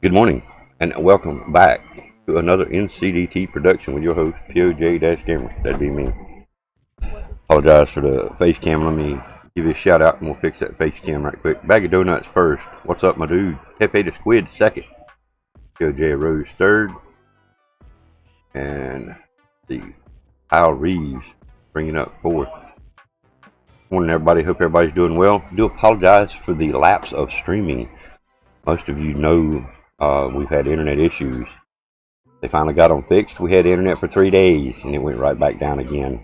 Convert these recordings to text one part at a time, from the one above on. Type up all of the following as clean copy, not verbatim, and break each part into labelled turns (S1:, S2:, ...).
S1: Good morning, and welcome back to another NCDT production with your host, PoJ-Gamer. That'd be me. Apologize for the face cam. Let me give you a shout out and we'll fix that face cam right quick. Bag of Donuts first. What's up, my dude? Pepe the Squid second. POJ Rose third. And the Kyle Reeves bringing up fourth. Morning, everybody. Hope everybody's doing well. Do apologize for the lapse of streaming. Most of you know we've had internet issues. They finally got them fixed. We had internet for 3 days and it went right back down again.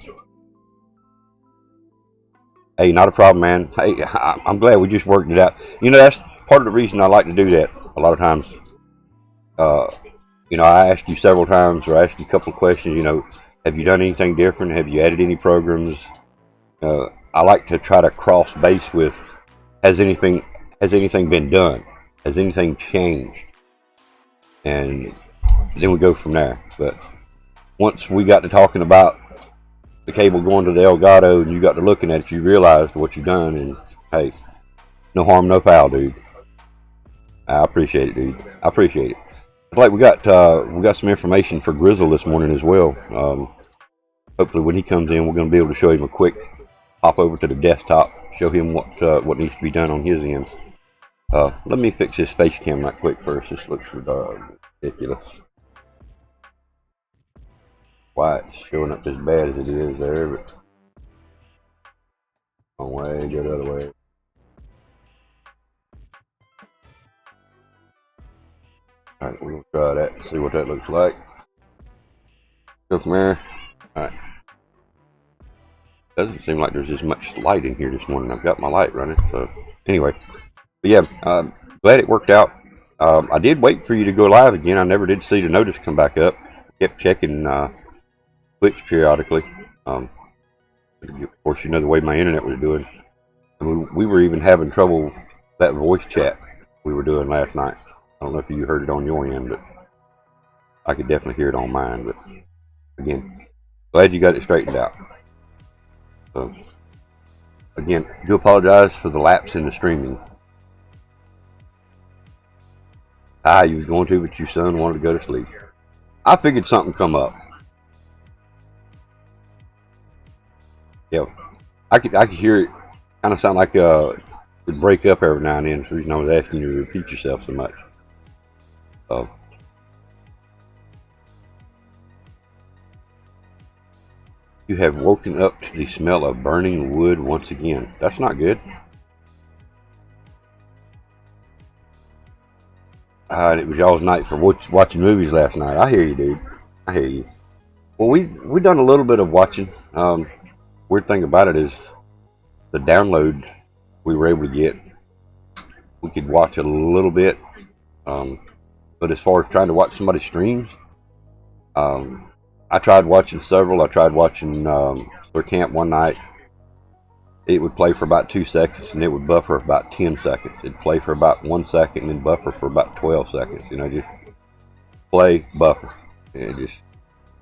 S1: Hey, not a problem, man. Hey, I'm glad we just worked it out. You know, that's part of the reason I like to do that. A lot of times, you know, I ask you several times, or I ask you a couple of questions. You know, have you done anything different? Have you added any programs? I like to try to cross base with, has anything been done? Has anything changed? And then we go from there. But once we got to talking about the cable going to the Elgato and you got to looking at it, you realized what you've done, and hey, no harm, no foul, dude. I appreciate it, dude. I appreciate it. It's like we got some information for Grizzle this morning as well. Hopefully when he comes in, we're going to be able to show him a quick hop over to the desktop, show him what needs to be done on his end. Let me fix this face cam right quick first. This looks ridiculous. Why it's showing up as bad as it is there, but wrong way, go the other way. Alright, we're gonna try that, see what that looks like. Go from there. Alright. Doesn't seem like there's as much light in here this morning. I've got my light running, so anyway. But yeah, glad it worked out. I did wait for you to go live again. I never did see the notice come back up. Kept checking Twitch periodically. Of course, you know the way my internet was doing. And we were even having trouble that voice chat we were doing last night. I don't know if you heard it on your end, but I could definitely hear it on mine. But again, glad you got it straightened out. So again, do apologize for the lapse in the streaming. You was going to, but your son wanted to go to sleep. I figured something come up. Yeah, I could hear it. Kind of sound like it would break up every now and then. That's the reason I was asking you to repeat yourself so much. You have woken up to the smell of burning wood once again. That's not good. It was y'all's night for watching movies last night. I hear you, dude. I hear you. Well, we done a little bit of watching. Weird thing about it is the download we were able to get. We could watch a little bit, but as far as trying to watch somebody's streams, I tried watching several. I tried watching their camp one night. It would play for about 2 seconds and it would buffer for about 10 seconds. It'd play for about 1 second and then buffer for about 12 seconds. You know, just play, buffer. And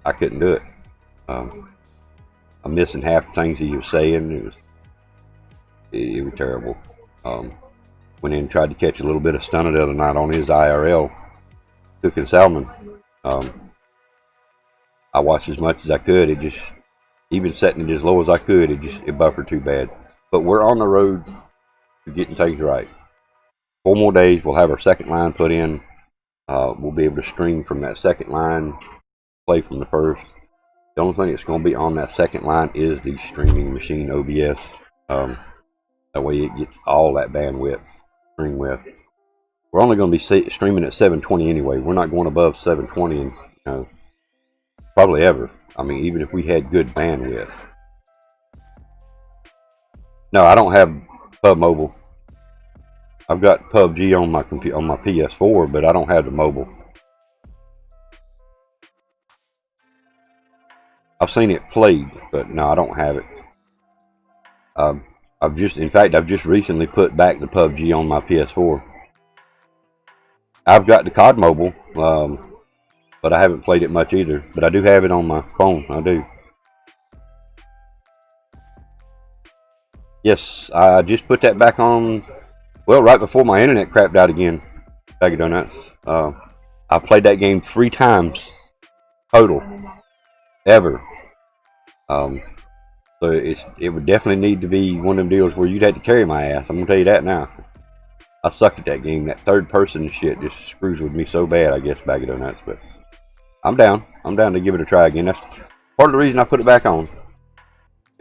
S1: I couldn't do it. I'm missing half the things he was saying. It was terrible. Went in and tried to catch a little bit of stunner the other night on his IRL, cooking salmon. I watched as much as I could. It just, even setting it as low as I could, it buffered too bad. But we're on the road to getting things right. 4 more days, we'll have our second line put in. We'll be able to stream from that second line, play from the first. The only thing that's going to be on that second line is the streaming machine OBS. That way it gets all that bandwidth, stream with. We're only going to be streaming at 720 anyway. We're not going above 720, and probably ever. I mean, even if we had good bandwidth. No, I don't have Pub Mobile. I've got PUBG on my PS4, but I don't have the mobile. I've seen it played, but no, I don't have it. I've just recently put back the PUBG on my PS4. I've got the COD Mobile, but I haven't played it much either. But I do have it on my phone. I do. Yes, I just put that back on, well, right before my internet crapped out again. Bag of Donuts. I played that game 3 times total ever. So it would definitely need to be one of them deals where you'd have to carry my ass. I'm gonna tell you that now. I suck at that game. That third person shit just screws with me so bad. I guess BAGofDONUTS, but I'm down. I'm down to give it a try again. That's part of the reason I put it back on.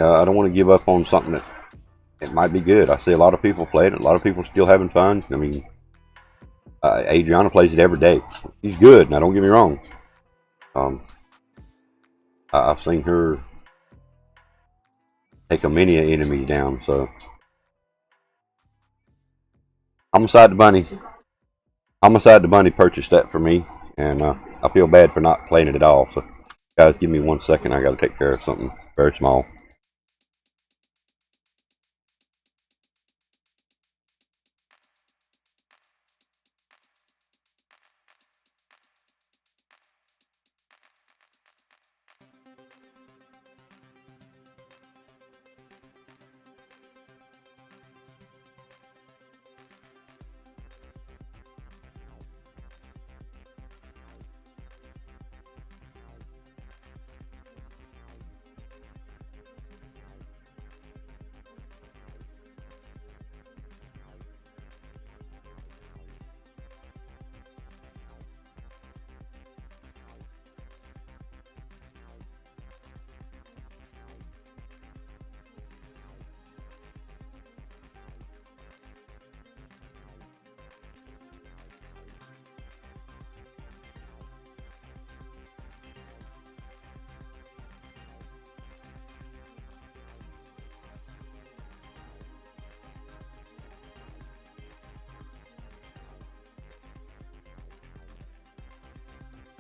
S1: I don't want to give up on something that it might be good. I see a lot of people playing it. A lot of people still having fun. I mean, Adriana plays it every day. She's good. Now, don't get me wrong. I've seen her take a many enemies down. So, Homicide the Bunny. Homicide the Bunny purchased that for me, and I feel bad for not playing it at all. So, guys, give me 1 second. I got to take care of something very small.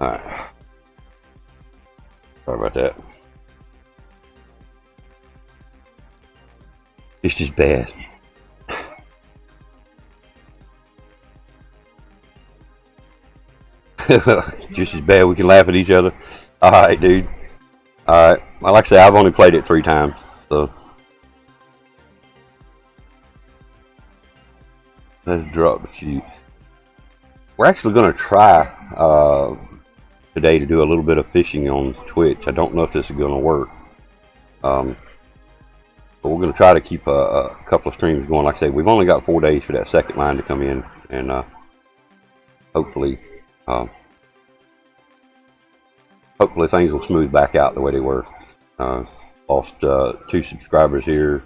S1: Alright. Sorry about that. It's just bad. Just as bad. We can laugh at each other. Alright, dude. Alright. Well, like I said, I've only played it 3 times. So. Let's drop a few. We're actually going to try today to do a little bit of fishing on Twitch. I don't know if this is going to work. But we're going to try to keep a couple of streams going. Like I said, we've only got 4 days for that second line to come in. And hopefully things will smooth back out the way they were. Lost 2 subscribers here.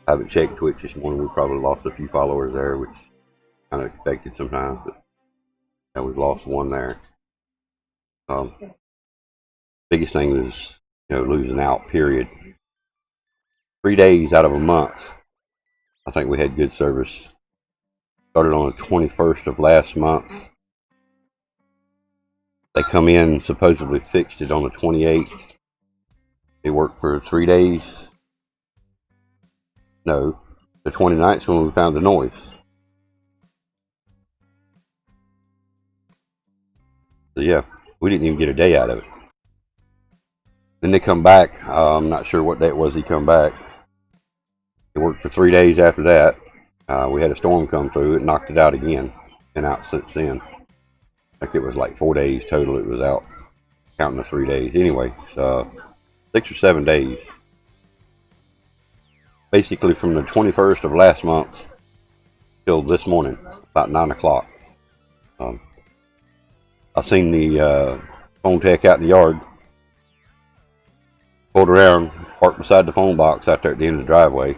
S1: I haven't checked Twitch this morning. We probably lost a few followers there, which kind of expected sometimes. But and we've lost 1 there. Biggest thing is, losing out, period. 3 days out of a month, I think we had good service. Started on the 21st of last month. They come in, supposedly fixed it on the 28th. It worked for 3 days. No, the 29th is when we found the noise. So yeah, we didn't even get a day out of it. Then they come back. I'm not sure what day it was he come back. It worked for 3 days after that. We had a storm come through. It knocked it out again. Been out since then. I think it was like 4 days total it was out, counting the 3 days. Anyway, so 6 or 7 days. Basically from the 21st of last month till this morning, about 9 o'clock. I seen the phone tech out in the yard. Pulled around, parked beside the phone box out there at the end of the driveway.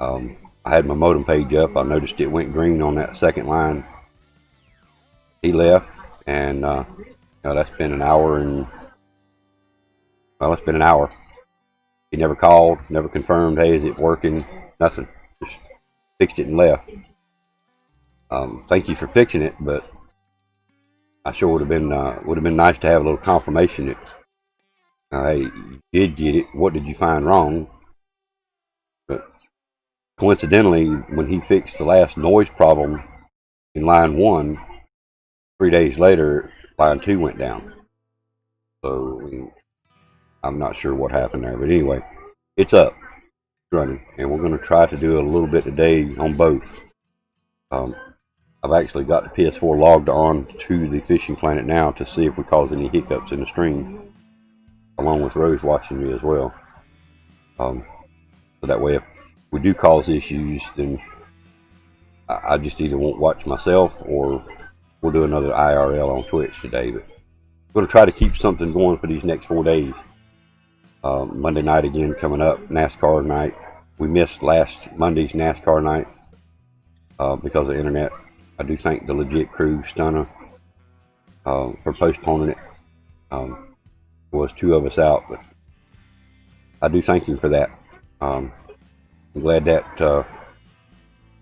S1: I had my modem page up. I noticed it went green on that second line. He left, and that's been an hour and... Well, it's been an hour. He never called, never confirmed, hey, is it working? Nothing. Just fixed it and left. Thank you for fixing it, but I sure would have been nice to have a little confirmation that, hey, you did get it. What did you find wrong? But coincidentally, when he fixed the last noise problem in line 1, 3 days later, line 2 went down. So I'm not sure what happened there, but anyway, it's up, it's running, and we're going to try to do a little bit today on both. I've actually got the PS4 logged on to the Fishing Planet now to see if we cause any hiccups in the stream, along with Rose watching me as well. So that way, if we do cause issues, then I just either won't watch myself or we'll do another IRL on Twitch today. But I'm going to try to keep something going for these next 4 days. Monday night again coming up, NASCAR night. We missed last Monday's NASCAR night because of the internet. I do thank the Legit Crew, Stunner, for postponing it. There was 2 of us out, but I do thank him for that. I'm glad that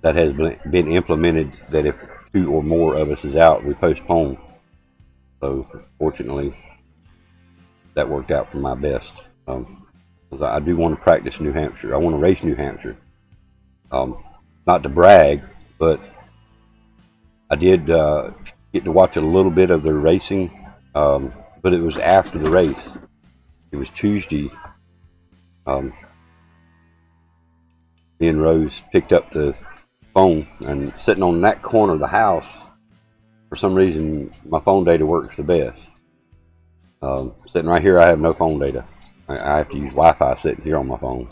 S1: that has been implemented, that if 2 or more of us is out, we postpone. So fortunately, that worked out for my best. Because I do want to practice New Hampshire. I want to race New Hampshire. Not to brag, but I did get to watch a little bit of the racing, but it was after the race. It was Tuesday. Me and Rose picked up the phone, and sitting on that corner of the house, for some reason, my phone data works the best. Sitting right here, I have no phone data. I have to use Wi-Fi sitting here on my phone.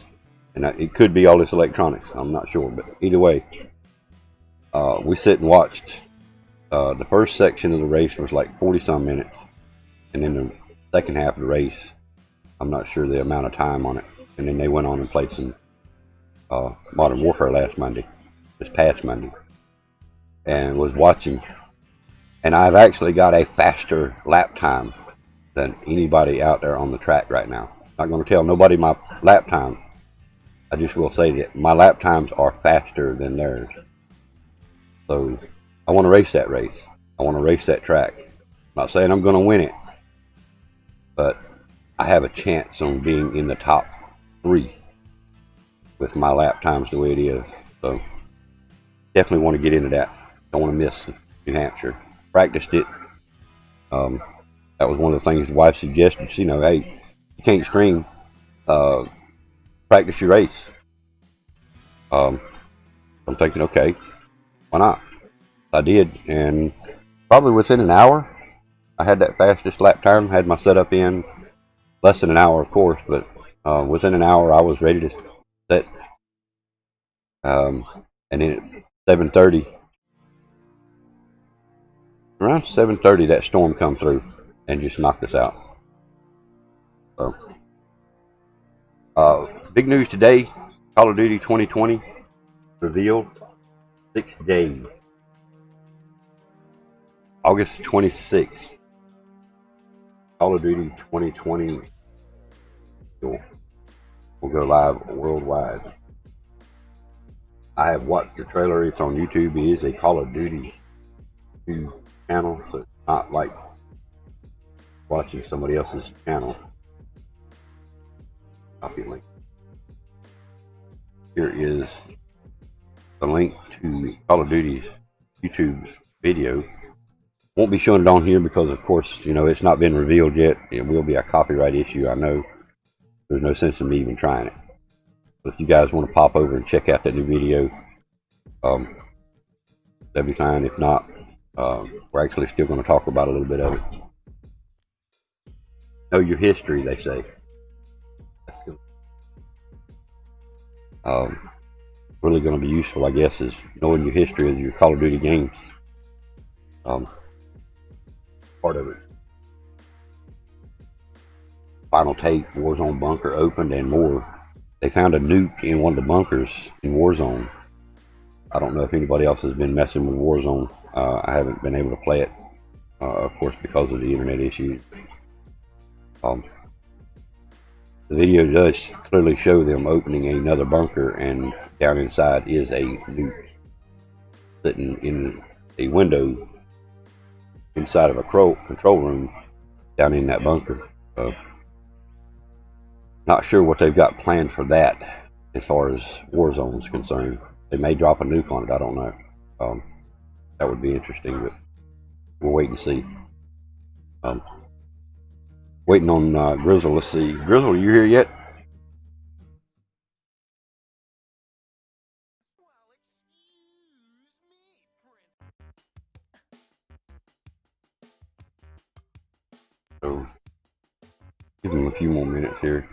S1: And it could be all this electronics. I'm not sure, but either way, we sit and watched. The first section of the race was like 40-some minutes. And then the second half of the race, I'm not sure the amount of time on it. And then they went on and played some Modern Warfare this past Monday. And was watching. And I've actually got a faster lap time than anybody out there on the track right now. Not going to tell nobody my lap time. I just will say that my lap times are faster than theirs. So I want to race that race. I want to race that track. I'm not saying I'm going to win it, but I have a chance on being in the top 3 with my lap times the way it is. So definitely want to get into that. Don't want to miss New Hampshire. Practiced it. That was one of the things the wife suggested. You know, hey, you can't stream. Practice your race. I'm thinking, okay, why not? I did, and probably within an hour, I had that fastest lap time. Had my setup in less than an hour, of course, but within an hour, I was ready to set. And then at 7:30, around 7:30, that storm come through and just knocked us out. So, big news today: Call of Duty 2020 revealed 6 days. August 26th. Call of Duty 2020 will go live worldwide. I have watched the trailer. It's on YouTube. It is a Call of Duty 2 channel, so it's not like watching somebody else's channel. Copy link. Here is the link to Call of Duty's YouTube video. Won't be showing it on here because, of course, you know, it's not been revealed yet. It will be a copyright issue, I know. There's no sense in me even trying it. But if you guys want to pop over and check out that new video, that'd be fine. If not, we're actually still going to talk about a little bit of it. Know your history, they say. That's good. Really going to be useful, I guess, is knowing your history of your Call of Duty games. Part of it. Final Take, Warzone bunker opened, and more. They found a nuke in one of the bunkers in Warzone. I don't know if anybody else has been messing with Warzone. I haven't been able to play it, of course, because of the internet issues. The video does clearly show them opening another bunker, and down inside is a nuke sitting in a window inside of a control room down in that bunker. Not sure what they've got planned for that as far as Warzone is concerned. They may drop a nuke on it, I don't know. That would be interesting, but we'll wait and see. Waiting on Grizzle. Let's see. Grizzle, are you here yet? So give them a few more minutes here.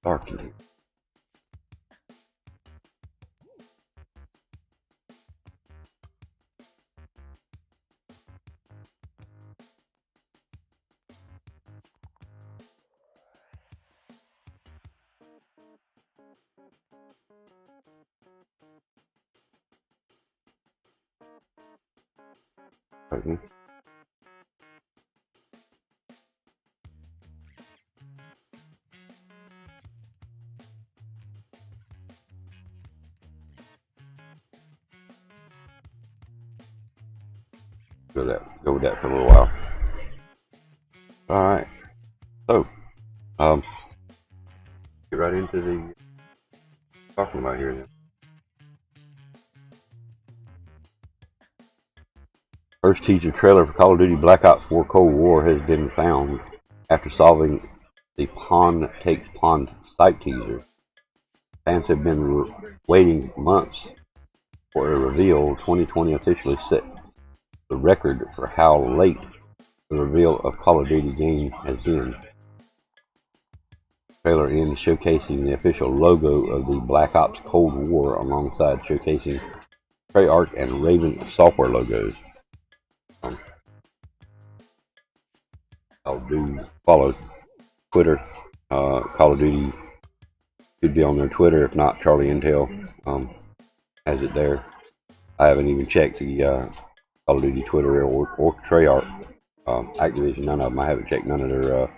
S1: Dark in here. Okay. Go with that for a little while. All right. So, get right into the talking about here then. First teaser trailer for Call of Duty Black Ops 4 Cold War has been found after solving the Pawn Takes Pawn site teaser. Fans have been waiting months for a reveal. 2020 officially set the record for how late the reveal of Call of Duty game has been. Trailer ends showcasing the official logo of the Black Ops Cold War alongside showcasing Treyarch and Raven software logos. I'll do follow Twitter. Call of Duty should be on their Twitter. If not, Charlie Intel has it there. I haven't even checked the Call of Duty Twitter or Treyarch. Activision, none of them. I haven't checked none of their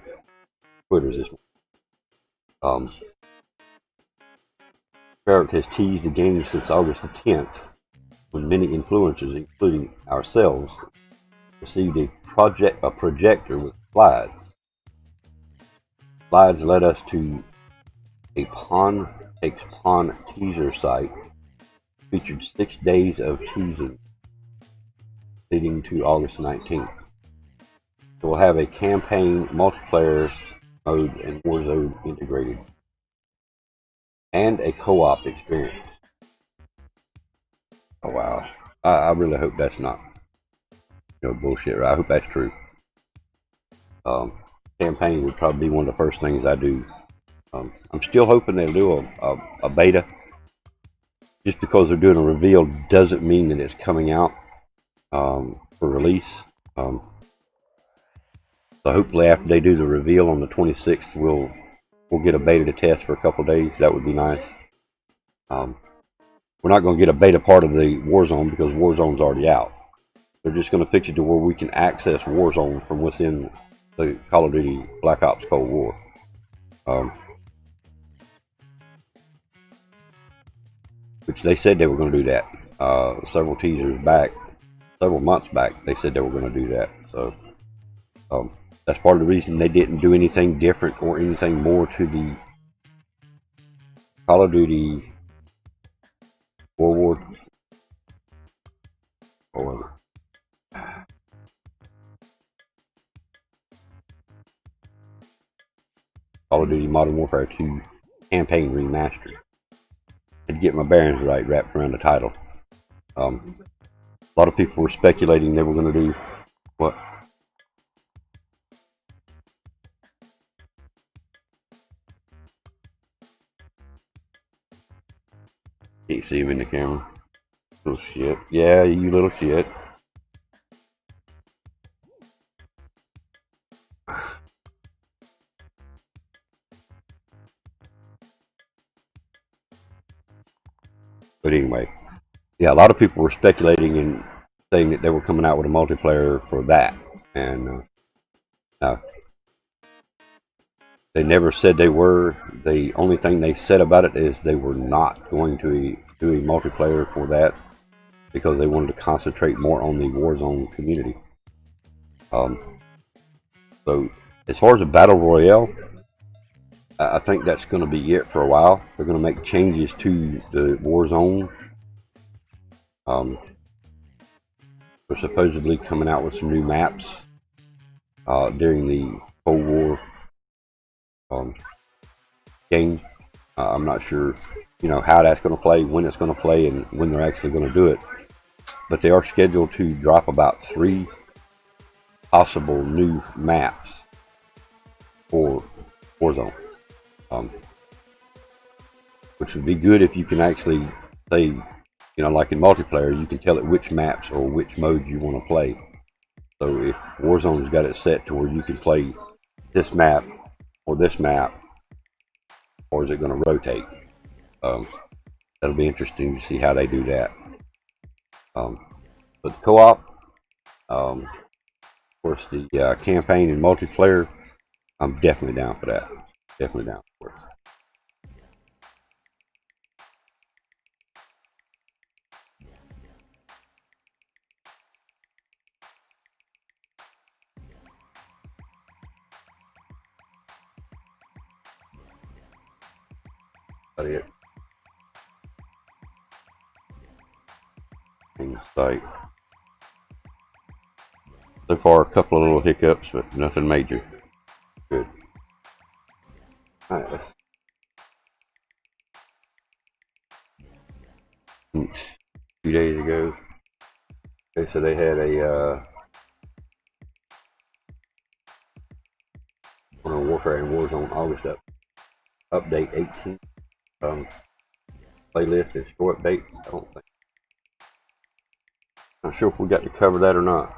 S1: Twitters this month. Treyarch has teased the game since August the 10th, when many influencers, including ourselves, received a projector with slides. Slides led us to a Pawn Takes Pawn teaser site, featured 6 days of teasing, leading to August 19th. So we'll have a campaign, multiplayer mode, and Warzone integrated, and a co-op experience. Oh wow! I really hope that's not bullshit. Right? I hope that's true. Campaign would probably be one of the first things I do. I'm still hoping they'll do a beta. Just because they're doing a reveal doesn't mean that it's coming out for release. So hopefully after they do the reveal on the 26th, we'll get a beta to test for a couple days. That would be nice. We're not going to get a beta part of the Warzone because Warzone's already out. They're just going to fix it to where we can access Warzone from within the Call of Duty Black Ops Cold War. Which they said they were going to do that. Several months back, they said they were going to do that. So that's part of the reason they didn't do anything different or anything more to the Call of Duty World War. Call of Duty Modern Warfare 2 Campaign Remastered. To get my bearings right wrapped around the title. A lot of people were speculating they were going to do what? Can't see him in the camera. Little shit. Yeah, you little shit. But anyway, yeah, a lot of people were speculating and saying that they were coming out with a multiplayer for that, and no, they never said they were. The only thing they said about it is they were not going to do a multiplayer for that because they wanted to concentrate more on the Warzone community. So as far as the Battle Royale, I think that's going to be it for a while. They're going to make changes to the Warzone. They're supposedly coming out with some new maps during the Cold War game. I'm not sure, how that's going to play, when it's going to play, and when they're actually going to do it. But they are scheduled to drop about 3 possible new maps for Warzone, which would be good if you can actually say, you know, like in multiplayer, you can tell it which maps or which mode you want to play. So if Warzone's got it set to where you can play this map or this map, or is it going to rotate? That'll be interesting to see how they do that. But co-op, of course, the campaign and multiplayer, I'm definitely down for that. Definitely down for it. That's it. In sight. So far, a couple of little hiccups, but nothing major. Good. All right. A few days ago, they said they had a Modern Warfare and Warzone August update 18 playlist and store update. I don't think. Not sure if we got to cover that or not.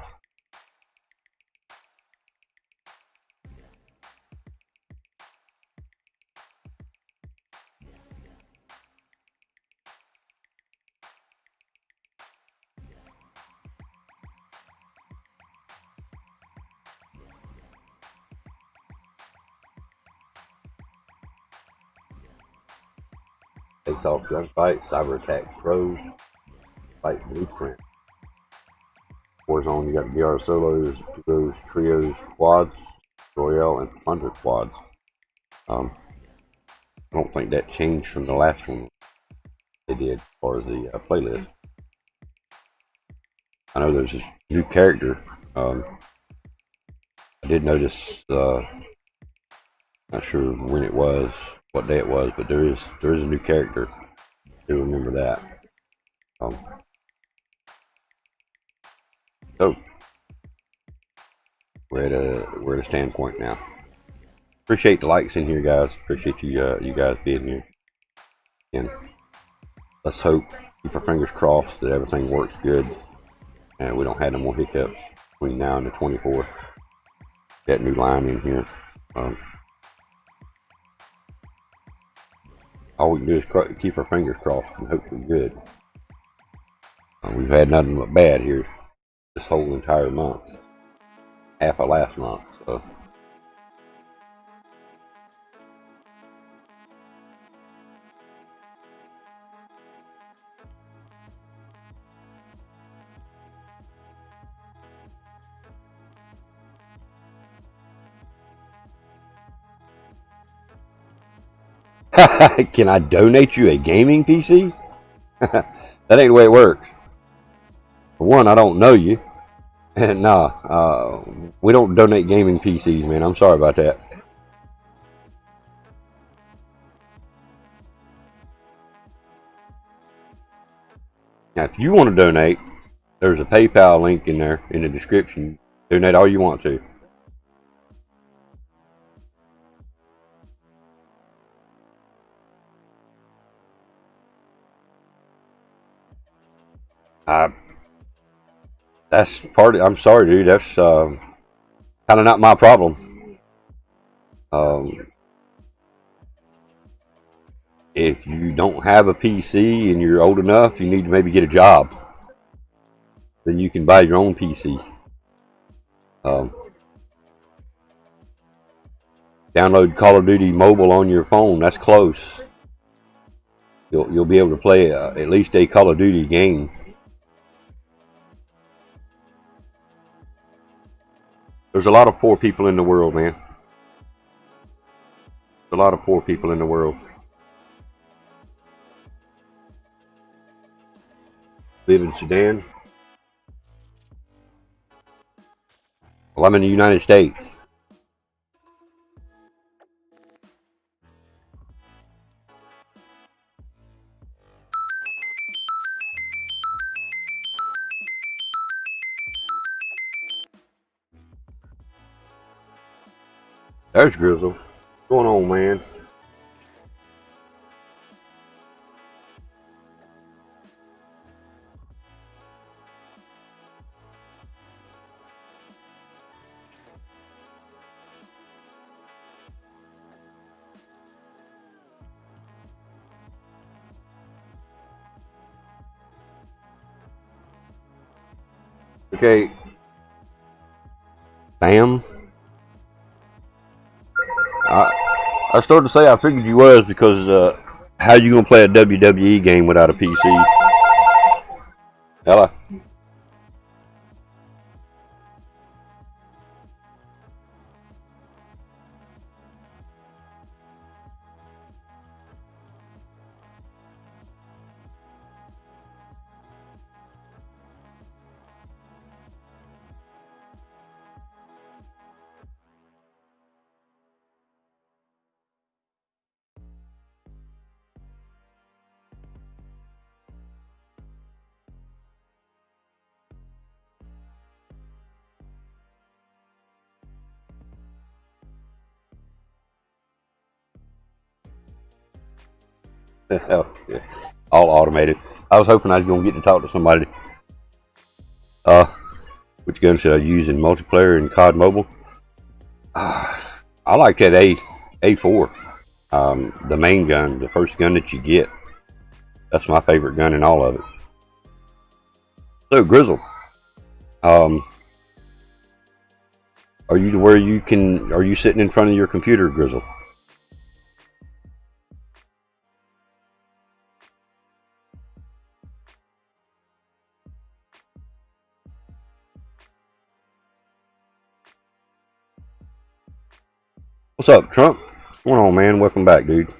S1: Takes off gunfight, cyber attack pros, fight blueprint. Warzone, you got BR solos, duos, trios, quads, royale, and plunder quads. I don't think that changed from the last one they did as far as the playlist. I know there's this new character. I did notice. Not sure when it was, what day it was, but there is a new character. I do remember that. So we're at a standpoint now. Appreciate the likes in here, guys. Appreciate you guys being here. And let's hope, keep our fingers crossed that everything works good and we don't have no more hiccups between now and the 24th. That new line in here. All we can do is keep our fingers crossed and hope we're good. We've had nothing but bad here this whole entire month. Half of last month. So. Can I donate you a gaming PC? That ain't the way it works. For one, I don't know you. And nah, we don't donate gaming PCs, man. I'm sorry about that. Now, if you want to donate, there's a PayPal link in there in the description. Donate all you want to. That's part of, I'm sorry, dude. That's kind of not my problem. If you don't have a PC and you're old enough, you need to maybe get a job. Then you can buy your own PC. Download Call of Duty Mobile on your phone. That's close. You'll be able to play at least a Call of Duty game. There's a lot of poor people in the world, man. There's a lot of poor people in the world. Live in Sudan. Well, I'm in the United States. There's Grizzle. What's going on, man? Okay. Bam. I started to say I figured you was because how you gonna play a WWE game without a PC? Hello. Hell, yeah. All automated. I was hoping I was gonna get to talk to somebody. Which gun should I use in multiplayer in COD Mobile? I like that A4. The main gun, the first gun that you get. That's my favorite gun in all of it. So Grizzle, are you where you can? Are you sitting in front of your computer, Grizzle? What's up, Trump? What's going on, man? Welcome back, dude.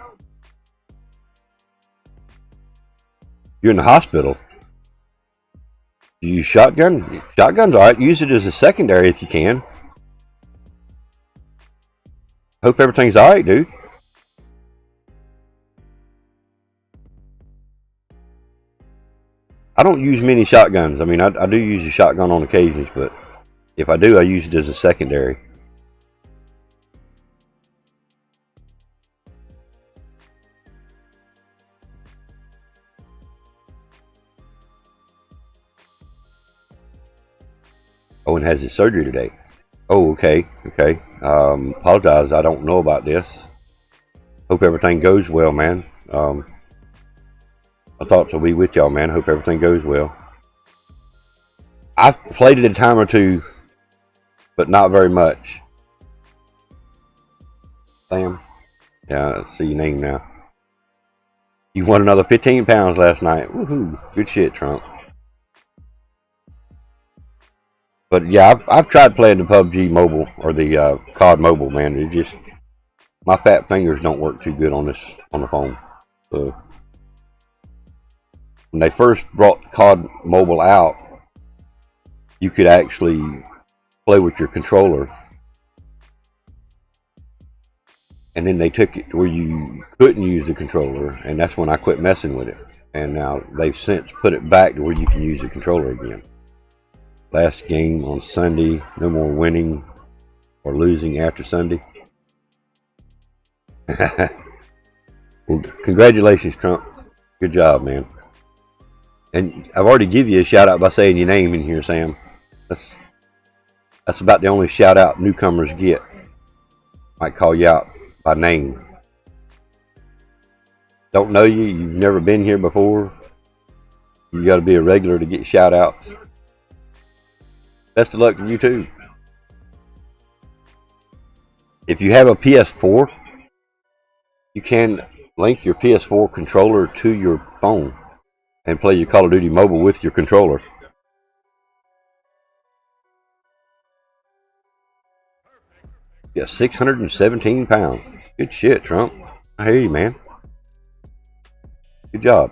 S1: You're in the hospital. You use shotgun? Shotgun's alright. Use it as a secondary if you can. Hope everything's alright, dude. I don't use many shotguns. I mean, I do use a shotgun on occasions, but if I do, I use it as a secondary. Owen has his surgery today. Oh, okay. Apologize, I don't know about this. Hope everything goes well, man. I thought to be with y'all, man. Hope everything goes well. I've played it a time or two, but not very much. Sam? Yeah, I see your name now. You won another 15 pounds last night. Woohoo. Good shit, Trump. But yeah, I've tried playing the PUBG mobile or the COD mobile, man. It just my fat fingers don't work too good on the phone. So when they first brought COD mobile out, you could actually play with your controller, and then they took it where you couldn't use the controller, and that's when I quit messing with it. And now they've since put it back to where you can use the controller again. Last game on Sunday. No more winning or losing after Sunday. Well, congratulations, Trump. Good job, man. And I've already give you a shout out by saying your name in here, Sam. That's about the only shout out newcomers get. Might call you out by name. Don't know you. You've never been here before. You got to be a regular to get shout outs. Best of luck to you too. If you have a PS4, you can link your PS4 controller to your phone and play your Call of Duty mobile with your controller. Yeah, 617 pounds. Good shit, Trump. I hear you, man. Good job.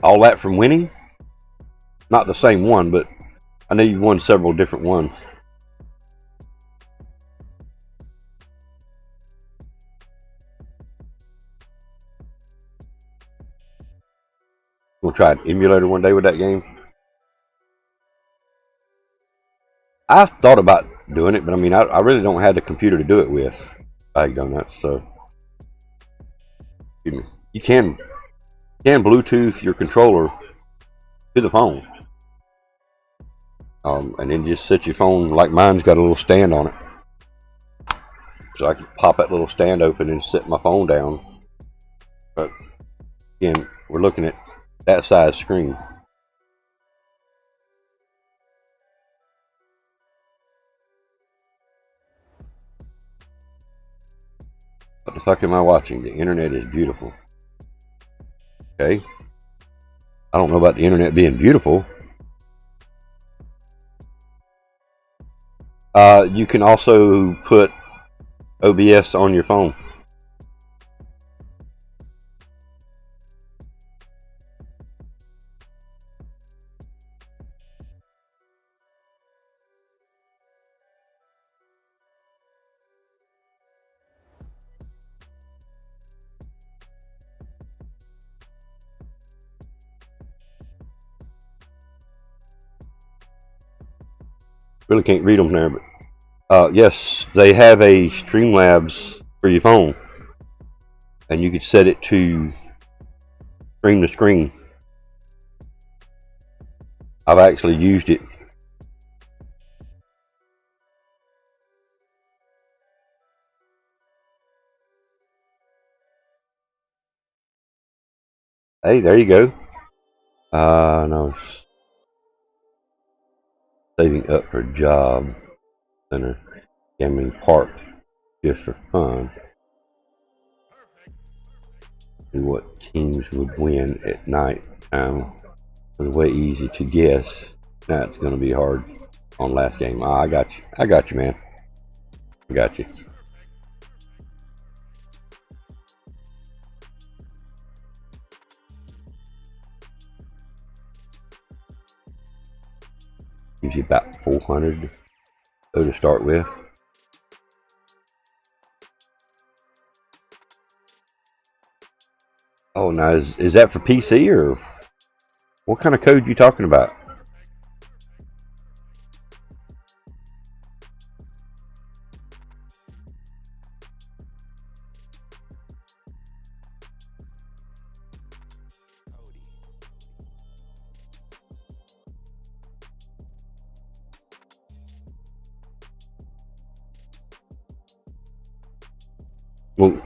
S1: All that from winning? Not the same one, but I know you've won several different ones. We'll try an emulator one day with that game. I thought about doing it, but I mean, I really don't have the computer to do it with BAGofDONUTS, so excuse me. You can Bluetooth your controller to the phone, and then just set your phone, like mine's got a little stand on it, so I can pop that little stand open and set my phone down. But again, we're looking at that size screen. What the fuck am I watching? The internet is beautiful. Okay. I don't know about the internet being beautiful. You can also put OBS on your phone. Really can't read them there, but yes, they have a Streamlabs for your phone, and you could set it to stream to screen. I've actually used it. Hey, there you go. No, saving up for job center, gaming park, just for fun. See what teams would win at night time. It was way easy to guess. Now it's going to be hard on last game. I got you. I got you, man. I got you. Gives you about 400 to start with. Oh, now is that for PC or what kind of code you talking about? Well,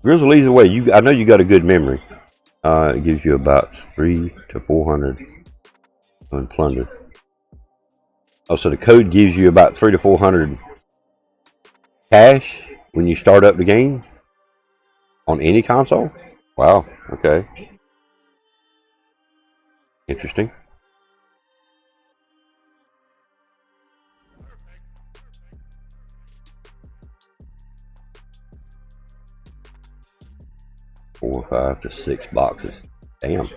S1: Grizzle, either way, I know you got a good memory. It gives you about 300 to 400 on plunder. Oh, so the code gives you about 300 to 400 cash when you start up the game on any console? Wow, okay. Interesting. Four, 5 to 6 boxes. Damn.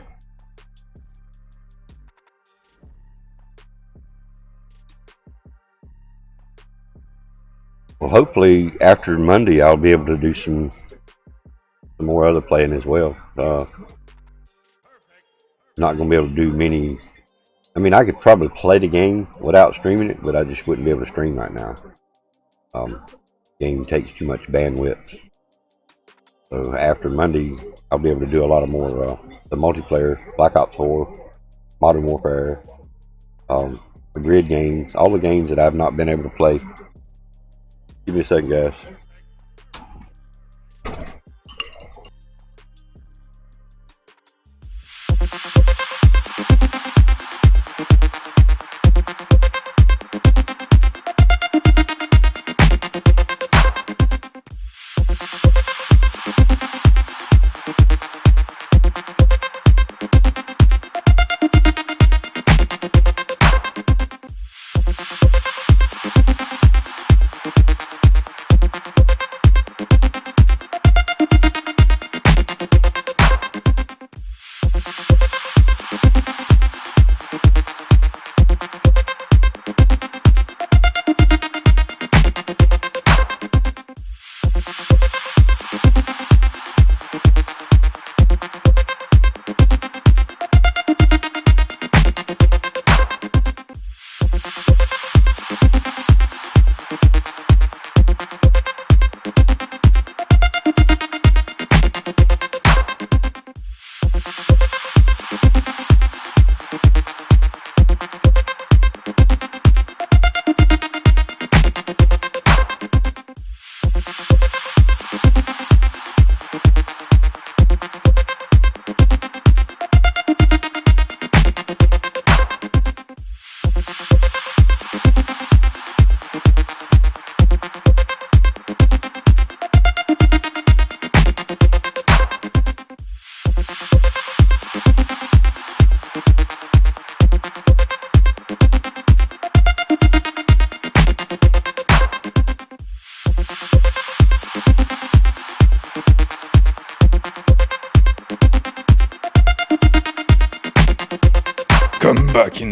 S1: Well, hopefully after Monday I'll be able to do some more other playing as well. Not going to be able to do many. I mean, I could probably play the game without streaming it, but I just wouldn't be able to stream right now. Game takes too much bandwidth. So after Monday, I'll be able to do a lot of more the multiplayer, Black Ops 4, Modern Warfare, the grid games, all the games that I've not been able to play. Give me a second, guys.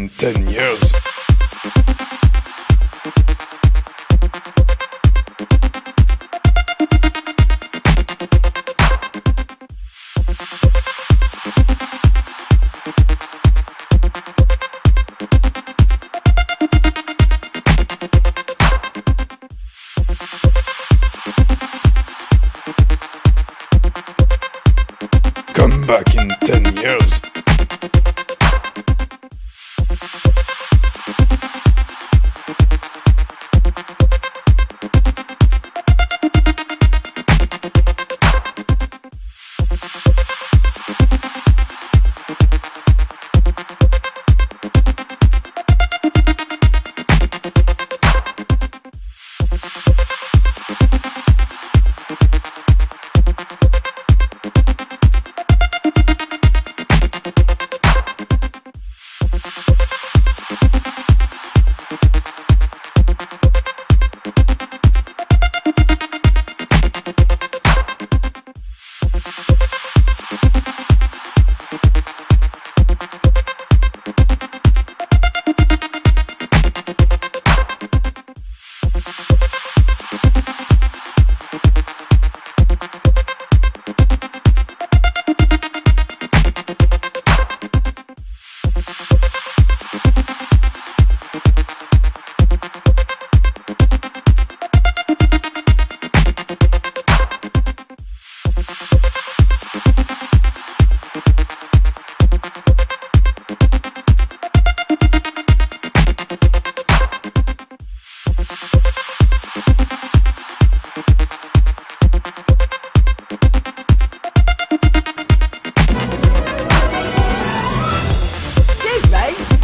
S2: in 10 years. Come back in 10 years.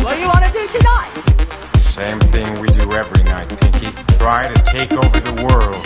S3: What do you want to do tonight?
S4: Same thing we do every night, Pinky. Try to take over the world.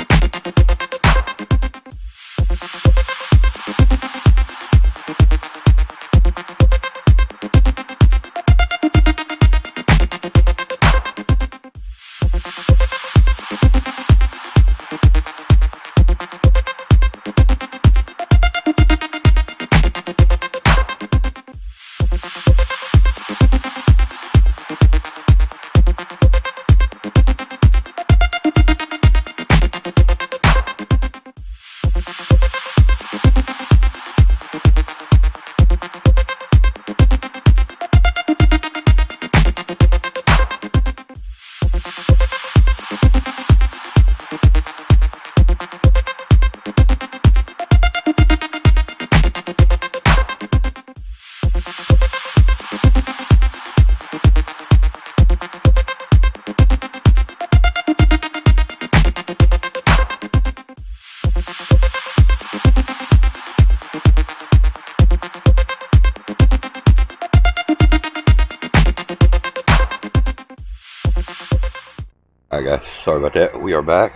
S1: Alright guys, sorry about that. We are back.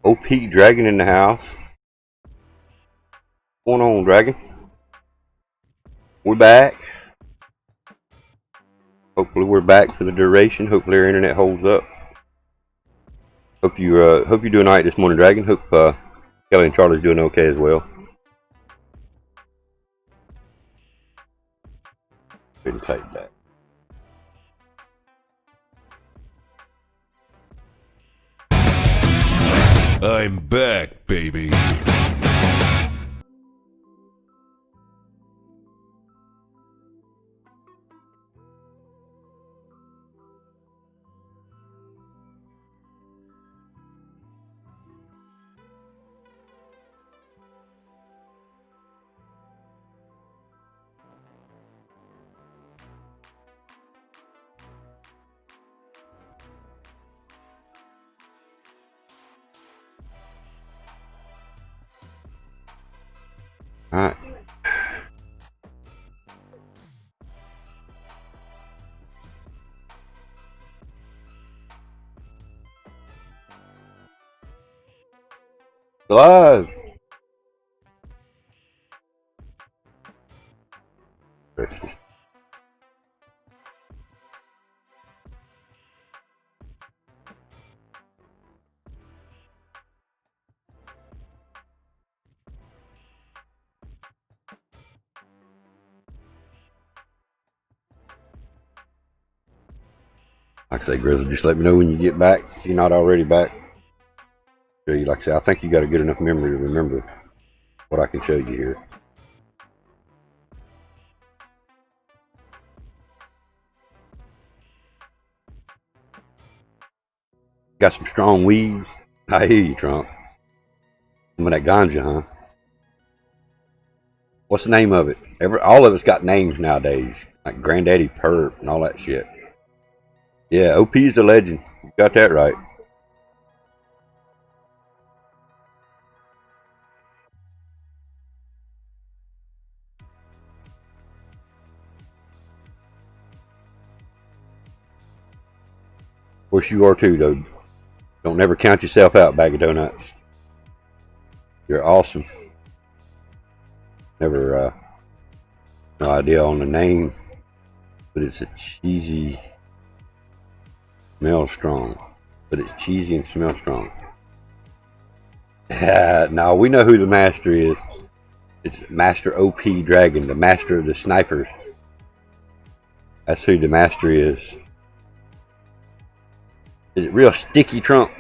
S1: OP Dragon in the house. What's going on, Dragon? We're back. Hopefully we're back for the duration. Hopefully our internet holds up. Hope you're doing alright this morning, Dragon. Hope Kelly and Charlie's doing okay as well. Didn't take that.
S5: I'm back, baby.
S1: Alright. Live. Like I say, Grizzly, just let me know when you get back. If you're not already back. Show you, like I say, I think you got a good enough memory to remember what I can show you here. Got some strong weeds. I hear you, Trump. Some of that ganja, huh? What's the name of it? All of it's got names nowadays, like Granddaddy Perp and all that shit. Yeah, OP's a legend. You got that right. Of course you are too, though. Don't never count yourself out, Bag of Donuts. You're awesome. Never, no idea on the name, but it's a cheesy, smells strong. But it's cheesy and smells strong. Now we know who the master is. It's Master OP Dragon, the master of the snipers. That's who the master is. Is it real sticky, Trump?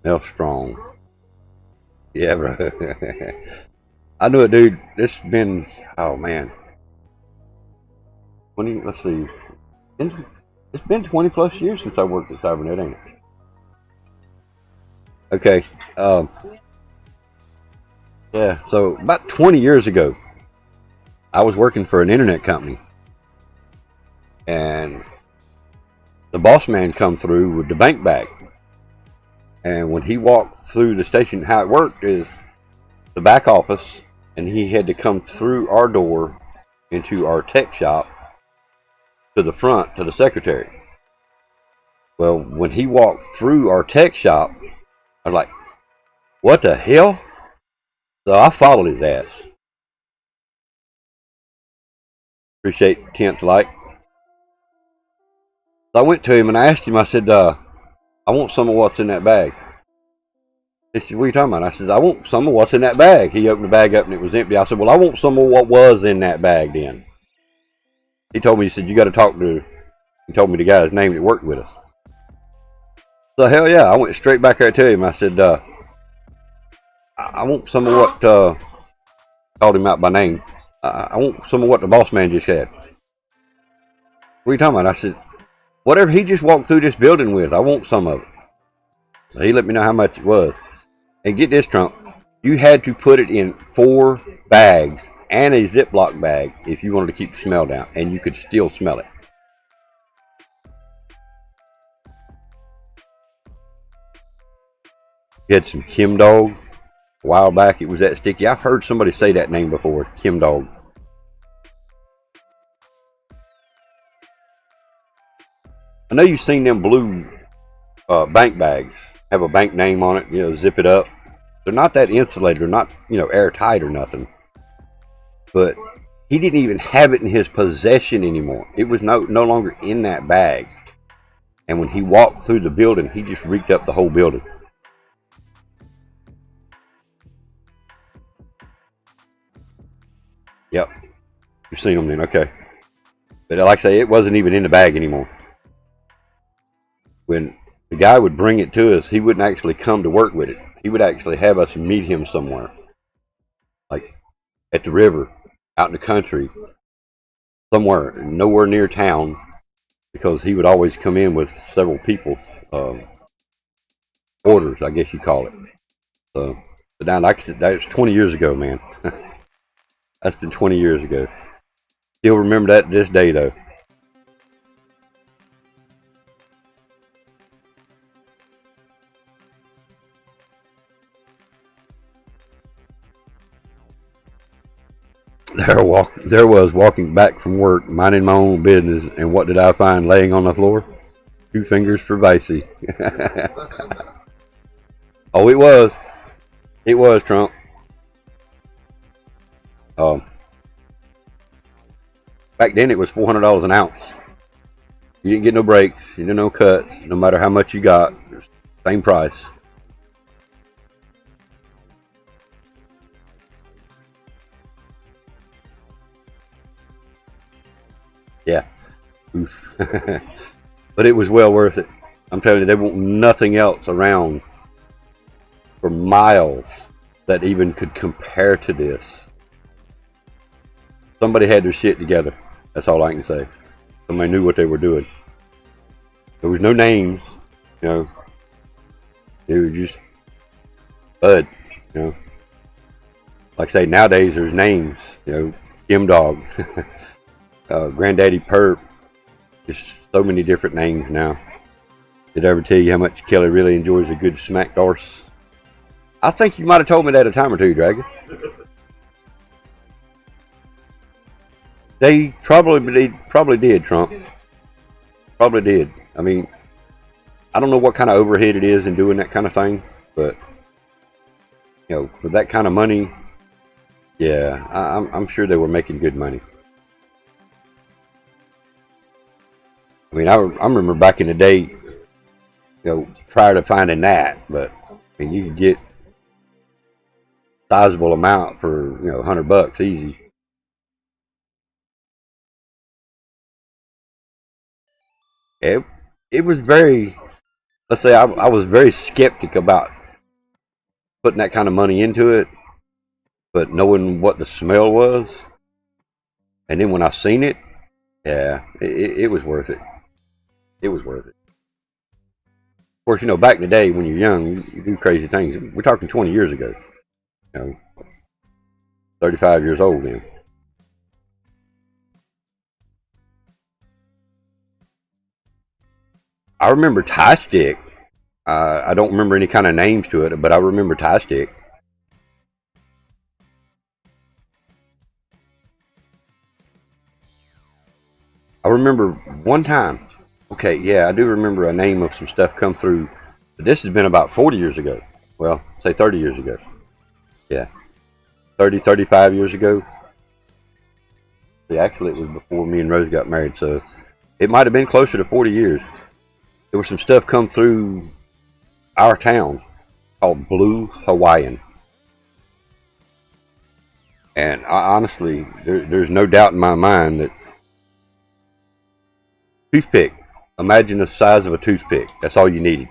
S1: Smells strong. Yeah, bro. I knew it, dude. It's been, oh man. 20, let's see. It's been 20 plus years since I worked at Cybernet, ain't it? Okay. Yeah, so about 20 years ago, I was working for an internet company. And the boss man come through with the bank bag. And when he walked through the station, how it worked is the back office, and he had to come through our door into our tech shop to the front, to the secretary. Well, when he walked through our tech shop, I was like, what the hell? So I followed his ass. Appreciate 10th like. So I went to him and I asked him, I said, I want some of what's in that bag. He said, what are you talking about? I said, I want some of what's in that bag. He opened the bag up and it was empty. I said, well, I want some of what was in that bag then. He told me, he said, you got to talk to, he told me the guy's name that worked with us. So hell yeah, I went straight back there to him. I said, I want some of what, called him out by name. I want some of what the boss man just had. What are you talking about? I said, whatever he just walked through this building with, I want some of it. So he let me know how much it was. And get this, Trump, you had to put it in 4 bags and a Ziploc bag if you wanted to keep the smell down, and you could still smell it. You had some Kim Dog. A while back it was that sticky. I've heard somebody say that name before, Kim Dog. I know you've seen them blue bank bags. Have a bank name on it, you know, zip it up. They're not that insulated. They're not, you know, airtight or nothing. But he didn't even have it in his possession anymore. It was no longer in that bag. And when he walked through the building, he just reeked up the whole building. Yep. You've seen them then, okay. But like I say, it wasn't even in the bag anymore. When the guy would bring it to us, he wouldn't actually come to work with it. He would actually have us meet him somewhere. Like at the river, out in the country, somewhere, nowhere near town. Because he would always come in with several people. Orders, I guess you call it. So, but now, like I said, that was 20 years ago, man. That's been 20 years ago. Still remember that to this day, though. There was walking back from work, minding my own business, and what did I find laying on the floor? 2 fingers for Vicey. Oh, it was. It was, Trump. Back then it was $400 an ounce. You didn't get no breaks, you didn't no cuts, no matter how much you got, same price. Yeah. Oof. But it was well worth it. I'm telling you, they want nothing else around for miles that even could compare to this. Somebody had their shit together. That's all I can say. Somebody knew what they were doing. There was no names, you know. It was just Bud, you know. Like I say, nowadays there's names, you know. Kim Dog, Granddaddy Perp. Just so many different names now. Did I ever tell you how much Kelly really enjoys a good smack horse? I think you might have told me that a time or two, Dragon. They probably did, Trump. Probably did. I mean, I don't know what kind of overhead it is in doing that kind of thing, but you know, for that kind of money, yeah, I'm sure they were making good money. I mean, I remember back in the day, you know, prior to finding that, but I mean, you could get sizable amount for, you know, $100 easy. It was very, let's say I was very skeptic about putting that kind of money into it, but knowing what the smell was, and then when I seen it, yeah, it was worth it. It was worth it. Of course, you know, back in the day when you're young, you do crazy things. We're talking 20 years ago. You know, 35 years old then. I remember Tie Stick. I don't remember any kind of names to it, but I remember Tie Stick. I remember one time. Okay, yeah, I do remember a name of some stuff come through. But this has been about 40 years ago. Well, say 30 years ago. Yeah. 30, 35 years ago. See, actually, it was before me and Rose got married, so it might have been closer to 40 years. There was some stuff come through our town called Blue Hawaiian. And honestly, there's no doubt in my mind that toothpick, imagine the size of a toothpick. That's all you needed.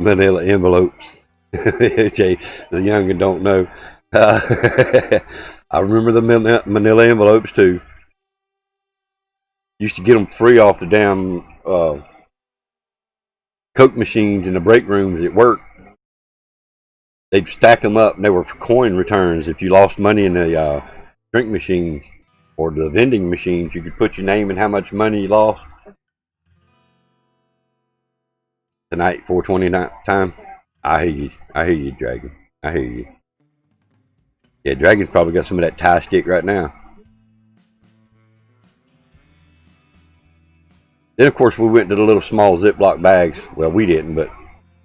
S1: Manila envelopes. Jay, the young and don't know. I remember the Manila envelopes too. Used to get them free off the damn Coke machines in the break rooms at work. They'd stack them up, and they were coin returns. If you lost money in the drink machines or the vending machines, you could put your name and how much money you lost. Tonight, 4:20 time. I hear you, Dragon. I hear you. Yeah, Dragon's probably got some of that Tie Stick right now. Then, of course, we went to the little small Ziploc bags. Well, we didn't, but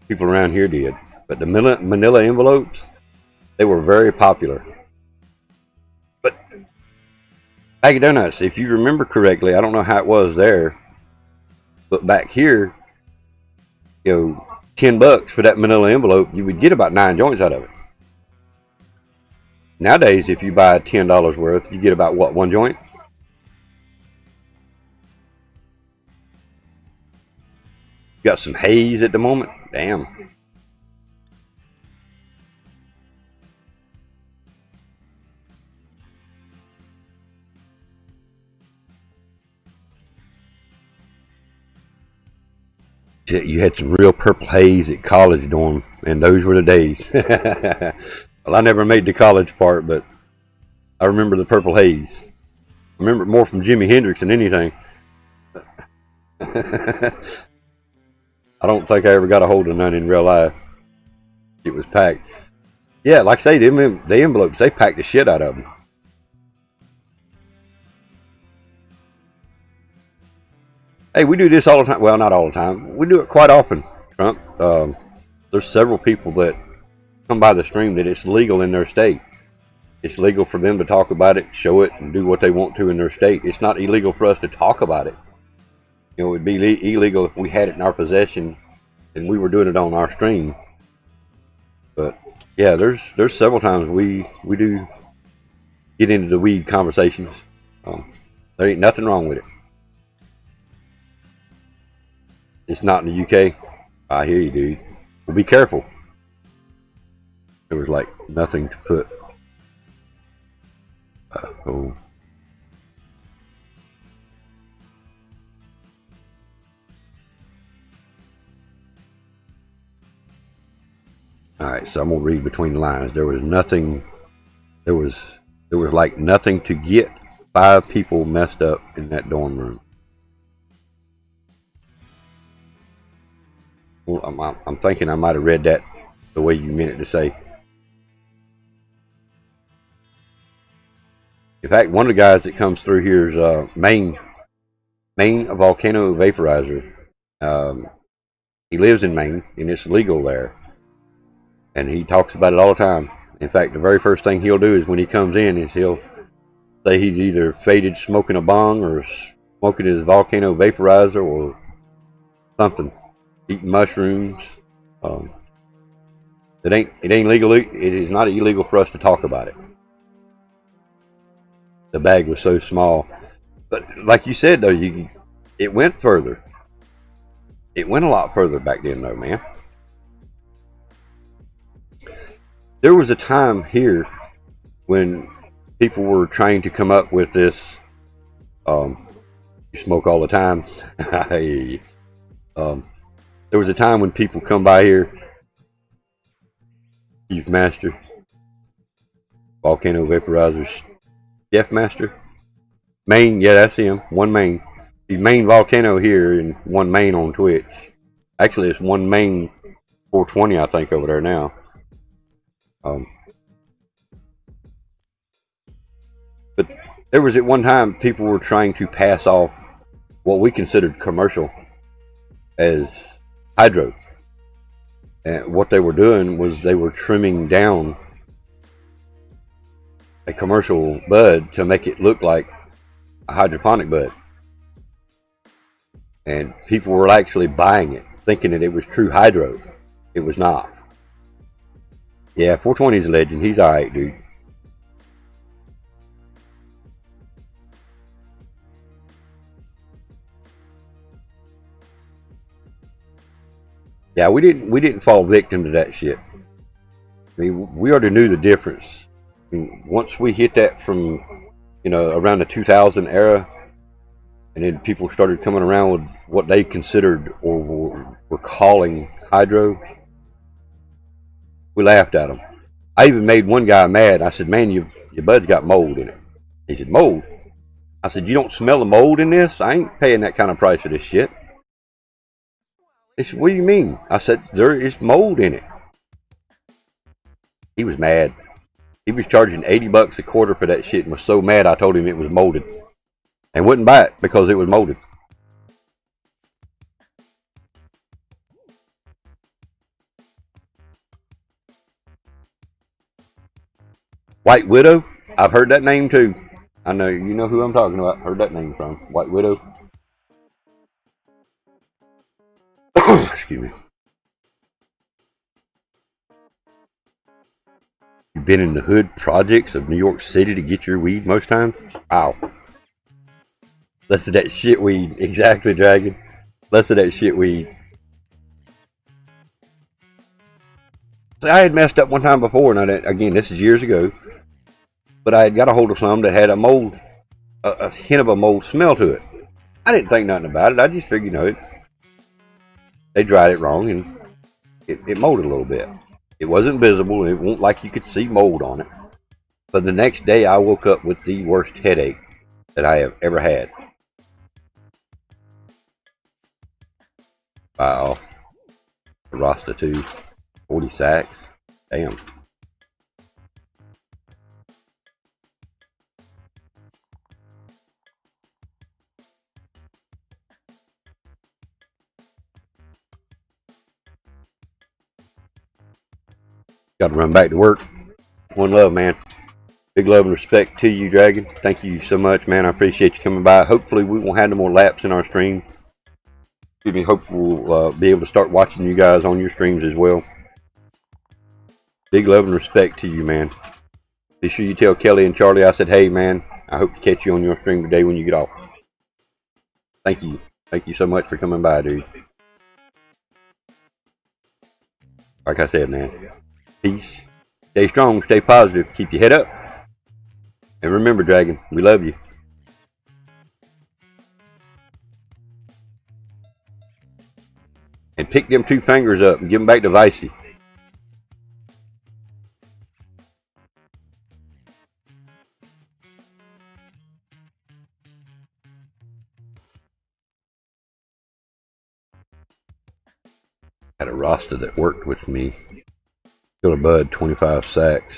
S1: people around here did. But the Manila envelopes, they were very popular. But BAGofDONUTS, if you remember correctly, I don't know how it was there, but back here, you know, $10 for that Manila envelope, you would get about 9 joints out of it. Nowadays, if you buy $10 worth, you get about what, 1 joint? Got some haze at the moment. Damn. You had some real purple haze at college dorm, and those were the days. Well, I never made the college part, but I remember the purple haze. I remember it more from Jimi Hendrix than anything. I don't think I ever got a hold of none in real life. It was packed. Yeah, like I say, the envelopes, they packed the shit out of them. Hey, we do this all the time. Well, not all the time. We do it quite often, Trump. There's several people that come by the stream that it's legal in their state. It's legal for them to talk about it, show it, and do what they want to in their state. It's not illegal for us to talk about it. You know, it'd be illegal if we had it in our possession and we were doing it on our stream. But yeah, there's several times we do get into the weed conversations. There ain't nothing wrong with it. It's not in the UK. I hear you, dude. Well, be careful. There was like nothing to put. Oh. Alright, so I'm gonna read between the lines. There was nothing. There was like nothing to get 5 people messed up in that dorm room. Well, I'm thinking I might have read that the way you meant it to say. In fact, one of the guys that comes through here is Maine Volcano Vaporizer. He lives in Maine, and it's legal there. And he talks about it all the time. In fact, the very first thing he'll do is when he comes in is he'll say he's either faded smoking a bong or smoking his Volcano Vaporizer or something. Eating mushrooms. It ain't legal. It is not illegal for us to talk about it. The bag was so small, but like you said though, it went further. It went a lot further back then though, man. There was a time here when people were trying to come up with this. You smoke all the time. There was a time when people come by here. Chief Master, Volcano Vaporizers, Jeff Master, Maine. Yeah, that's him. One Maine. He's Maine Volcano here and one Maine on Twitch. Actually, it's one Maine 420, I think, over there now. But there was at one time people were trying to pass off what we considered commercial as hydro. And what they were doing was they were trimming down a commercial bud to make it look like a hydroponic bud. And people were actually buying it, thinking that it was true hydro. It was not. Yeah, 420 is a legend. He's alright, dude. Yeah, we didn't fall victim to that shit. I mean, we already knew the difference. I mean, once we hit that from, around the 2000 era, and then people started coming around with what they considered or were calling hydro, we laughed at them. I even made one guy mad. I said, "Man, your bud's got mold in it." He said, "Mold?" I said, "You don't smell the mold in this? I ain't paying that kind of price for this shit." He said, "What do you mean?" I said, "There is mold in it." He was mad. He was charging $80 a quarter for that shit and was so mad I told him it was molded. And wouldn't buy it because it was molded. White Widow? I've heard that name too. I know, you know who I'm talking about. Heard that name from. White Widow. Excuse me. You've been in the hood projects of New York City to get your weed most times? Wow. Less of that shit weed. Exactly, Dragon. Less of that shit weed. See, I had messed up one time before, and again, this is years ago, but I had got a hold of some that had a hint of a mold smell to it. I didn't think nothing about it. I just figured, they dried it wrong, and it molded a little bit. It wasn't visible, and it wasn't like you could see mold on it. But the next day, I woke up with the worst headache that I have ever had. Wow. Rasta 2, 40 sacks. Damn. Got to run back to work. One love, man. Big love and respect to you, Dragon. Thank you so much, man. I appreciate you coming by. Hopefully, we won't have no more laps in our stream. Excuse me. Hope we'll be able to start watching you guys on your streams as well. Big love and respect to you, man. Be sure you tell Kelly and Charlie I said, hey, man, I hope to catch you on your stream today when you get off. Thank you. Thank you so much for coming by, dude. Like I said, man, peace. Stay strong, stay positive, keep your head up. And remember, Dragon, we love you. And pick them 2 fingers up and give them back to Vicey. Had a roster that worked with me. Got a bud, 25 sacks.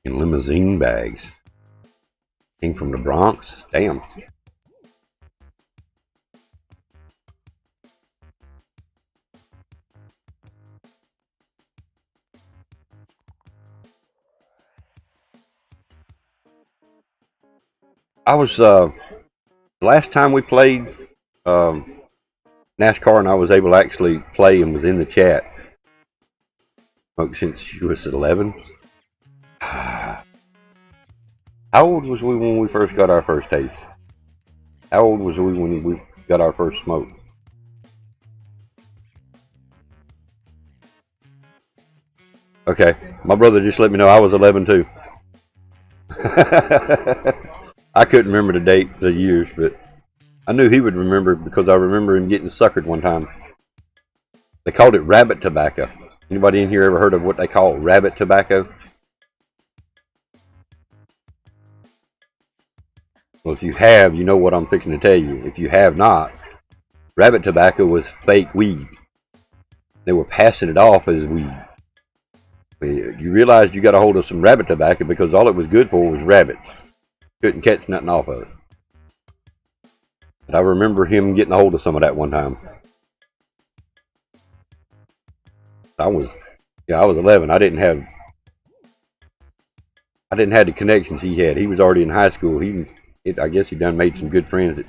S1: In limousine bags. Came from the Bronx. Damn. I was, last time we played NASCAR and I was able to actually play and was in the chat. Since you was 11. How old was we when we first got our first taste? How old was we when we got our first smoke? Okay, my brother just let me know I was 11 too. I couldn't remember the date, the years, but I knew he would remember because I remember him getting suckered one time. They called it rabbit tobacco. Anybody in here ever heard of what they call rabbit tobacco? Well, if you have, you know what I'm fixing to tell you. If you have not, rabbit tobacco was fake weed. They were passing it off as weed. You realize you got a hold of some rabbit tobacco because all it was good for was rabbits. Couldn't catch nothing off of it. But I remember him getting a hold of some of that one time. I was 11. I didn't have the connections he had. He was already in high school. I guess he done made some good friends that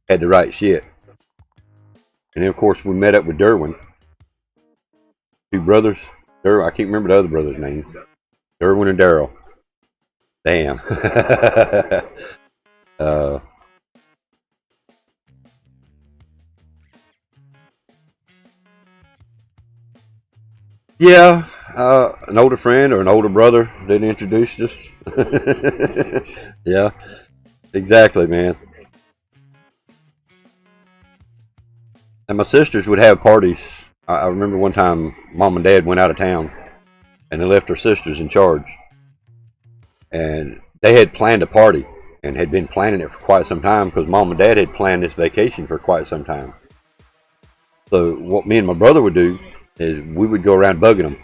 S1: had the right shit. And then of course we met up with Derwin. 2 brothers. I can't remember the other brother's name. Derwin and Daryl. Damn. Yeah, an older friend or an older brother that introduced us. Yeah, exactly, man. And my sisters would have parties. I remember one time Mom and Dad went out of town and they left their sisters in charge. And they had planned a party and had been planning it for quite some time because Mom and Dad had planned this vacation for quite some time. So what me and my brother would do is we would go around bugging them.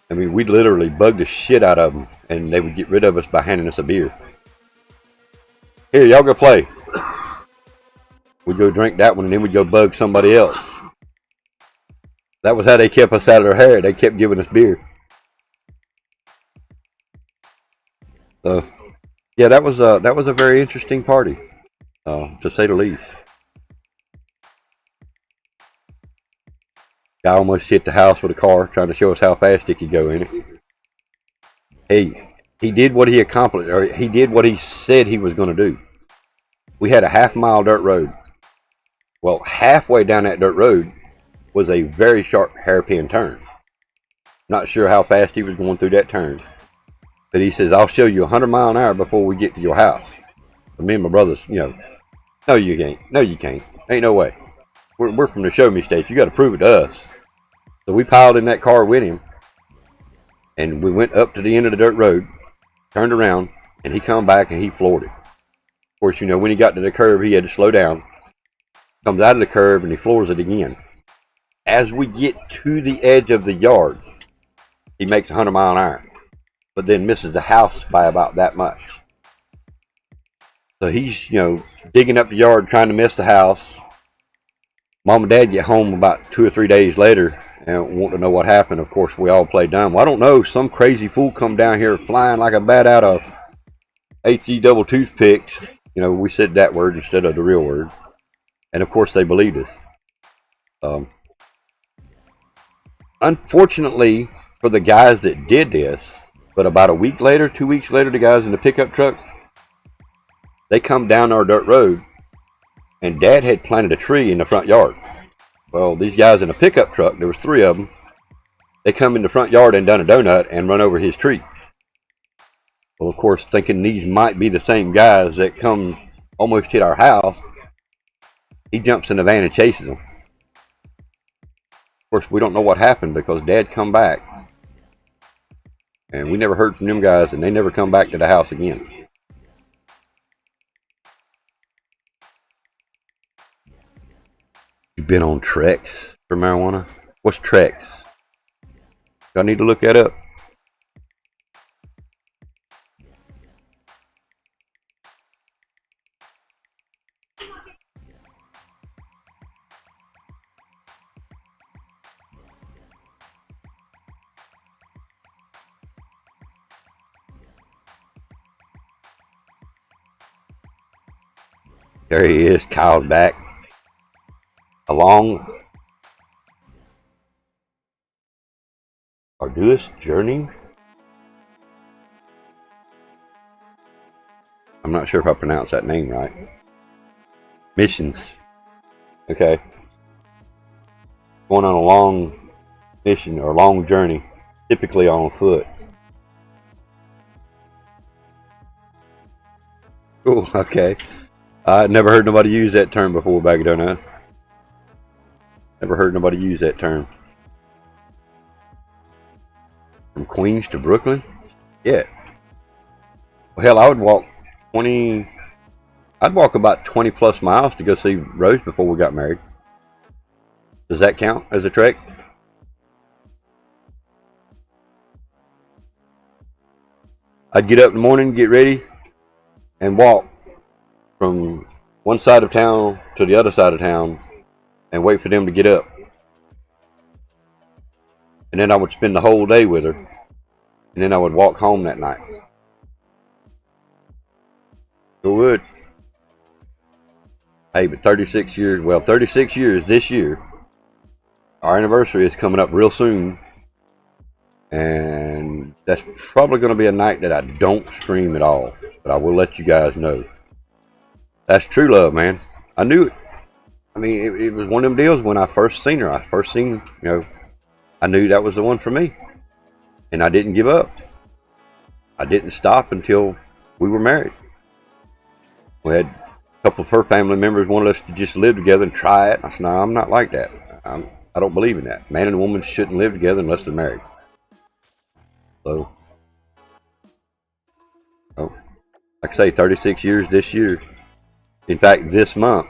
S1: I mean, we'd literally bug the shit out of them and they would get rid of us by handing us a beer. Here, y'all go play. We'd go drink that one and then we'd go bug somebody else. That was how they kept us out of their hair. They kept giving us beer. So, yeah, that was a very interesting party, to say the least. Guy almost hit the house with a car, trying to show us how fast he could go in it. Hey, he did what he accomplished, or he did what he said he was going to do. We had a half-mile dirt road. Well, halfway down that dirt road was a very sharp hairpin turn. Not sure how fast he was going through that turn. But he says, I'll show you 100 miles an hour before we get to your house. But me and my brothers, no, you can't. No, you can't. Ain't no way. We're from the show me state. You got to prove it to us. So we piled in that car with him. And we went up to the end of the dirt road, turned around, and he come back and he floored it. Of course, when he got to the curve, he had to slow down. Comes out of the curve and he floors it again. As we get to the edge of the yard, he makes 100 miles an hour. But then misses the house by about that much. So he's, digging up the yard trying to miss the house. Mom and Dad get home about 2 or 3 days later and want to know what happened. Of course, we all play dumb. Well, I don't know. Some crazy fool come down here flying like a bat out of HE double toothpicks. We said that word instead of the real word. And of course, they believed us. Unfortunately, for the guys that did this, but about a week later, 2 weeks later, the guys in the pickup truck, they come down our dirt road, and Dad had planted a tree in the front yard. Well, these guys in a pickup truck, there was 3 of them, they come in the front yard and done a donut and run over his tree. Well, of course, thinking these might be the same guys that come almost hit our house, he jumps in the van and chases them. Of course, we don't know what happened because Dad come back, and we never heard from them guys, and they never come back to the house again. You've been on treks for marijuana? What's treks? I need to look that up. There he is, Kyle's back. Along arduous journey. I'm not sure if I pronounced that name right. Missions. Okay. Going on a long mission or long journey, typically on foot. Cool, okay. I never heard nobody use that term before, BAGofDONUTS. Never heard nobody use that term. From Queens to Brooklyn? Yeah. Well, hell, I would walk I'd walk about 20 plus miles to go see Rose before we got married. Does that count as a trek? I'd get up in the morning, get ready, and walk from one side of town to the other side of town and wait for them to get up. And then I would spend the whole day with her. And then I would walk home that night. Sure would. Hey, but 36 years this year. Our anniversary is coming up real soon. And that's probably going to be a night that I don't stream at all. But I will let you guys know. That's true love, man. I knew it. I mean, it was one of them deals when I first seen her. I knew that was the one for me. And I didn't give up. I didn't stop until we were married. We had a couple of her family members wanted us to just live together and try it. I said, no, I'm not like that. I don't believe in that. Man and woman shouldn't live together unless they're married. So, like I say, 36 years this year. In fact, this month,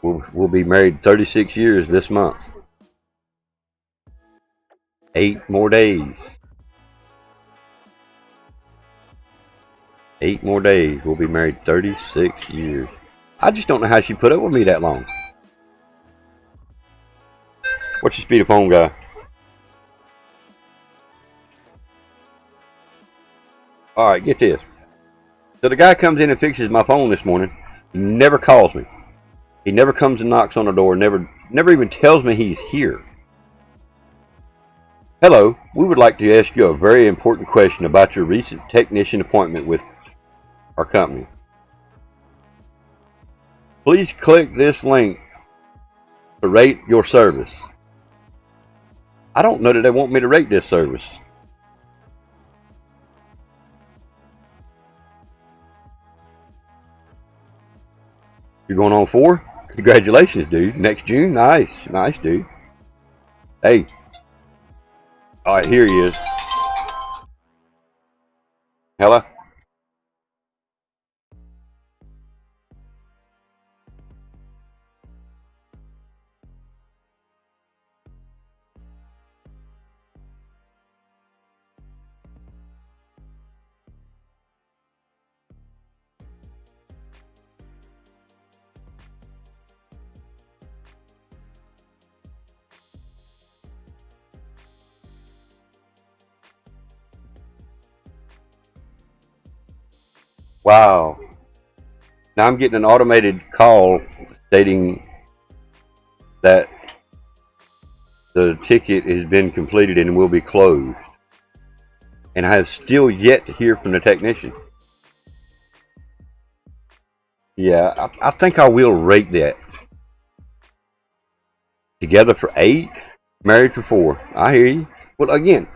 S1: we'll be married 36 years this month. 8 more days. 8 more days. We'll be married 36 years. I just don't know how she put up with me that long. What's your speed of phone, guy? Alright, get this. So the guy comes in and fixes my phone this morning. He never calls me. He never comes and knocks on the door. Never even tells me he's here. Hello, we would like to ask you a very important question about your recent technician appointment with our company. Please click this link to rate your service. I don't know that they want me to rate this service. You're going on 4? Congratulations, dude. Next June? Nice, dude. Hey. Alright, here he is. Hello? Wow. Now I'm getting an automated call stating that the ticket has been completed and will be closed. And I have still yet to hear from the technician. Yeah, I think I will rate that. Together for 8, married for 4. I hear you. Well, again,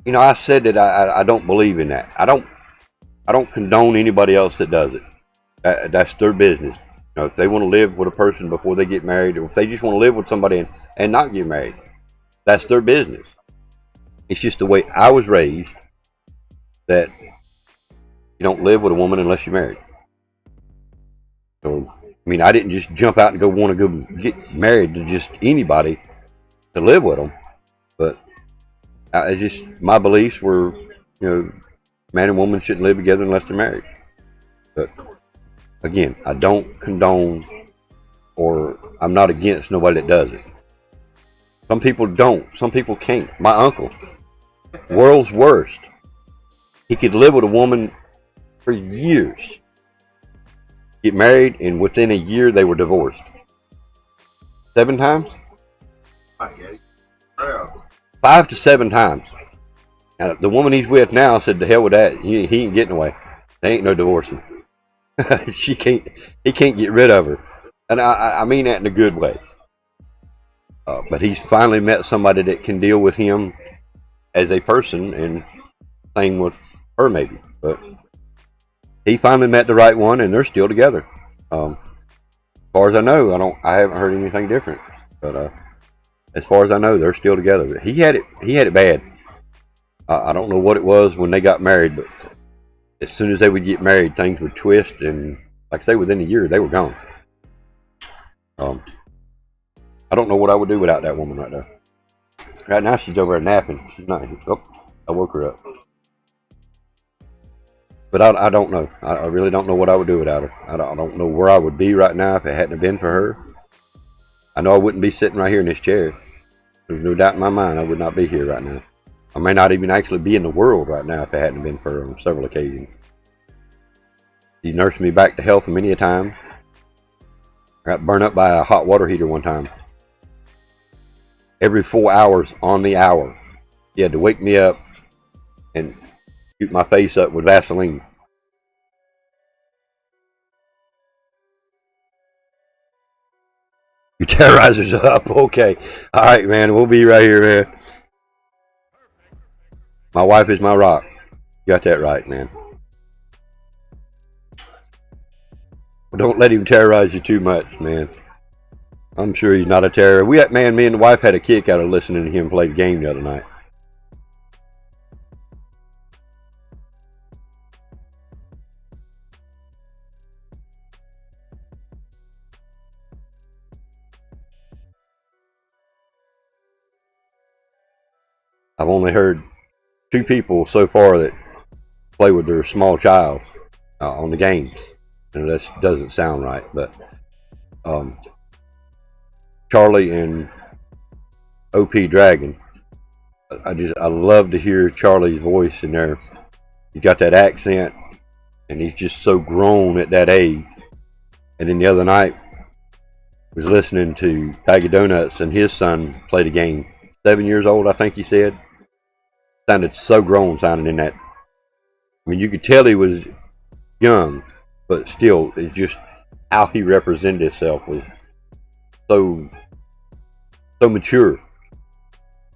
S1: you know, I said that I don't believe in that. I don't condone anybody else that does it. That's their business. You know, if they want to live with a person before they get married, or if they just want to live with somebody and not get married, that's their business. It's just the way I was raised, that you don't live with a woman unless you're married. So, I mean, I didn't just jump out and want to go get married to just anybody to live with them. But my beliefs were, you know, man and woman shouldn't live together unless they're married. But again, I don't condone, or I'm not against nobody that does it. Some people don't. Some people can't. My uncle, world's worst. He could live with a woman for years, get married, and within a year they were divorced. 7 times? 5 to 7 times. Now, the woman he's with now said, "To hell with that. He ain't getting away. There ain't no divorcing." He can't get rid of her, and I mean that in a good way. But he's finally met somebody that can deal with him as a person, and same with her maybe. But he finally met the right one, and they're still together. As far as I know, I haven't heard anything different. But as far as I know, they're still together. But he had it bad. I don't know what it was when they got married, but as soon as they would get married, things would twist, and like I say, within a year, they were gone. I don't know what I would do without that woman right now. Right now, she's over there napping. She's not. Oh, I woke her up. But I don't know. I really don't know what I would do without her. I don't know where I would be right now if it hadn't been for her. I know I wouldn't be sitting right here in this chair. There's no doubt in my mind I would not be here right now. I may not even actually be in the world right now if it hadn't been for her on several occasions. She nursed me back to health many a time. I got burned up by a hot water heater one time. Every 4 hours on the hour, she had to wake me up and shoot my face up with Vaseline. Your terrorizer's up. Okay. All right, man. We'll be right here, man. My wife is my rock. You got that right, man. Don't let him terrorize you too much, man. I'm sure he's not a terror. Me and the wife had a kick out of listening to him play the game the other night. I've only heard 2 people so far that play with their small child on the games. And that doesn't sound right, but Charlie and OP Dragon, I love to hear Charlie's voice in there. He got that accent, and he's just so grown at that age. And then the other night, I was listening to BAGofDONUTS, and his son played a game. 7 years old, I think he said. Sounded so grown sounding in that. I mean, you could tell he was young, but still, it's just how he represented himself was so mature.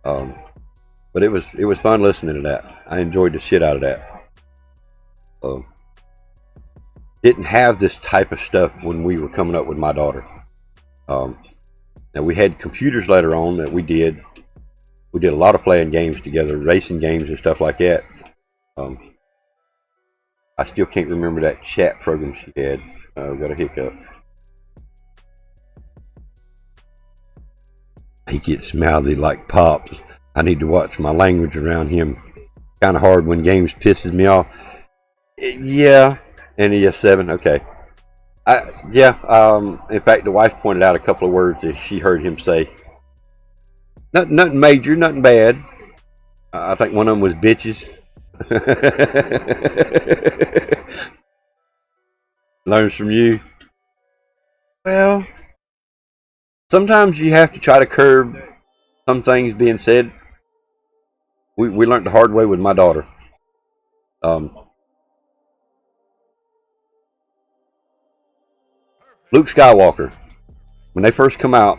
S1: But it was fun listening to that. I enjoyed the shit out of that. Didn't have this type of stuff when we were coming up with my daughter. Now we had computers later on that we did. We did a lot of playing games together, racing games and stuff like that. I still can't remember that chat program she had. I've got a hiccup. He gets mouthy like Pops. I need to watch my language around him. Kind of hard when games pisses me off. Yeah, NES 7. Okay. In fact, the wife pointed out a couple of words that she heard him say. Nothing major, nothing bad. I think one of them was bitches. Learns from you. Well, sometimes you have to try to curb some things being said. We learned the hard way with my daughter. Luke Skywalker, when they first come out,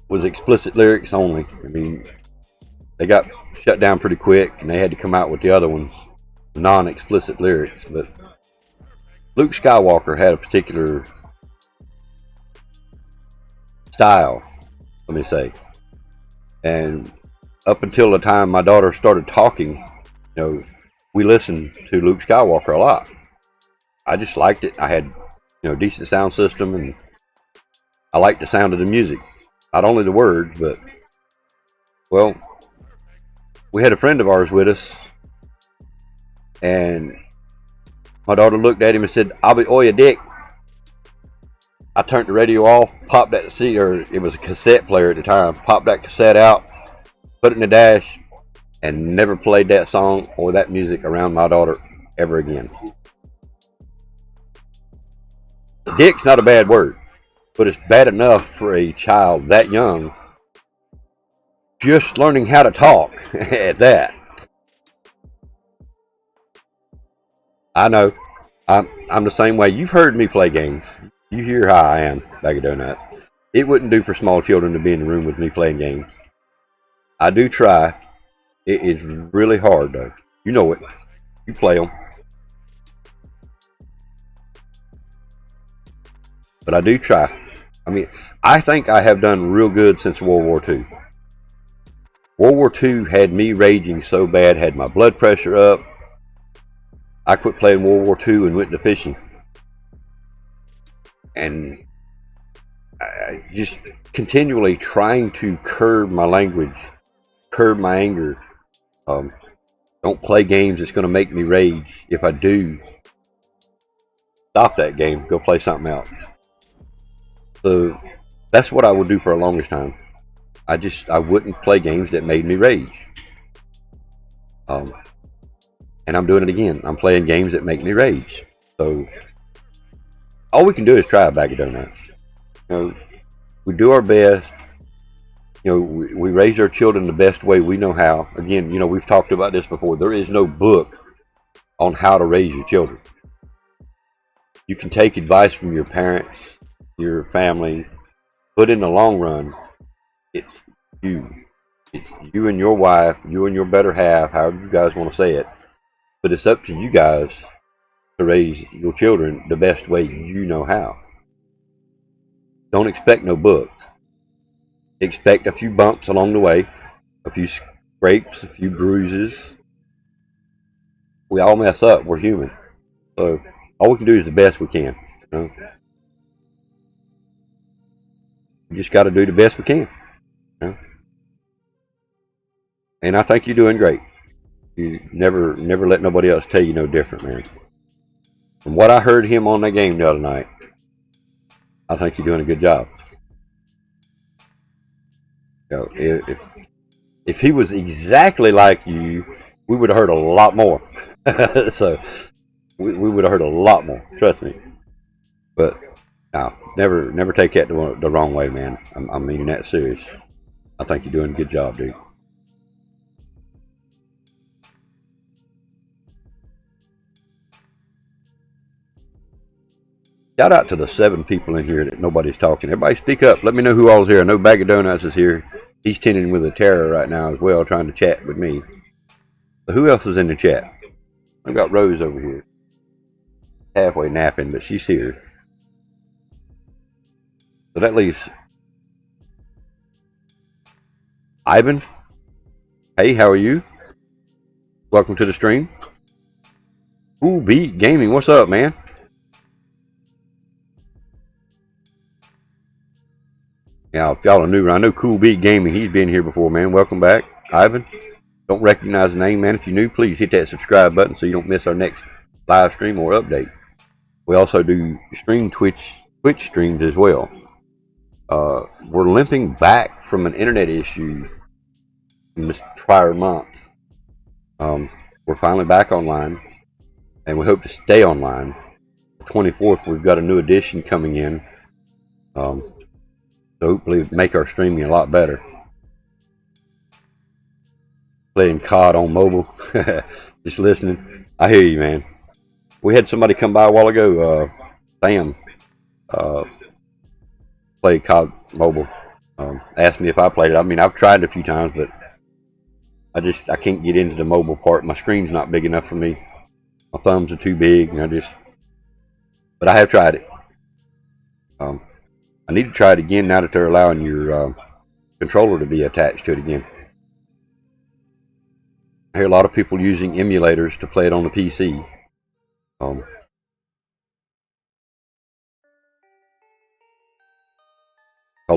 S1: was explicit lyrics only. I mean, they got shut down pretty quick, and they had to come out with the other ones, non-explicit lyrics. But Luke Skywalker had a particular style, let me say. And up until the time my daughter started talking, we listened to Luke Skywalker a lot. I just liked it. I had, decent sound system, and I liked the sound of the music. Not only the words, but, well, we had a friend of ours with us, and my daughter looked at him and said, "I'll be your dick." I turned the radio off, popped that CD, or it was a cassette player at the time, popped that cassette out, put it in the dash, and never played that song or that music around my daughter ever again. Dick's not a bad word, but it's bad enough for a child that young just learning how to talk at that. I know. I'm the same way. You've heard me play games. You hear how I am, BAGofDONUTS. It wouldn't do for small children to be in the room with me playing games. I do try. It is really hard, though. You know it. You play them. But I do try. I mean, I think I have done real good since World War II. World War II had me raging so bad, had my blood pressure up. I quit playing World War II and went to fishing. And I just continually trying to curb my language, curb my anger. Don't play games that's going to make me rage. If I do, stop that game, go play something else. So that's what I would do for the longest time. I wouldn't play games that made me rage. And I'm doing it again. I'm playing games that make me rage. So all we can do is try BAGofDONUTS. We do our best. We raise our children the best way we know how. Again, we've talked about this before. There is no book on how to raise your children. You can take advice from your parents, your family, but in the long run, it's you. It's you and your wife, you and your better half, however you guys want to say it. But it's up to you guys to raise your children the best way you know how. Don't expect no books. Expect a few bumps along the way, a few scrapes, a few bruises. We all mess up. We're human. So all we can do is the best we can. We just got to do the best we can. And I think you're doing great. You never let nobody else tell you no different, man. From what I heard him on that game the other night, I think you're doing a good job. If he was exactly like you, we would have heard a lot more. So we would have heard a lot more. Trust me. But no, never take that the wrong way, man. I'm meaning that serious. I think you're doing a good job, dude. Shout out to the 7 people in here that nobody's talking. Everybody speak up. Let me know who all's here. I know BAGofDONUTS is here. He's tending with a terror right now as well, trying to chat with me. But who else is in the chat? I've got Rose over here. Halfway napping, but she's here. So that leaves Ivan. Hey, how are you? Welcome to the stream. Cool Beat Gaming. What's up, man? Now, if y'all are new, I know Cool Beat Gaming. He's been here before, man. Welcome back, Ivan. Don't recognize the name, man. If you're new, please hit that subscribe button so you don't miss our next live stream or update. We also do stream Twitch streams as well. We're limping back from an internet issue in this prior month. We're finally back online, and we hope to stay online. The 24th, we've got a new edition coming in. So hopefully make our streaming a lot better. Playing COD on mobile. Just listening. I hear you, man. We had somebody come by a while ago, Sam, played COD mobile. Asked me if I played it. I mean, I've tried it a few times, but I can't get into the mobile part. My screen's not big enough for me. My thumbs are too big, and but I have tried it. I need to try it again now that they're allowing your controller to be attached to it again. I hear a lot of people using emulators to play it on the PC. Call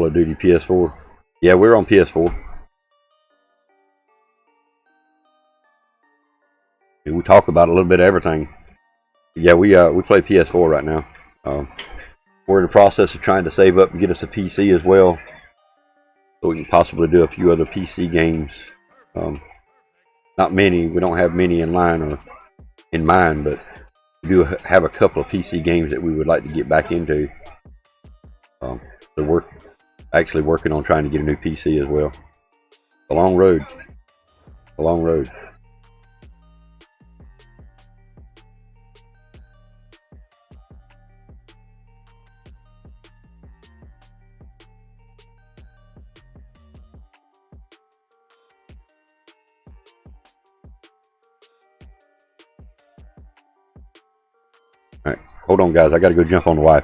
S1: of Duty PS4. Yeah, we're on PS4. We talk about a little bit of everything. Yeah, we play PS4 right now. We're in the process of trying to save up and get us a PC as well, so we can possibly do a few other PC games. Not many. We don't have many in line or in mind, but we do have a couple of PC games that we would like to get back into. So we're actually working on trying to get a new PC as well. A long road. A long road. All right, hold on, guys. I got to go jump on the wife.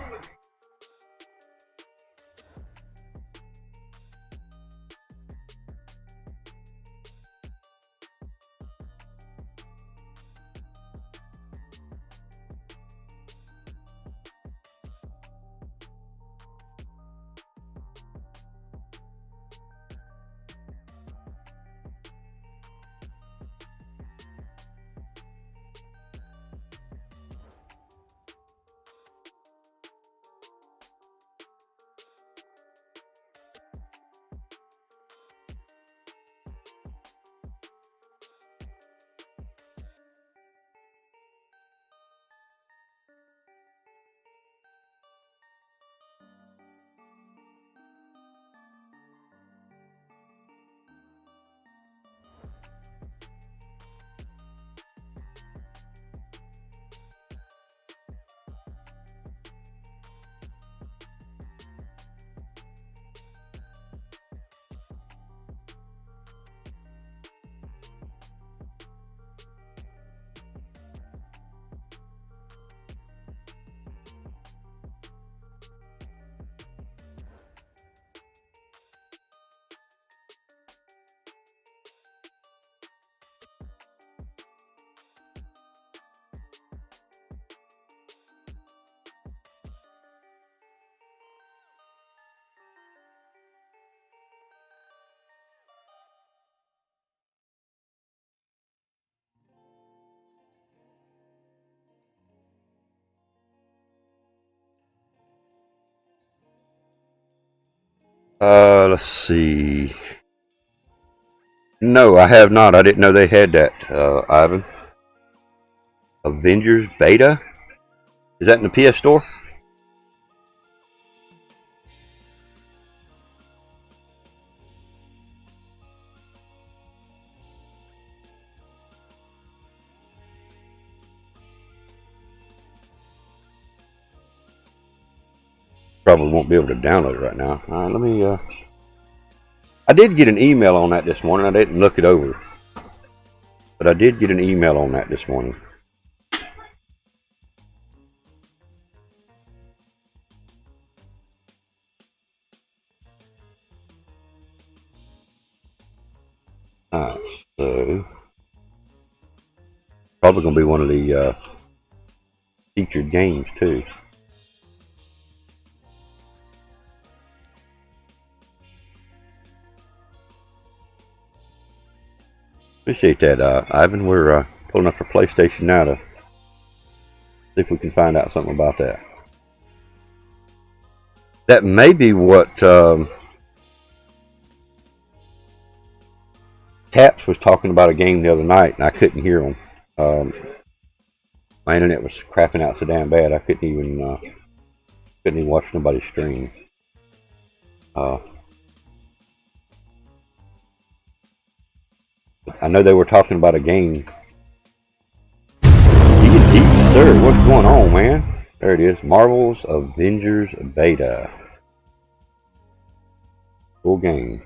S1: Let's see. No, I have not. I didn't know they had that, Ivan. Avengers Beta? Is that in the PS Store? Probably won't be able to download it right now. All right, let me. I did get an email on that this morning. I didn't look it over, but I did get an email on that this morning. Alright, so probably gonna be one of the featured games too. Appreciate that, Ivan. We're pulling up for PlayStation now to see if we can find out something about that. That may be what Taps was talking about a game the other night, and I couldn't hear him. My internet was crapping out so damn bad I couldn't even watch nobody's stream. I know they were talking about a game. D&D, sir, what's going on, man? There it is. Marvel's Avengers Beta. Full game.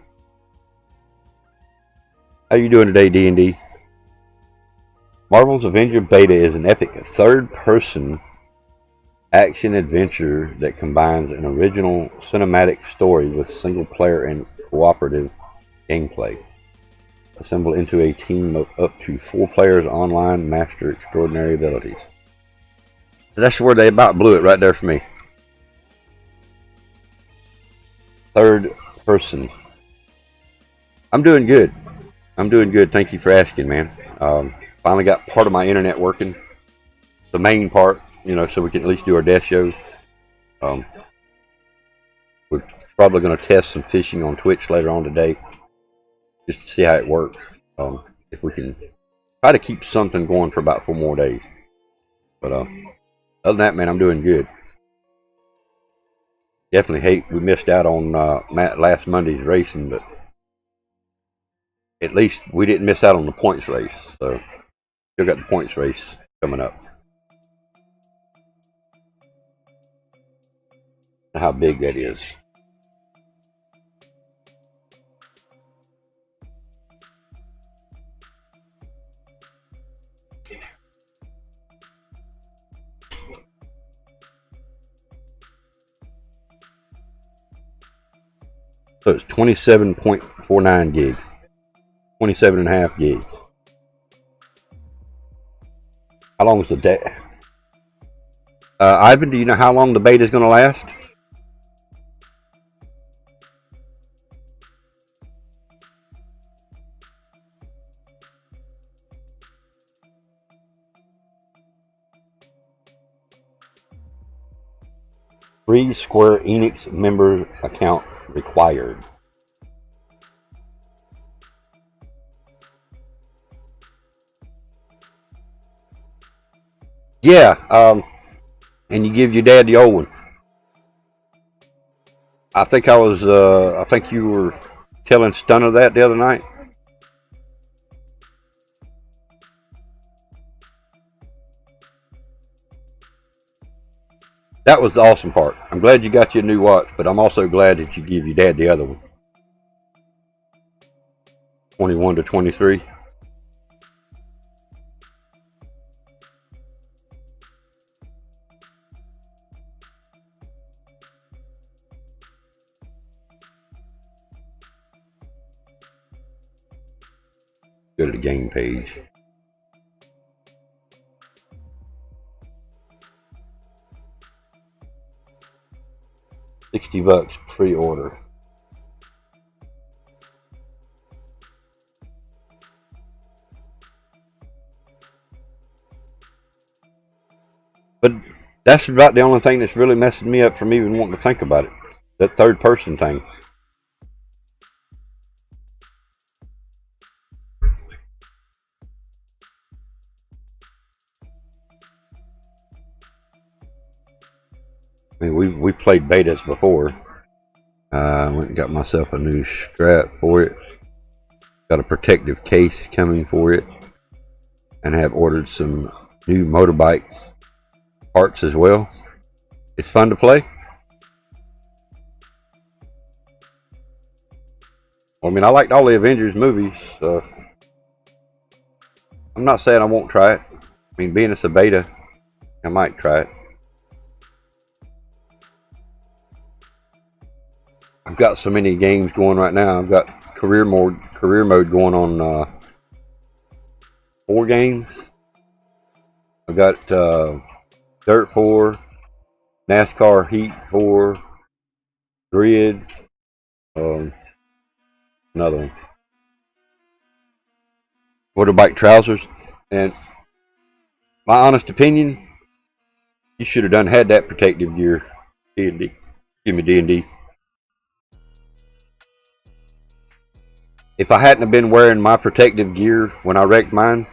S1: How you doing today, D&D? Marvel's Avengers Beta is an epic third-person action-adventure that combines an original cinematic story with single-player and cooperative gameplay. Assemble into a team of up to 4 players online, master extraordinary abilities. That's where they about blew it right there for me. Third person. I'm doing good. I'm doing good. Thank you for asking, man. Finally got part of my internet working. The main part, you know, so we can at least do our death shows. We're probably going to test some fishing on Twitch later on today, just to see how it works. If we can try to keep something going for about 4 more days. But other than that, man, I'm doing good. Definitely hate we missed out on last Monday's racing, but at least we didn't miss out on the points race. So still got the points race coming up. How big that is. So it's 27.49 gigs. 27.5 gigs. How long is the day? Ivan, do you know how long the beta is going to last? Free Square Enix member account required. Yeah, and you give your dad the old one. I think I think you were telling Stunner that the other night. That was the awesome part. I'm glad you got your new watch, but I'm also glad that you give your dad the other one. 21 to 23. Go to the game page. $60 pre-order. But that's about the only thing that's really messing me up from even wanting to think about it. That third person thing. I mean, we played betas before. I went and got myself a new strap for it. Got a protective case coming for it. And have ordered some new motorbike parts as well. It's fun to play. I mean, I liked all the Avengers movies, so I'm not saying I won't try it. I mean, being it's a beta, I might try it. I've got so many games going right now. I've got career mode going on 4 games. I've got Dirt 4, NASCAR Heat 4, Grid, another one. Motorbike Trousers. And my honest opinion, you should have had that protective gear. D&D. Give me D&D. If I hadn't have been wearing my protective gear when I wrecked mine,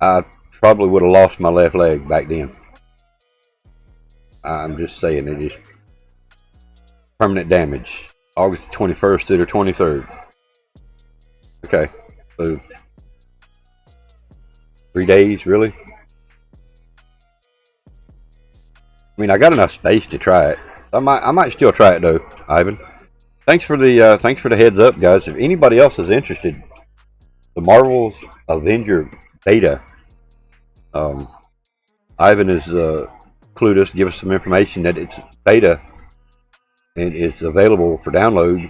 S1: I probably would have lost my left leg back then. I'm just saying, it is permanent damage. August 21st through the 23rd. Okay, so 3 days, really? I mean, I got enough space to try it. I might still try it though, Ivan. Thanks for the heads up, guys. If anybody else is interested, the Marvel's Avenger beta. Ivan is clued us, give us some information that it's beta and it's available for download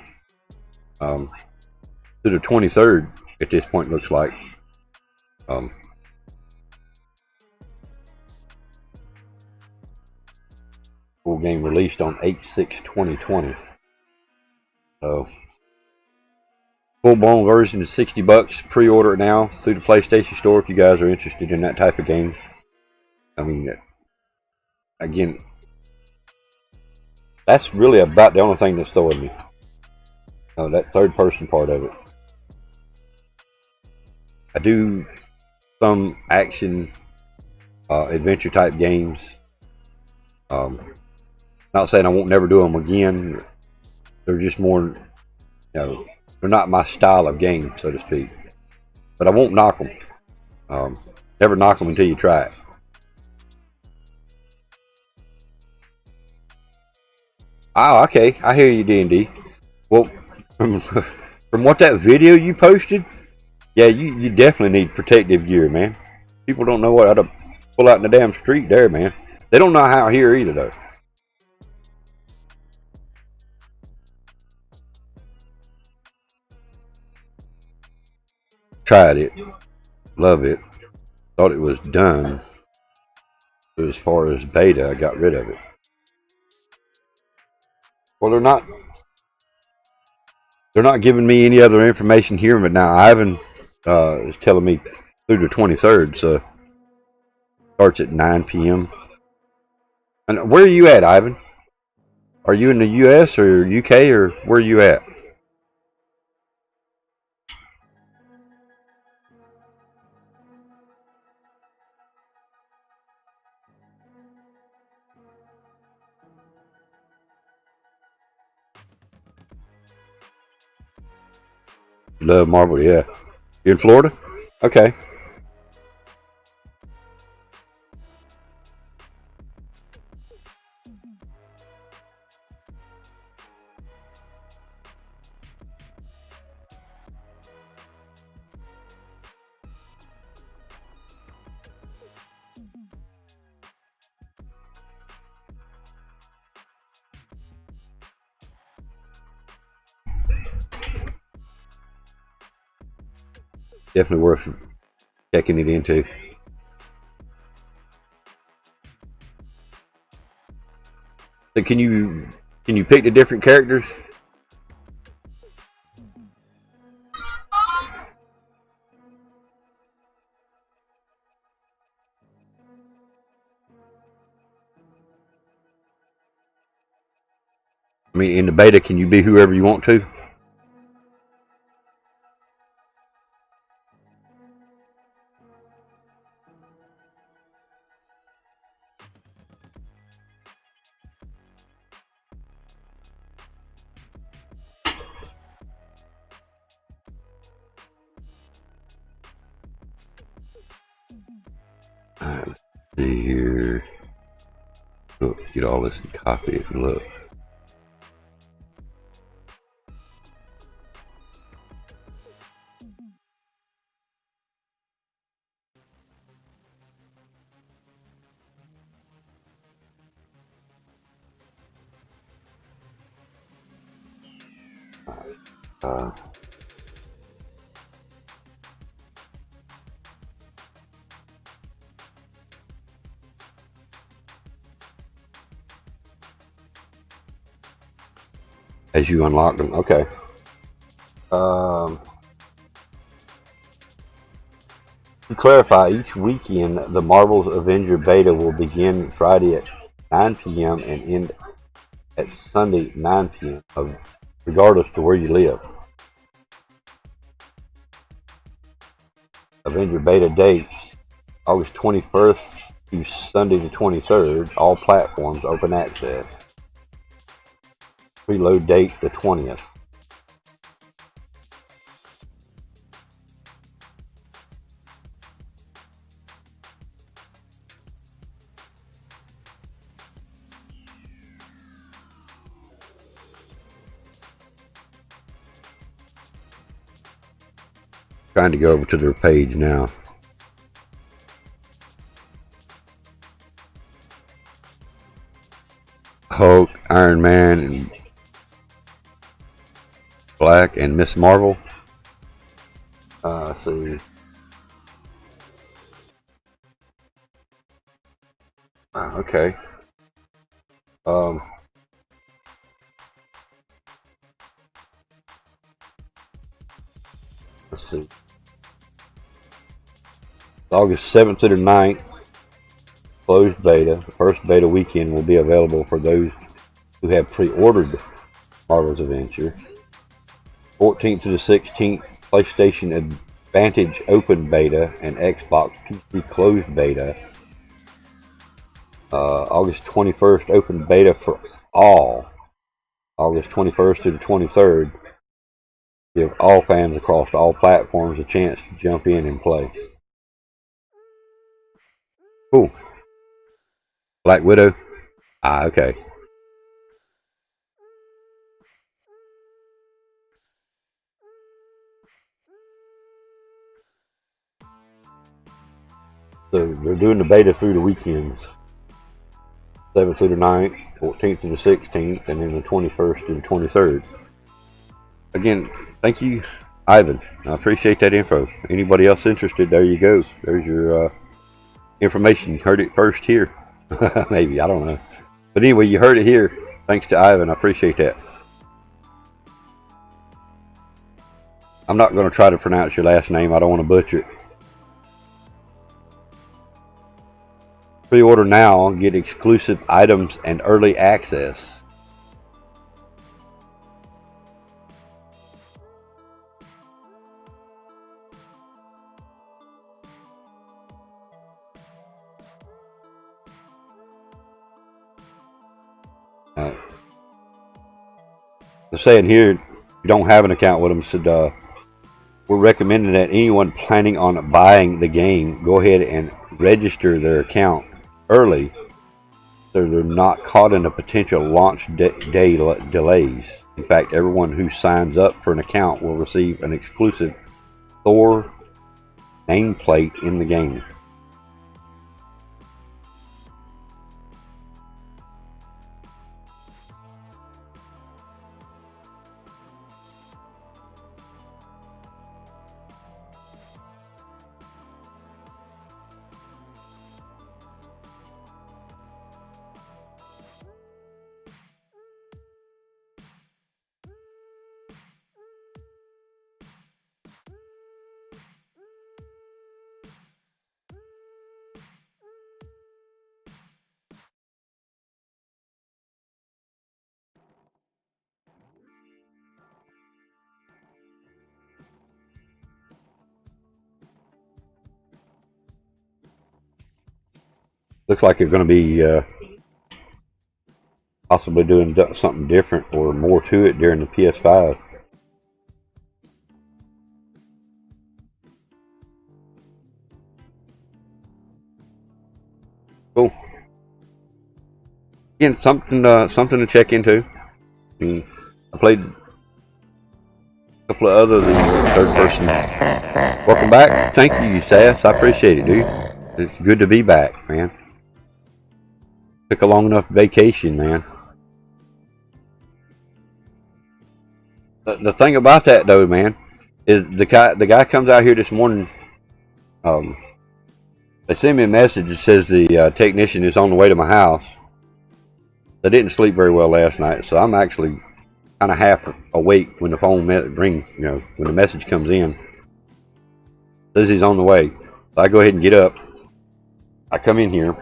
S1: to the 23rd at this point, looks like. Full game released on 8/6/2020. So full-blown version is $60. Pre-order it now through the PlayStation Store if you guys are interested in that type of game. I mean, again, that's really about the only thing that's throwing me. That third-person part of it. I do some action, adventure type games. Not saying I won't never do them again. They're just more, they're not my style of game, so to speak. But I won't knock them. Never knock them until you try it. Oh, okay. I hear you, D&D. Well, from what that video you posted, yeah, you definitely need protective gear, man. People don't know how to pull out in the damn street there, man. They don't know how here either, though. Tried it. Love it. Thought it was done. But as far as beta, I got rid of it. Well, they're not giving me any other information here, but now Ivan is telling me through the 23rd, so starts at 9 p.m. And where are you at, Ivan? Are you in the US or UK, or where are you at? Love Marvel, yeah. You in Florida? Okay. Definitely worth checking it into. So can you pick the different characters? I mean, in the beta, can you be whoever you want to? Alright, let's see here. Look, get all this and copy it and look. As you unlock them, okay. To clarify, each weekend the Marvel's Avenger beta will begin Friday at 9 p.m. and end at Sunday 9 p.m. regardless to where you live. Avenger beta dates August 21st to Sunday the 23rd. All platforms, open access. Preload date the 20th. Trying to go over to their page now. Hulk, Iron Man, and Black, and Miss Marvel. Let's see. Okay. Let's see. August 7th to the 9th, closed beta. The first beta weekend will be available for those who have pre-ordered Marvel's Adventure. 14th to the 16th, PlayStation Advantage open beta and Xbox PC closed beta. August 21st, open beta for all. August 21st to the 23rd, give all fans across all platforms a chance to jump in and play. Cool. Black Widow? Okay. So they're doing the beta through the weekends. 7th through the 9th, 14th to the 16th, and then the 21st to the 23rd. Again, thank you, Ivan. I appreciate that info. Anybody else interested, there you go. There's your information. You heard it first here. Maybe, I don't know. But anyway, you heard it here. Thanks to Ivan. I appreciate that. I'm not going to try to pronounce your last name. I don't want to butcher it. Pre-order now, get exclusive items and early access. They're saying here, if you don't have an account with them, said we're recommending that anyone planning on buying the game go ahead and register their account early so they're not caught in the potential launch day delays. In fact, everyone who signs up for an account will receive an exclusive Thor nameplate in the game. Looks like they're going to be possibly doing something different or more to it during the PS5. Cool. Again, something to check into. I played a couple of other third person. Welcome back. Thank you, Sass. I appreciate it, dude. It's good to be back, man. Took a long enough vacation, man. The thing about that, though, man, is the guy comes out here this morning. They send me a message that says the technician is on the way to my house. I didn't sleep very well last night, so I'm actually kind of half awake when the phone rings. You know, when the message comes in, says he's on the way. So I go ahead and get up. I come in here.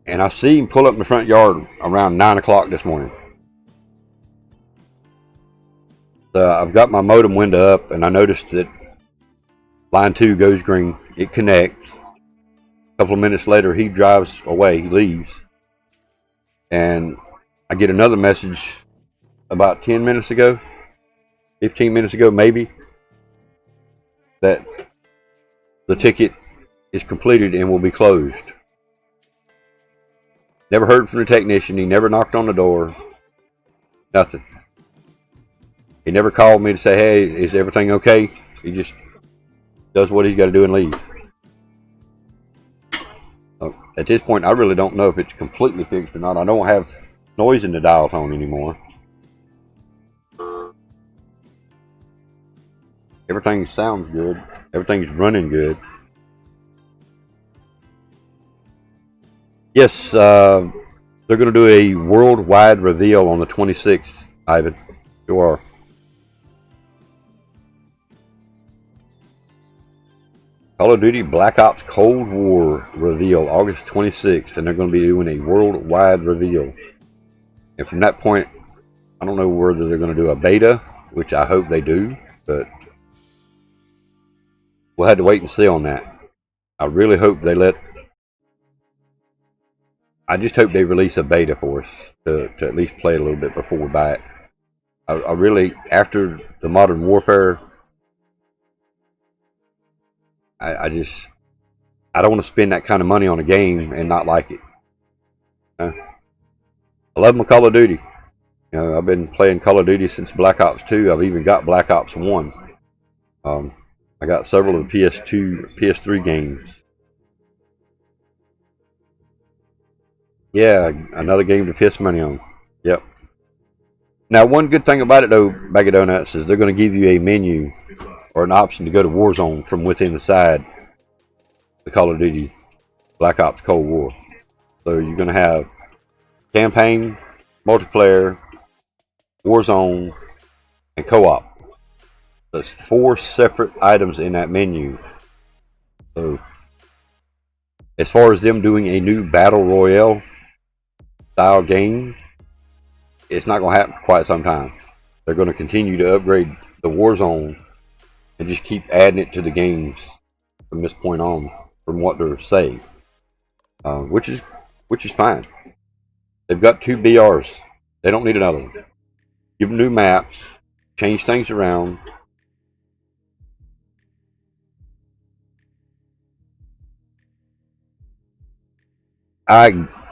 S1: And I see him pull up in the front yard around 9 o'clock this morning. So I've got my modem window up, and I noticed that line 2 goes green. It connects. A couple of minutes later, he drives away. He leaves. and I get another message about 10 minutes ago, 15 minutes ago maybe, that the ticket is completed and will be closed. Never heard from the technician. He never knocked on the door. Nothing. He never called me to say, hey, is everything okay? He just does what he's got to do and leave. At this point, I really don't know if it's completely fixed or not. I don't have noise in the dial tone anymore. Everything sounds good. Everything's running good. Yes, they're going to do a worldwide reveal on the 26th, Ivan. You are. Call of Duty Black Ops Cold War reveal August 26th, and they're going to be doing a worldwide reveal. And from that point, I don't know whether they're going to do a beta, which I hope they do, but we'll have to wait and see on that. I really hope they I just hope they release a beta for us to at least play it a little bit before we buy it. I really, after the Modern Warfare, I don't want to spend that kind of money on a game and not like it. I love my Call of Duty. You know, I've been playing Call of Duty since Black Ops 2. I've even got Black Ops 1. I got several of the PS2, PS3 games. Yeah, another game to piss money on. Yep. Now, one good thing about it, though, Bag of Donuts, is they're going to give you a menu or an option to go to Warzone from within the side the Call of Duty Black Ops Cold War. So you're going to have campaign, multiplayer, Warzone, and co-op. There's 4 separate items in that menu. So as far as them doing a new Battle Royale style game, it's not going to happen for quite some time. They're going to continue to upgrade the Warzone and just keep adding it to the games from this point on, from what they're saying, which is fine. They've got 2 BRs. They don't need another one. Give them new maps, change things around.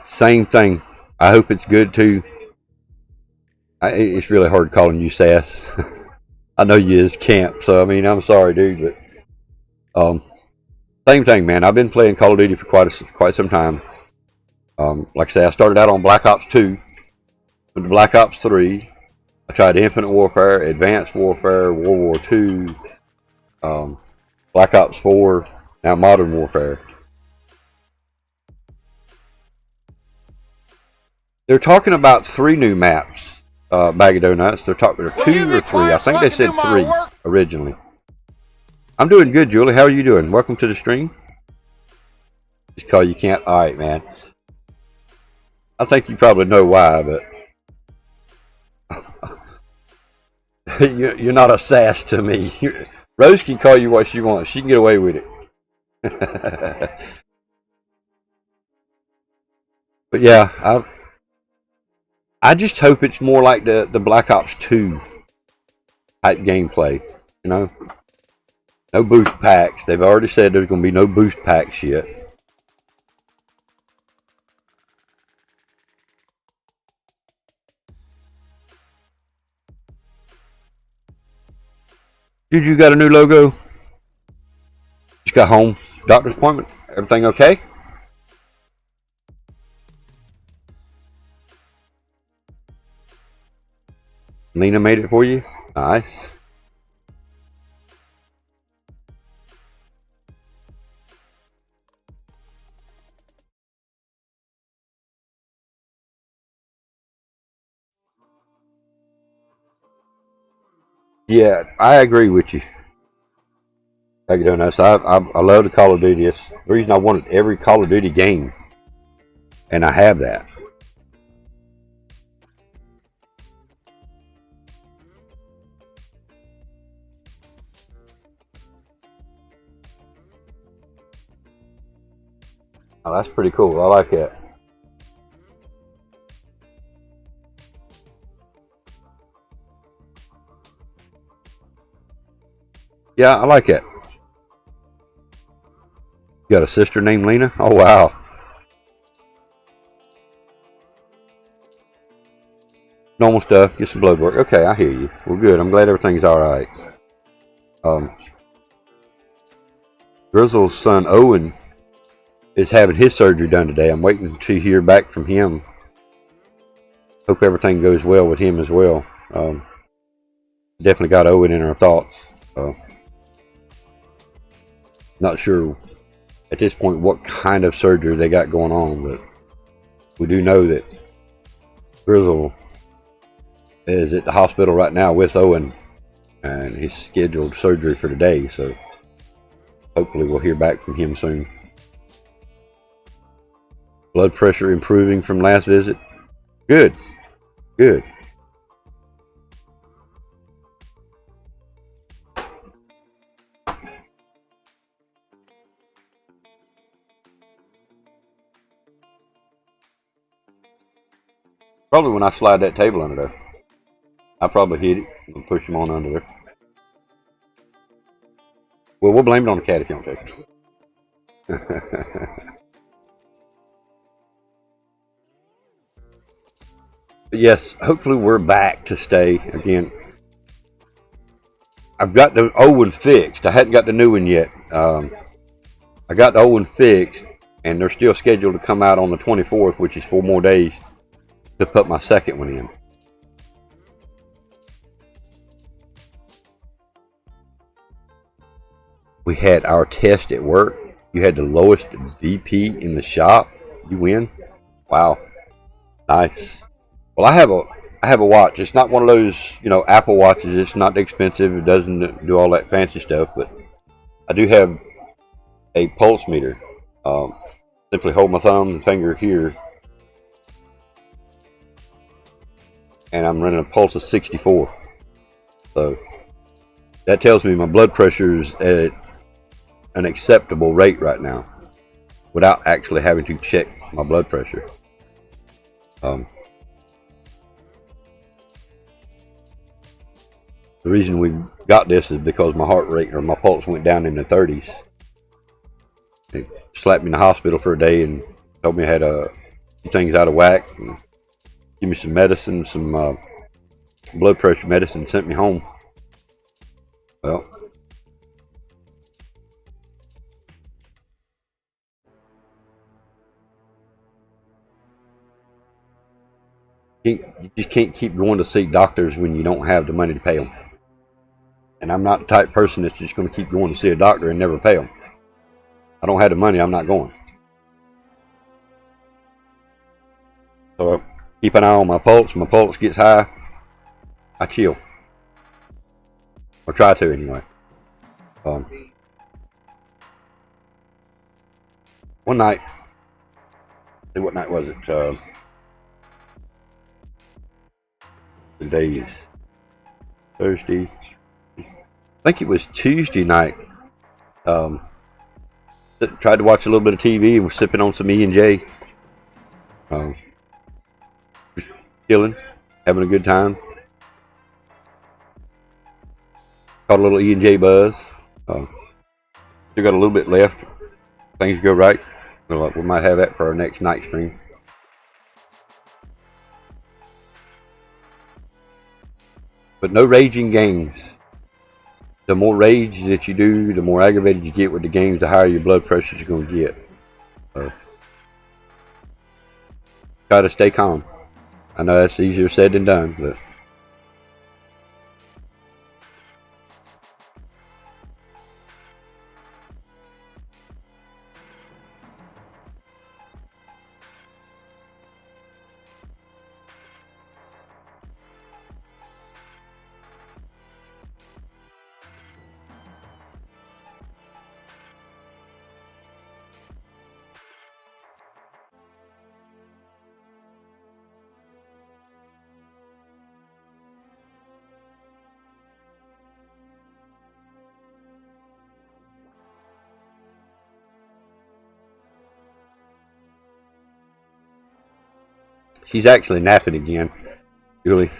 S1: Same thing. I hope it's good too. It's really hard calling you Sass. I know you is Camp, so I mean, I'm sorry, dude, but same thing, man. I've been playing Call of Duty for quite some time. Like I say, I started out on Black Ops 2, went to Black Ops 3. I tried Infinite Warfare, Advanced Warfare, World War 2, Black Ops 4, now Modern Warfare. They're talking about 3 new maps, Bag of Donuts. They're 2 or 3. I think they said 3 originally. I'm doing good, Julie. How are you doing? Welcome to the stream. Just call you Camp. All right, man. I think you probably know why, but you're not a Sass to me. Rose can call you what she wants. She can get away with it. But yeah, I just hope it's more like the Black Ops 2 type gameplay, you know? No boost packs. They've already said there's going to be no boost packs yet. Dude, you got a new logo? Just got home. Doctor's appointment. Everything okay? Lena made it for you? Nice. Yeah, I agree with you. Bag of Donuts. I love the Call of Duty. It's the reason I wanted every Call of Duty game. And I have that. Oh, that's pretty cool. I like that. Yeah, I like it. You got a sister named Lena? Oh, wow. Normal stuff, get some blood work. Okay, I hear you. Well, good. I'm glad everything's all right. Grizzle's son Owen is having his surgery done today. I'm waiting to hear back from him. Hope everything goes well with him as well. Definitely got Owen in our thoughts. Not sure at this point what kind of surgery they got going on, but we do know that Grizzle is at the hospital right now with Owen, and he's scheduled surgery for today, so hopefully we'll hear back from him soon. Blood pressure improving from last visit. Good. Good. Probably when I slide that table under there. I probably hit it and push him on under there. Well, we'll blame it on the cat if you don't take it. But yes, hopefully we're back to stay again. I've got the old one fixed. I hadn't got the new one yet. I got the old one fixed, and they're still scheduled to come out on the 24th, which is 4 more days to put my second one in. We had our test at work. You had the lowest VP in the shop. You win. Wow, nice. Well, I have a watch. It's not one of those, Apple watches. It's not expensive. It doesn't do all that fancy stuff. But I do have a pulse meter. Simply hold my thumb and finger here, and I'm running a pulse of 64. So that tells me my blood pressure is at an acceptable rate right now, without actually having to check my blood pressure. The reason we got this is because my heart rate or my pulse went down in the 30s. They slapped me in the hospital for a day and told me I had a few things out of whack, and give me some medicine, some blood pressure medicine, sent me home. Well, you just can't keep going to see doctors when you don't have the money to pay them. And I'm not the type of person that's just going to keep going to see a doctor and never pay them. I don't have the money, I'm not going. So I keep an eye on my pulse. When my pulse gets high, I chill. Or try to anyway. One night, see what night was it? Today is Thursday. I think it was Tuesday night. Tried to watch a little bit of TV and was sipping on some E&J. Chilling, having a good time. Caught a little E&J buzz. Still got a little bit left. Things go right. We might have that for our next night stream. But no raging games. The more rage that you do, the more aggravated you get with the games, the higher your blood pressure is going to get. So, try to stay calm. I know that's easier said than done, but she's actually napping again. Julie,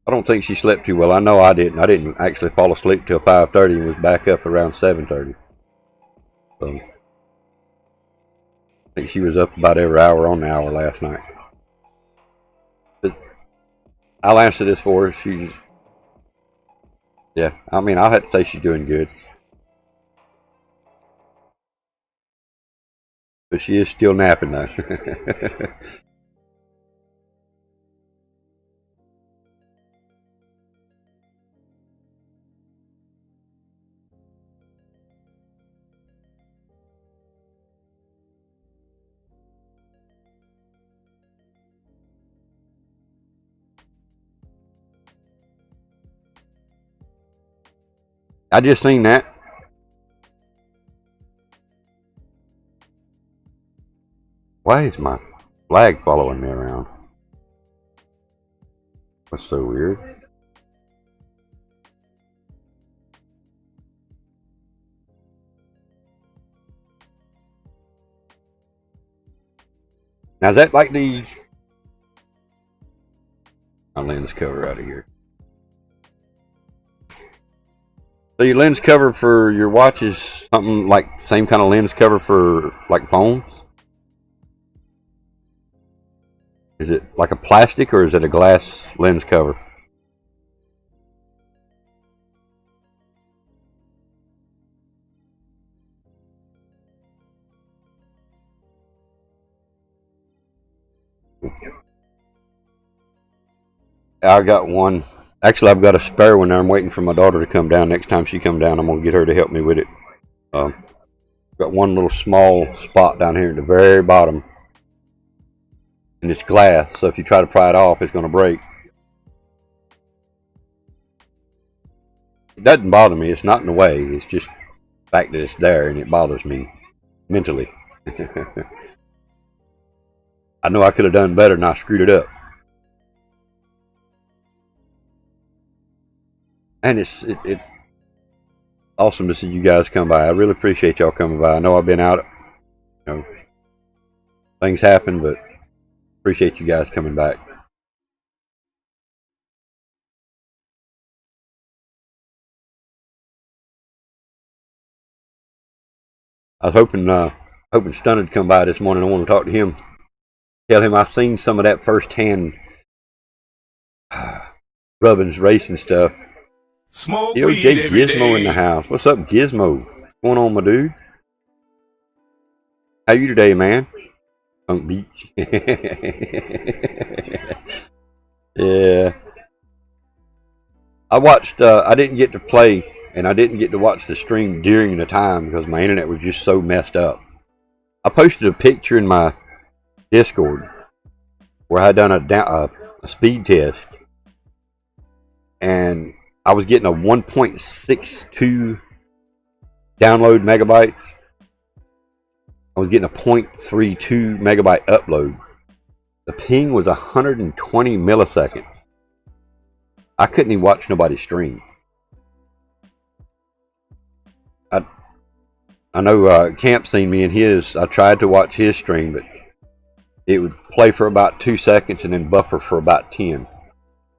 S1: I don't think she slept too well. I know I didn't. I didn't actually fall asleep till 5:30 and was back up around 7:30. So I think she was up about every hour on the hour last night. But I'll answer this for her. She's, yeah, I mean, I'll have to say she's doing good. But she is still napping though. I just seen that. Why is my flag following me around? That's so weird. Now is that like the... My lens cover out of here. So your lens cover for your watch is something like same kind of lens cover for like phones? Is it like a plastic or is it a glass lens cover? I got one. Actually, I've got a spare one there. I'm waiting for my daughter to come down. Next time she comes down, I'm going to get her to help me with it. Got one little small spot down here at the very bottom. And it's glass, so if you try to pry it off, it's going to break. It doesn't bother me. It's not in the way. It's just the fact that it's there and it bothers me mentally. I know I could have done better and I screwed it up. And it's awesome to see you guys come by. I really appreciate y'all coming by. I know I've been out, you know, things happen, but appreciate you guys coming back. I was hoping Stun would come by this morning. I want to talk to him. Tell him I seen some of that firsthand Rubbins racing stuff.
S5: Smoke
S1: Yo,
S5: weed
S1: Jay
S5: every
S1: Gizmo
S5: day.
S1: in the house. What's up, Gizmo? What's going on, my dude? How you today, man? Punk Beach. Yeah. I watched, I didn't get to play, and I didn't get to watch the stream during the time because my internet was just so messed up. I posted a picture in my Discord where I had done a speed test, and I was getting a 1.62 download megabytes. I was getting a 0.32 megabyte upload. The ping was 120 milliseconds. I couldn't even watch nobody stream. I know Camp seen me in his. I tried to watch his stream, but it would play for about 2 seconds and then buffer for about 10.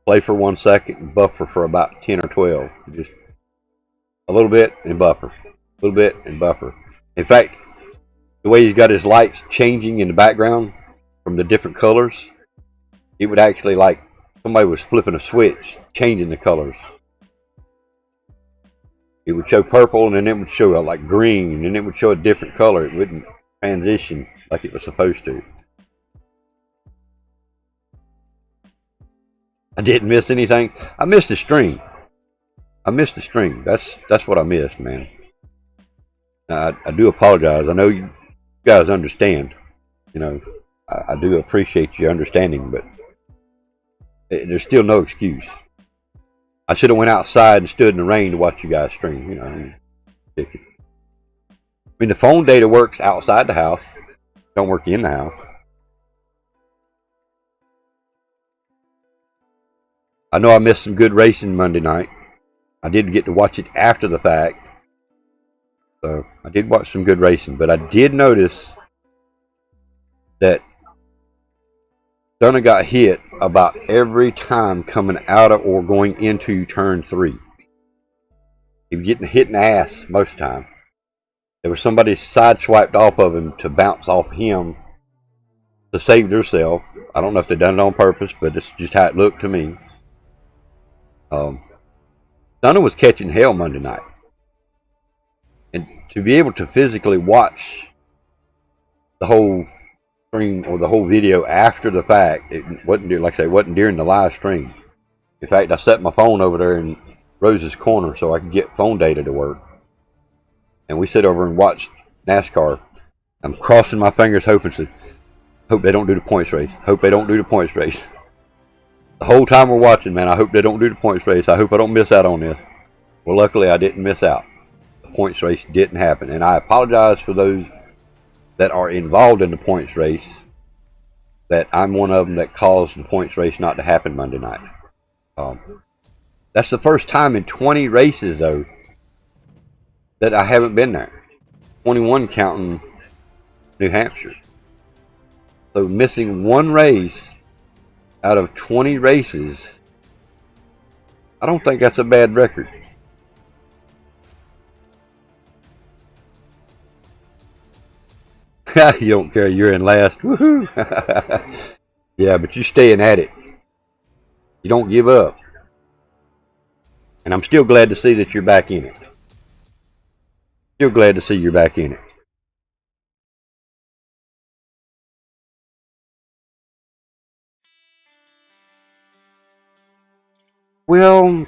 S1: Play for 1 second and buffer for about 10 or 12. Just a little bit and buffer. A little bit and buffer. In fact, the way he's got his lights changing in the background from the different colors, it would actually like somebody was flipping a switch, changing the colors. It would show purple and then it would show like green and then it would show a different color. It wouldn't transition like it was supposed to. I didn't miss anything. I missed the stream. That's what I missed, man. I do apologize. I know you guys understand. You know, I do appreciate your understanding, but there's still no excuse. I should have went outside and stood in the rain to watch you guys stream. You know, I mean, the phone data works outside the house. Don't work in the house. I know I missed some good racing Monday night. I did get to watch it after the fact. So I did watch some good racing, but I did notice that Stunner got hit about every time coming out of or going into turn 3. He was getting hit in the ass most of the time. There was somebody sideswiped off of him to bounce off him to save themselves. I don't know if they done it on purpose, but it's just how it looked to me. Stunner was catching hell Monday night. And to be able to physically watch the whole stream or the whole video after the fact, it wasn't, like I say, it wasn't during the live stream. In fact, I set my phone over there in Rose's corner so I could get phone data to work. And we sit over and watch NASCAR. I'm crossing my fingers hoping to, hope they don't do the points race. Hope they don't do the points race. The whole time we're watching, man, I hope they don't do the points race. I hope I don't miss out on this. Well, luckily I didn't miss out. The points race didn't happen. And I apologize for those that are involved in the points race, that I'm one of them that caused the points race not to happen Monday night. That's the first time in 20 races, though, that I haven't been there. 21 counting New Hampshire. So missing one race out of 20 races, I don't think that's a bad record. You don't care, you're in last. Woohoo! Yeah, but you're staying at it. You don't give up. And I'm still glad to see that you're back in it. Still glad to see you're back in it. Well,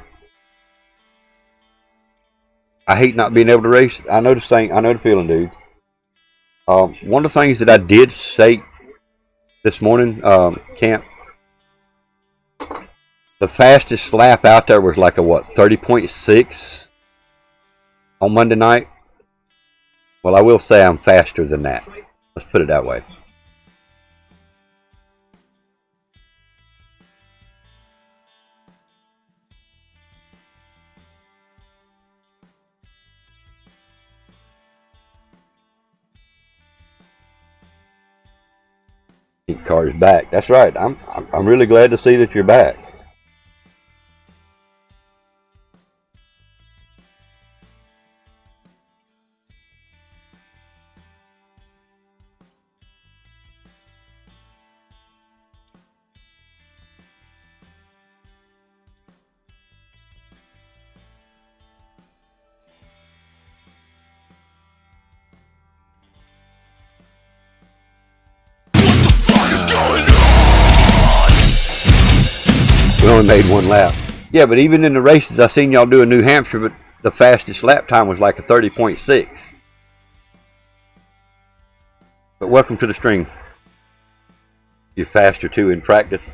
S1: I hate not being able to race. I know the thing. I know the feeling, dude. One of the things that I did say this morning, camp, the fastest lap out there was like a what, 30.6 on Monday night. Well, I will say I'm faster than that. Let's put it that way. Car's back. That's right. I'm really glad to see that you're back. We only made one lap. Yeah, but even in the races, I seen y'all do a New Hampshire, but the fastest lap time was like a 30.6. But welcome to the stream. You're faster too in practice.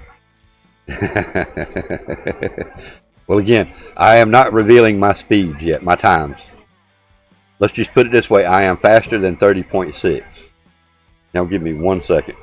S1: Well, again, I am not revealing my speeds yet, my times. Let's just put it this way. I am faster than 30.6. Now give me 1 second.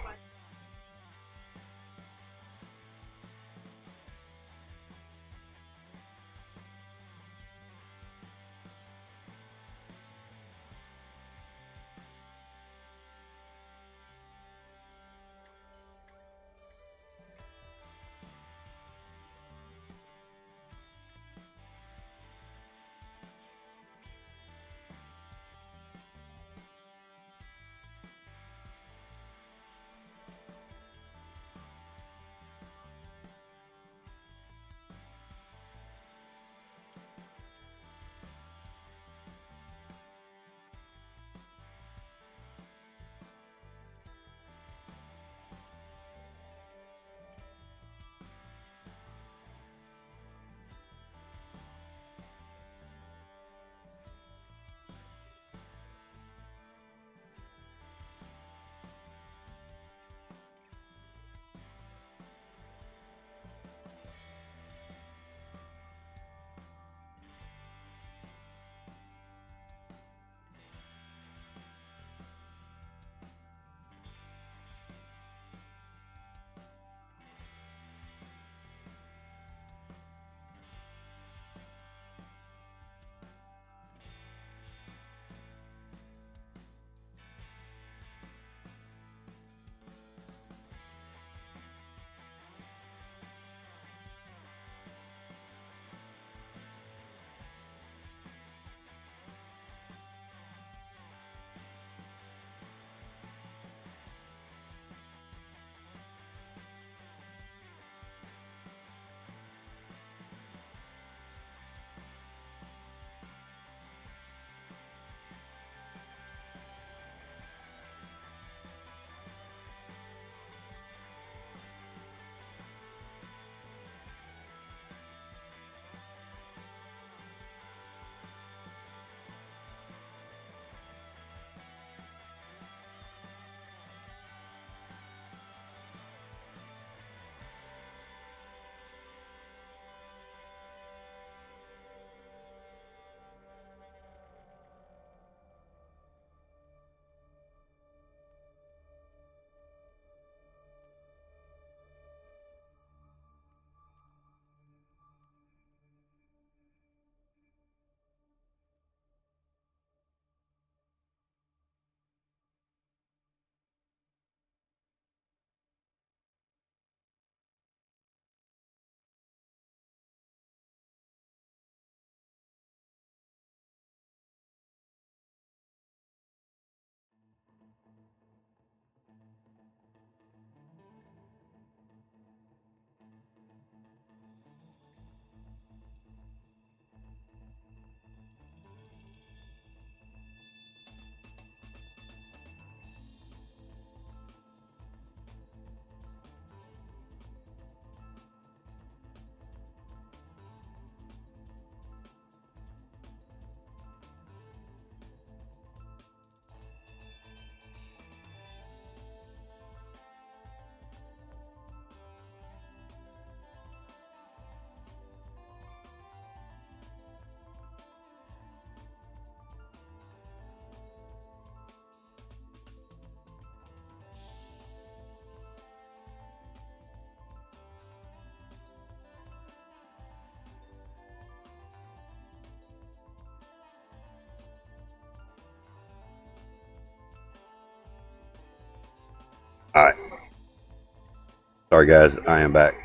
S1: Sorry guys, I am back.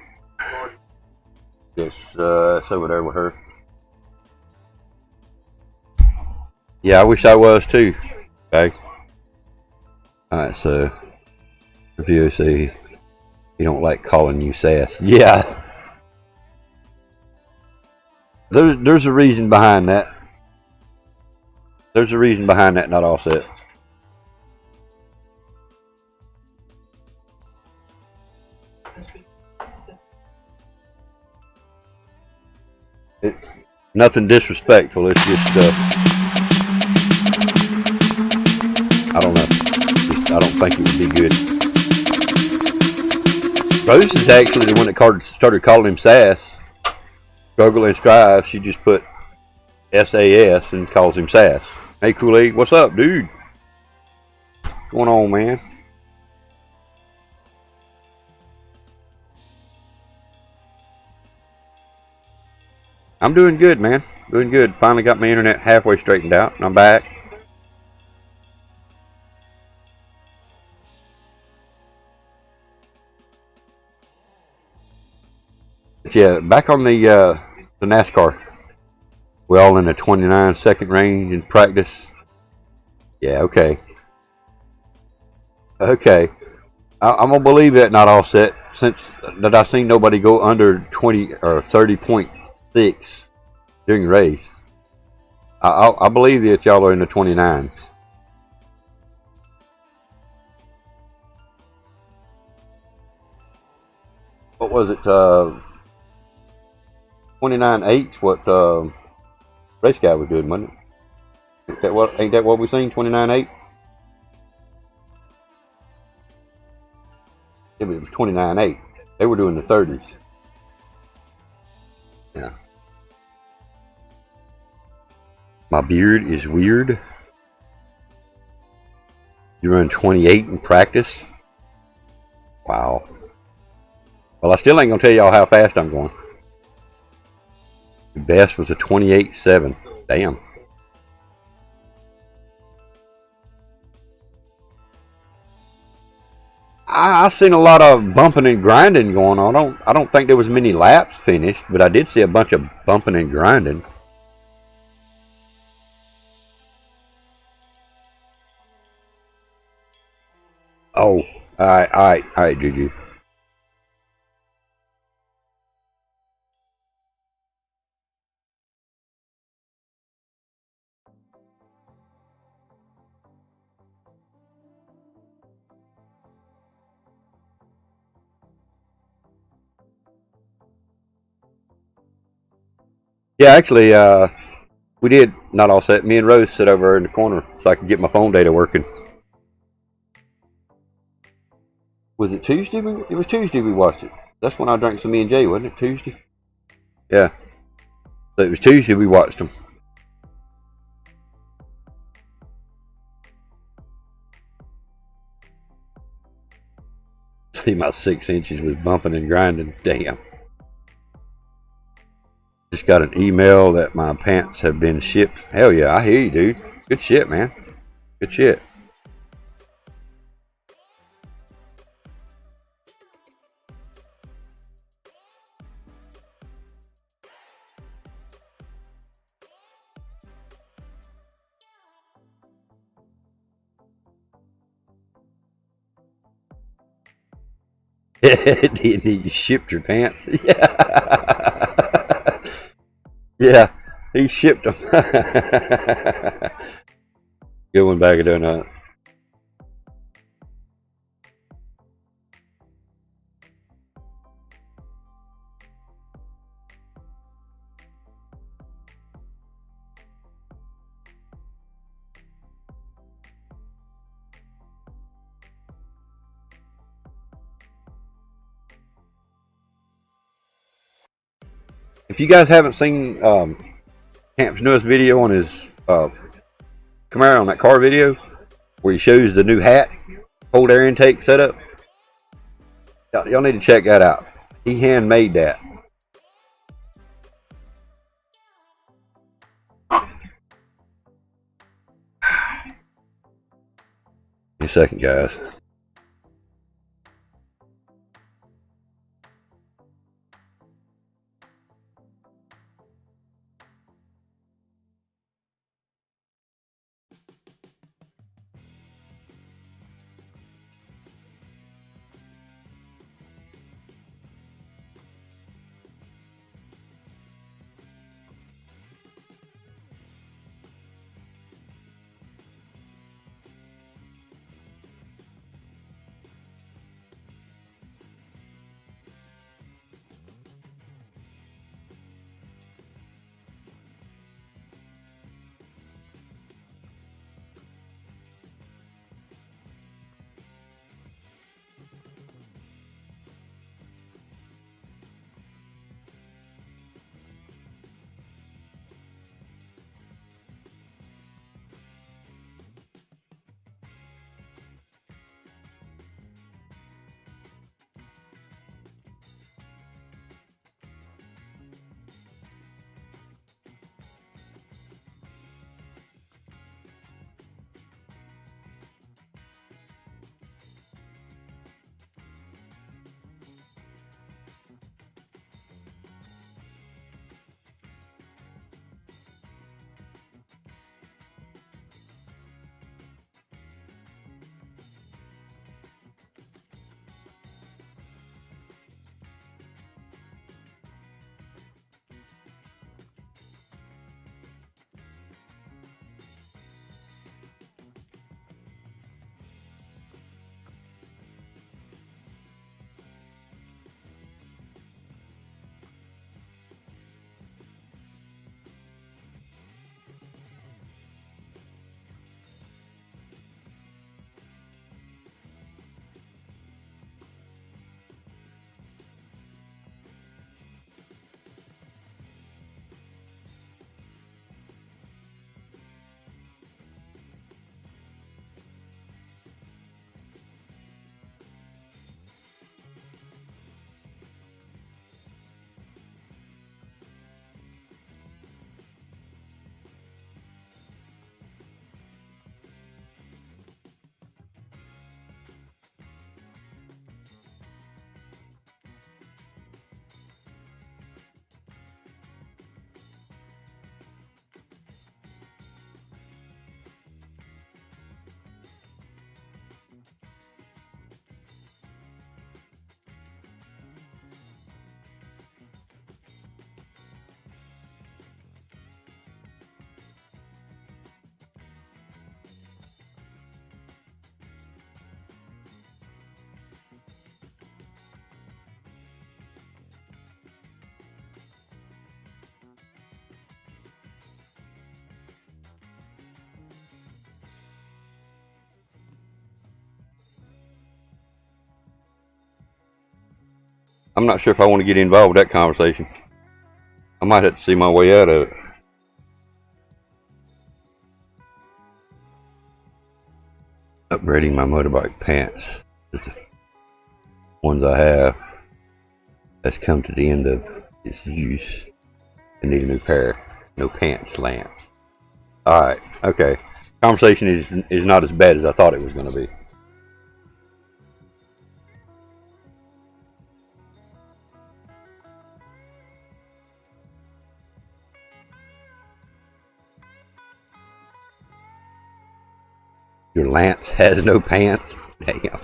S1: Yes, it's over there with her. Yeah, I wish I was too. Okay. Alright, so review say you don't like calling you sass. Yeah. There's a reason behind that. There's a reason behind that, not all set. Nothing disrespectful. It's just I don't know. I don't think it would be good. Rose is actually the one that started calling him sass. Struggle and strive. She just put SAS and calls him sass. Hey Kool-Aid, what's up, dude? What's going on, man? I'm doing good, man. Doing good. Finally got my internet halfway straightened out, and I'm back. But yeah, back on the NASCAR. We're all in the 29-second range in practice. Yeah, okay. Okay. I'm gonna believe that not all set, since that I seen nobody go under 20 or 30.6 during the race. I believe that y'all are in the 29s. What was it? 29.8's what race guy was doing, wasn't it? Ain't that what we seen? 29.8. It was 29.8. They were doing the 30s. Yeah. My beard is weird. You run 28 in practice? Wow. Well, I still ain't gonna tell y'all how fast I'm going. The best was a 28.7. Damn. I seen a lot of bumping and grinding going on. I don't think there was many laps finished, but I did see a bunch of bumping and grinding. Oh, all right, Juju. Yeah, actually, we did not all set. Me and Rose sit over in the corner so I could get my phone data working. Was it Tuesday? It was Tuesday we watched it. That's when I drank some E&J, wasn't it? Tuesday? Yeah. So it was Tuesday we watched them. See, my 6 inches was bumping and grinding. Damn. Just got an email that my pants have been shipped. Hell yeah, I hear you, dude. Good shit, man. Good shit. He shipped your pants? Yeah. Yeah, he shipped them. Good one, BAGofDONUTS. If you guys haven't seen Camp's newest video on his Camaro on that car video, where he shows the new hat, cold air intake setup, y'all need to check that out. He handmade that. Give me a second, guys. I'm not sure if I want to get involved with that conversation. I might have to see my way out of it. Upgrading my motorbike pants. The ones I have has come to the end of its use. I need a new pair. No pants, Lance. Alright, okay. Conversation is not as bad as I thought it was going to be. Your Lance has no pants? Damn.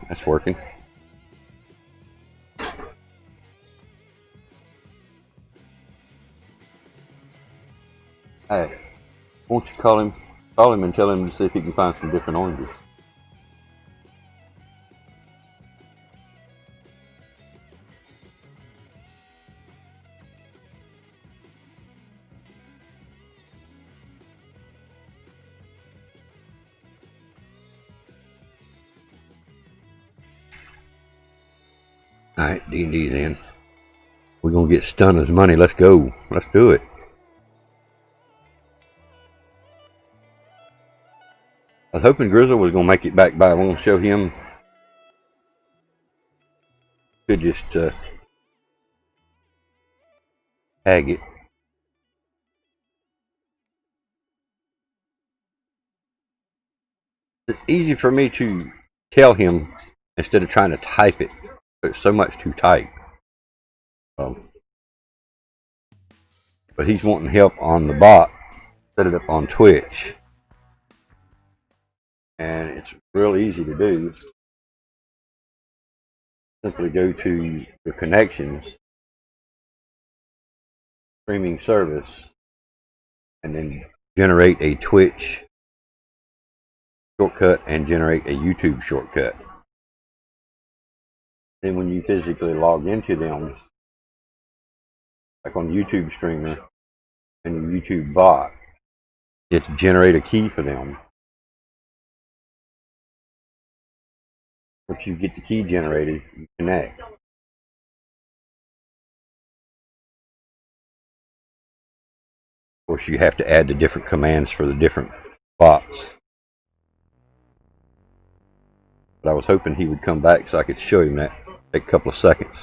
S1: That's working. Hey, won't you call him and tell him to see if he can find some different oranges. Alright, D&D then. We're gonna get Stunner's money. Let's go. Let's do it. I was hoping Grizzle was gonna make it back by. I'm gonna show him. Could just tag it. It's easy for me to tell him instead of trying to type it. It's so much too tight. But he's wanting help on the bot. Set it up on Twitch. And it's real easy to do. Simply go to your connections, streaming service, and then generate a Twitch shortcut and generate a YouTube shortcut. Then when you physically log into them, like on YouTube Streamer and the YouTube bot, you have to generate a key for them. Once you get the key generated, you connect. Of course, you have to add the different commands for the different bots. But I was hoping he would come back so I could show him that. Take a couple of seconds.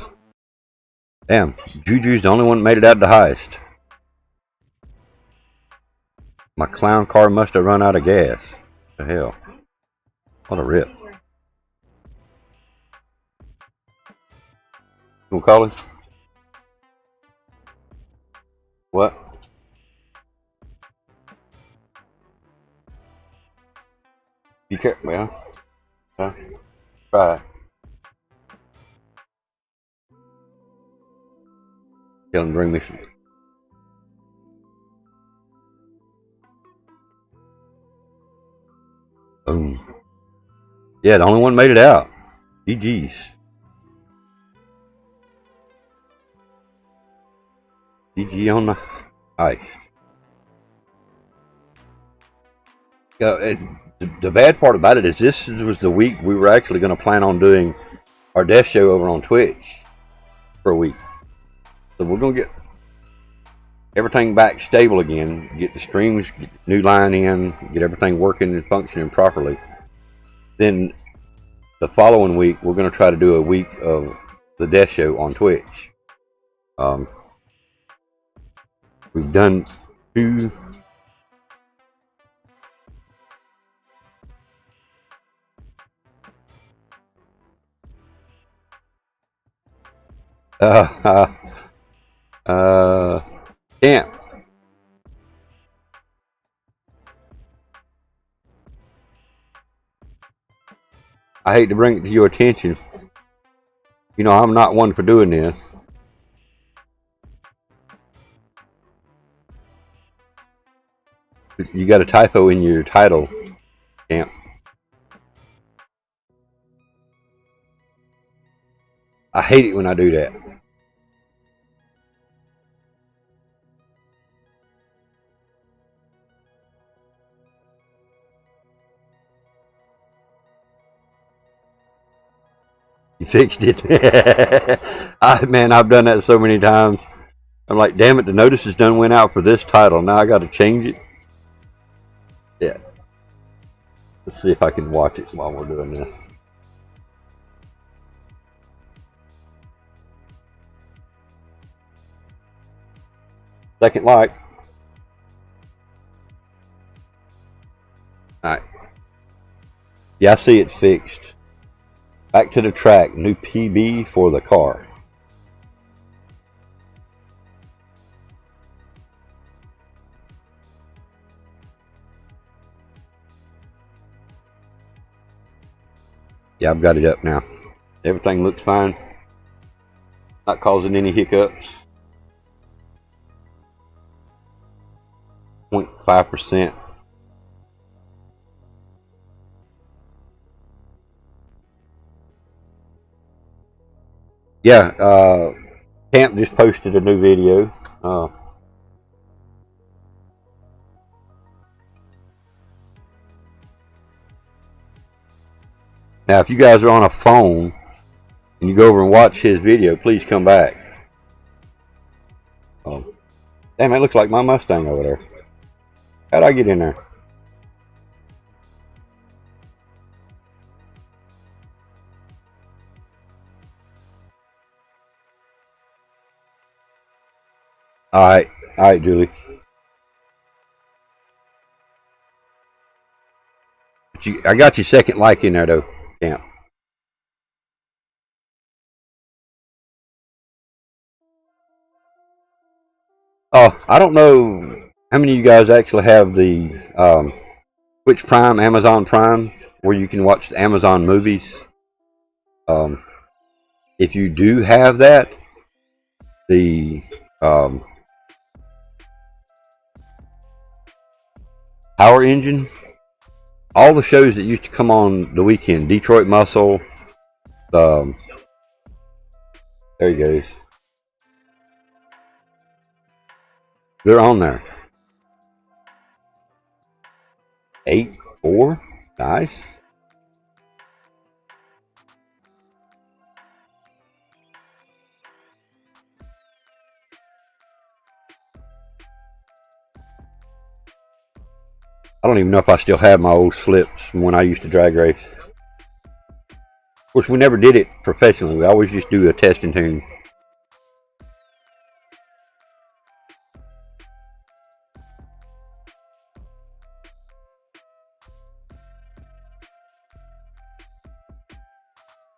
S1: Damn, Juju's the only one that made it out the highest. My clown car must have run out of gas. What the hell? What a rip. You gonna call him? What? You care? Well, huh? Try. Tell him to bring me some. Boom. Yeah, the only one made it out. GG's. GG on the ice. The bad part about it is this was the week we were actually going to plan on doing our death show over on Twitch for a week. So we're going to get everything back stable again, get the streams, get the new line in, get everything working and functioning properly. Then the following week, we're going to try to do a week of the death show on Twitch. We've done 2. Camp. I hate to bring it to your attention. You know, I'm not one for doing this. You got a typo in your title, Camp. I hate it when I do that. You fixed it. Man, I've done that so many times. I'm like, damn it, the notices done went out for this title. Now I got to change it. Yeah. Let's see if I can watch it while we're doing this. Second like. Alright. Yeah, I see it's fixed. Back to the track. New PB for the car. Yeah, I've got it up now. Everything looks fine. Not causing any hiccups. 0.5%. Yeah, Camp just posted a new video. Now, if you guys are on a phone and you go over and watch his video, please come back. Oh, damn, it looks like my Mustang over there. How'd I get in there? All right, Julie. I got your second like in there, though, Camp. Oh, I don't know how many of you guys actually have the Twitch Prime, Amazon Prime, where you can watch the Amazon movies. If you do have that, the Power Engine, all the shows that used to come on the weekend, Detroit Muscle, there he goes. They're on there. 8-4, nice. I don't even know if I still have my old slips from when I used to drag race. Of course, we never did it professionally. We always just do a test and tune.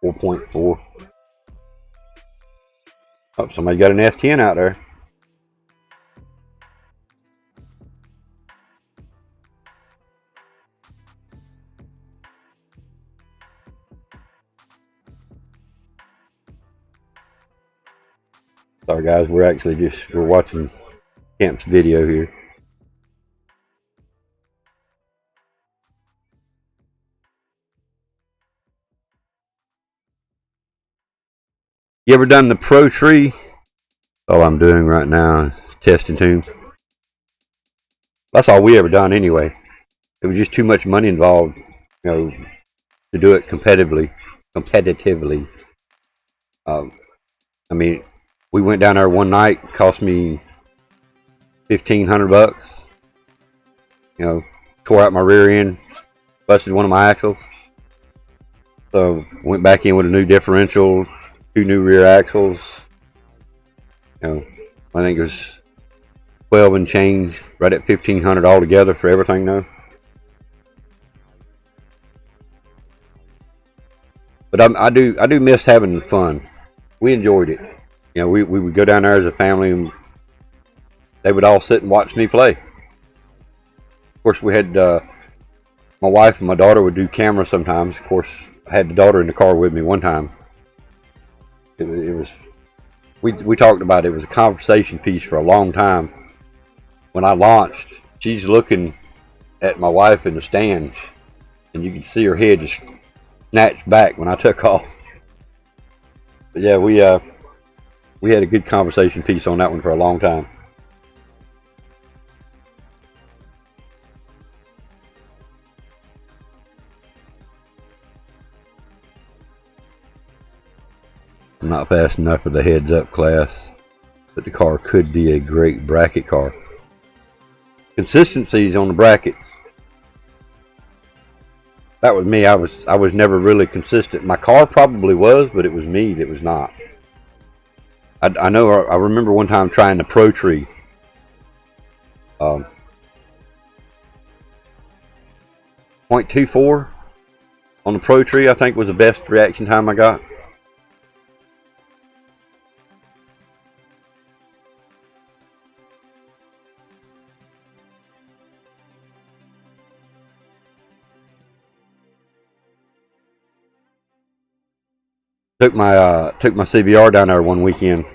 S1: .4. Oh, somebody got an F10 out there. Sorry guys, we're watching Camp's video here. You ever done the Pro Tree? All I'm doing right now is testing tunes. That's all we ever done anyway. It was just too much money involved, you know, to do it competitively. I mean, we went down there one night, cost me $1,500. You know, tore out my rear end, busted one of my axles. So went back in with a new differential, 2 new rear axles. You know, I think it was 12 and change, right at $1,500 altogether for everything though. But I do miss having fun. We enjoyed it. You know, we would go down there as a family and they would all sit and watch me play. Of course, we had my wife and my daughter would do camera sometimes. Of course, I had the daughter in the car with me one time. It was we talked about it. It was a conversation piece for a long time. When I launched, she's looking at my wife in the stands, and you could see her head just snatch back when I took off. But yeah, we had a good conversation piece on that one for a long time. I'm not fast enough for the heads up class, but the car could be a great bracket car. Consistencies on the brackets. That was me. I was never really consistent. My car probably was, but it was me that was not. I know. I remember one time trying the Pro Tree. 0.24 on the Pro Tree, I think, was the best reaction time I got. Took my CBR down there one weekend,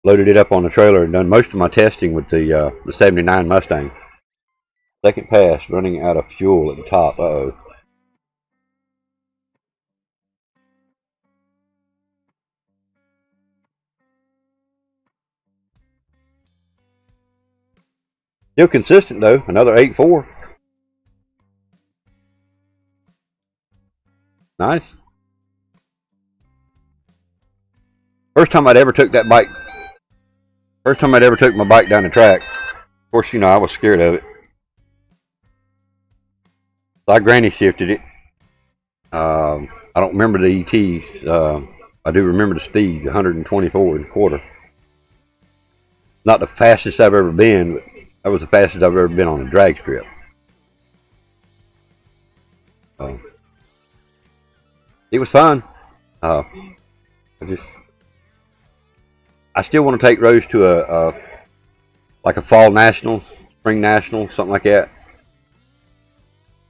S1: loaded it up on the trailer, and done most of my testing with the 79 Mustang. Second pass, running out of fuel at the top. Uh-oh. Still consistent though, another 8.4. Nice. First time I'd ever took that bike. First time I'd ever took my bike down the track. Of course, you know, I was scared of it. So I granny shifted it. I don't remember the ETs. I do remember the speed, 124 and a quarter. Not the fastest I've ever been, but that was the fastest I've ever been on a drag strip. It was fun. I still want to take Rose to like a fall national, spring national, something like that.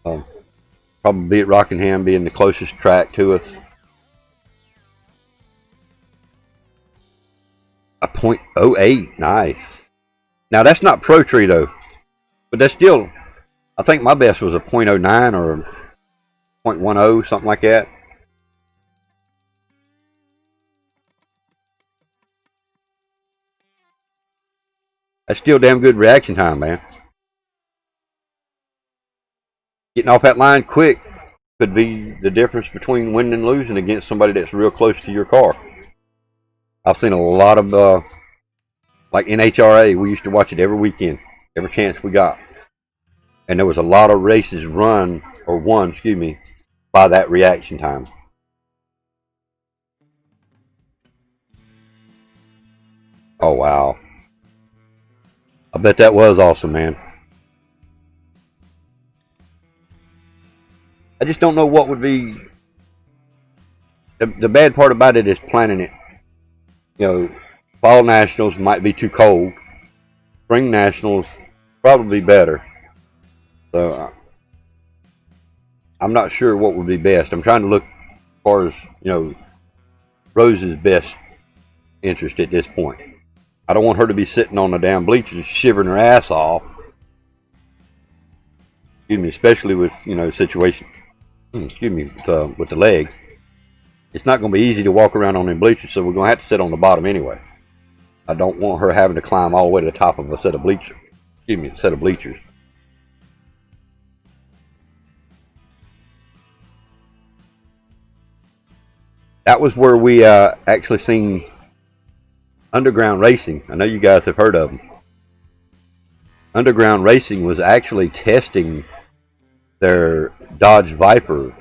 S1: Probably be at Rockingham, being the closest track to us. A .08, nice. Now that's not Pro Tree though, but that's still. I think my best was a .09 or .10, something like that. That's still damn good reaction time, man. Getting off that line quick could be the difference between winning and losing against somebody that's real close to your car. I've seen a lot of, like NHRA, we used to watch it every weekend, every chance we got. And there was a lot of races won, by that reaction time. Oh, wow. I bet that was awesome, man. I just don't know what would be... The bad part about it is planning it. You know, fall nationals might be too cold. Spring nationals probably better. So, I'm not sure what would be best. I'm trying to look as far as, you know, Rose's best interest at this point. I don't want her to be sitting on the damn bleachers shivering her ass off. Excuse me, especially with, you know, situation. Excuse me, with the leg. It's not going to be easy to walk around on them bleachers, so we're going to have to sit on the bottom anyway. I don't want her having to climb all the way to the top of a set of bleachers. Excuse me, a set of bleachers. That was where we actually seen Underground Racing. I know you guys have heard of them. Underground Racing was actually testing their Dodge Viper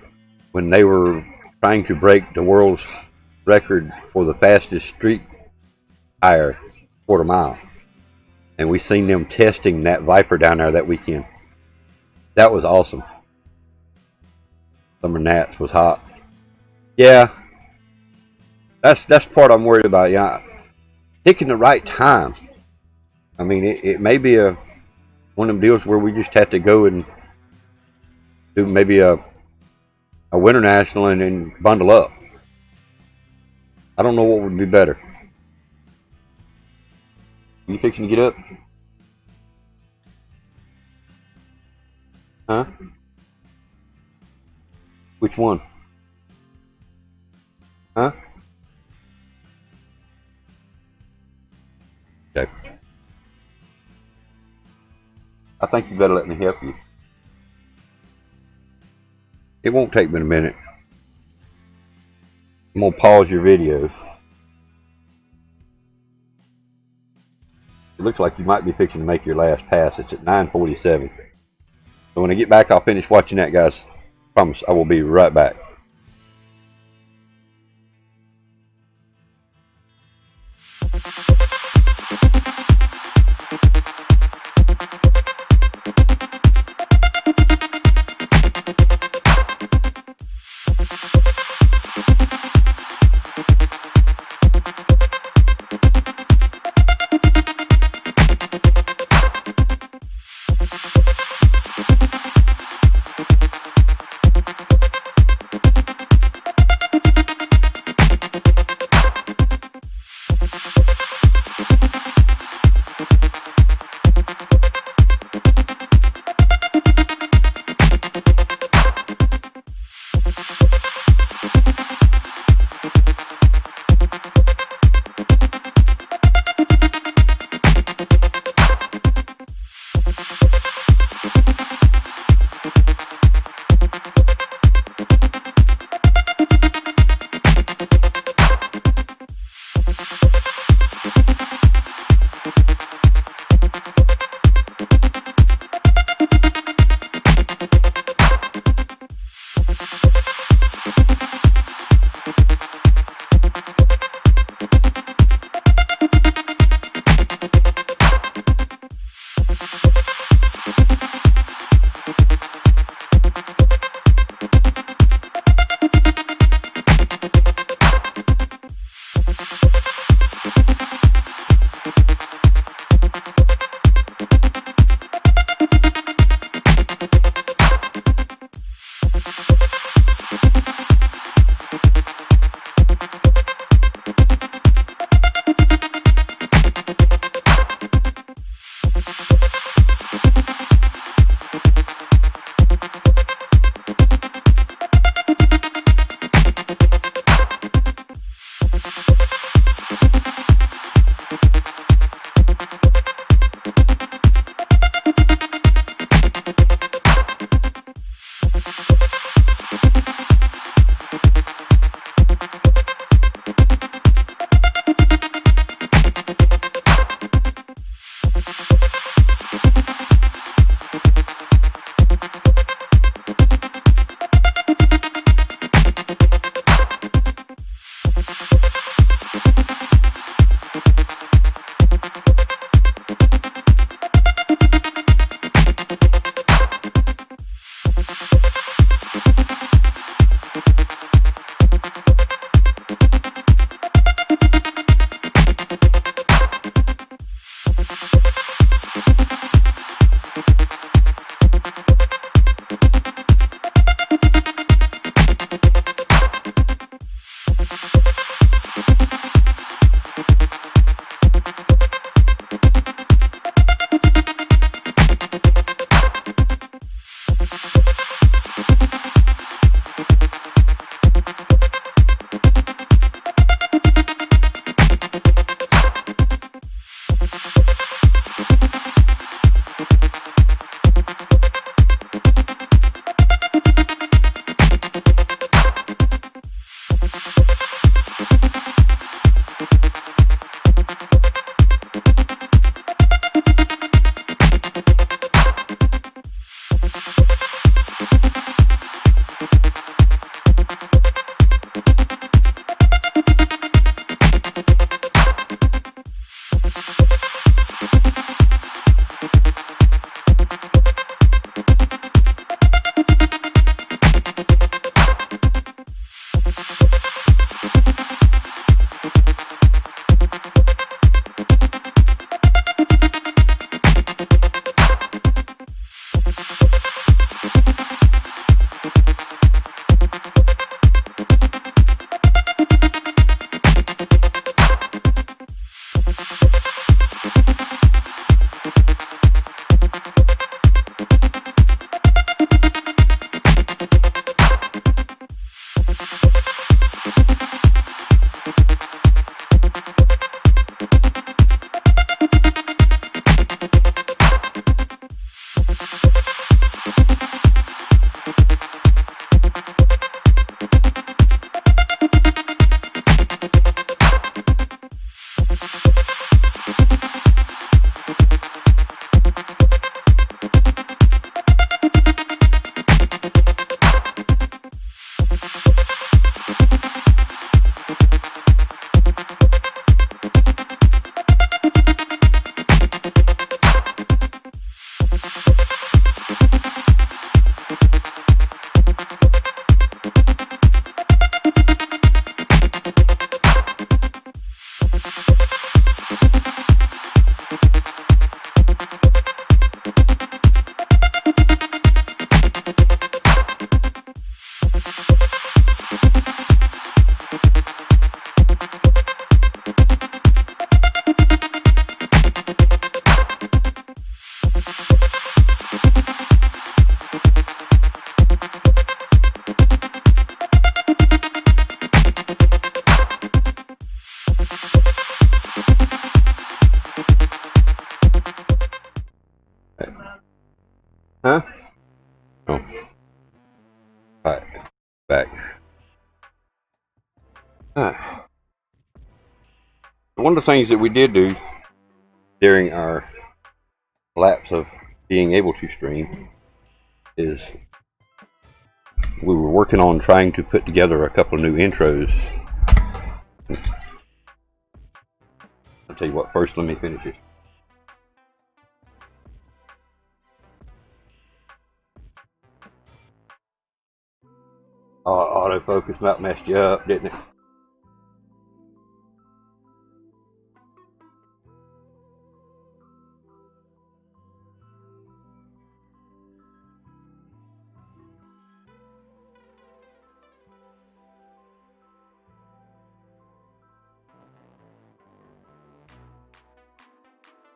S1: when they were trying to break the world's record for the fastest street tire quarter mile. And we seen them testing that Viper down there that weekend. That was awesome. Summer Nats was hot. Yeah. That's part I'm worried about. Yeah. Picking the right time. I mean, it may be one of them deals where we just have to go and do maybe a winter national and then bundle up. I don't know what would be better. You fixing to get up? Huh? Which one? Huh? Okay. I think you better let me help you. It won't take me a minute. I'm gonna pause your video. It looks like you might be fixing to make your last pass. It's at 9:47. So when I get back, I'll finish watching that, guys. Promise, I will be right back. One of the things that we did do during our lapse of being able to stream is we were working on trying to put together a couple of new intros. I'll tell you what, first let me finish it. Autofocus about messed you up, didn't it?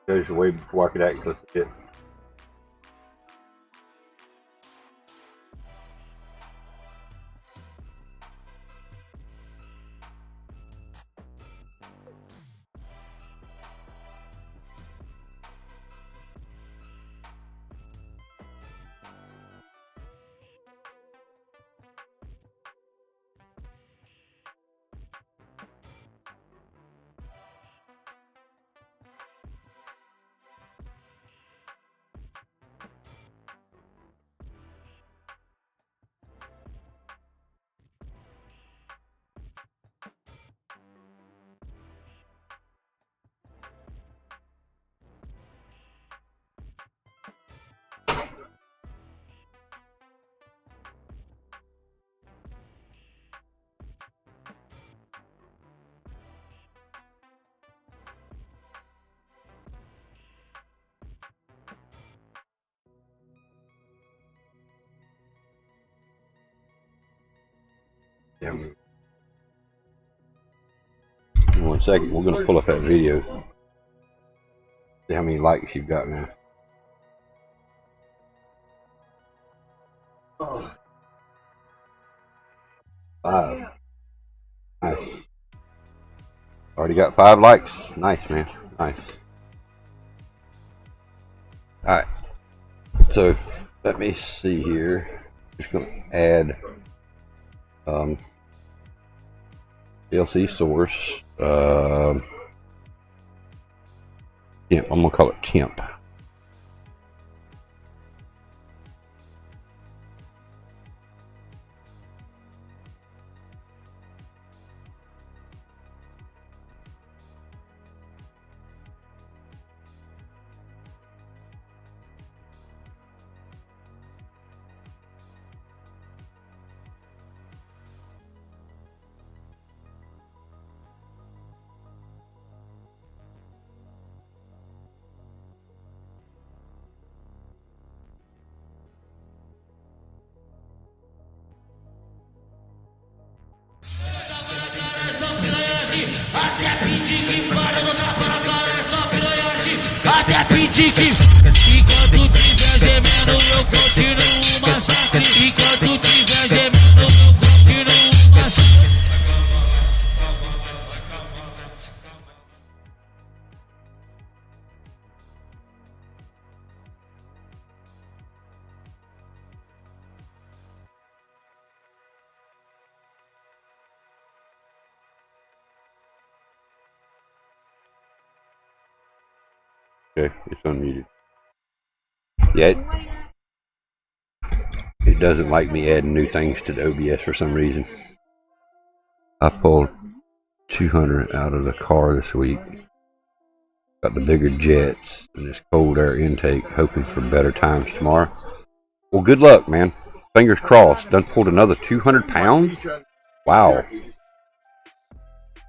S1: Goes away before I could access it. Yeah. In 1 second, we're going to pull up that video. See how many likes you've got now. Oh. 5. Nice. Already got 5 likes. Nice, man. Nice. Alright. So, let me see here. Just going to add DLC source. Yeah, I'm gonna call it temp.
S6: Até pedir que enquanto tiver gemendo eu continuo o massacre. Enquanto tiver gemendo eu continuo o massacre.
S1: Okay, it's unmuted. Yet it doesn't like me adding new things to the OBS for some reason. I pulled 200 out of the car this week. Got the bigger jets and this cold air intake, hoping for better times tomorrow. Well, good luck, man. Fingers crossed. Done pulled another 200 pounds? Wow.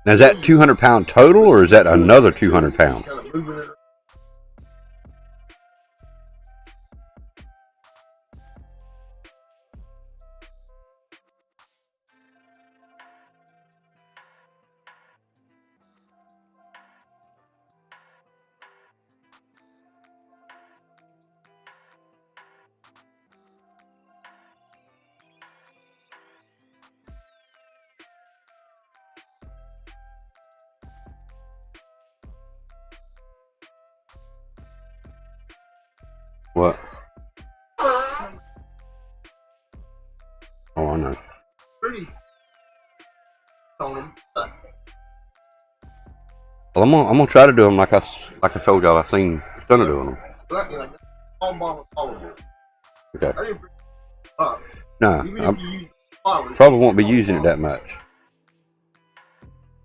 S1: Now, is that 200 pound total or is that another 200 pounds? What? Oh, I know. Well, I'm gonna try to do them like I told y'all. I've seen Stunner doing them. Okay. Nah, I probably won't be using it that much.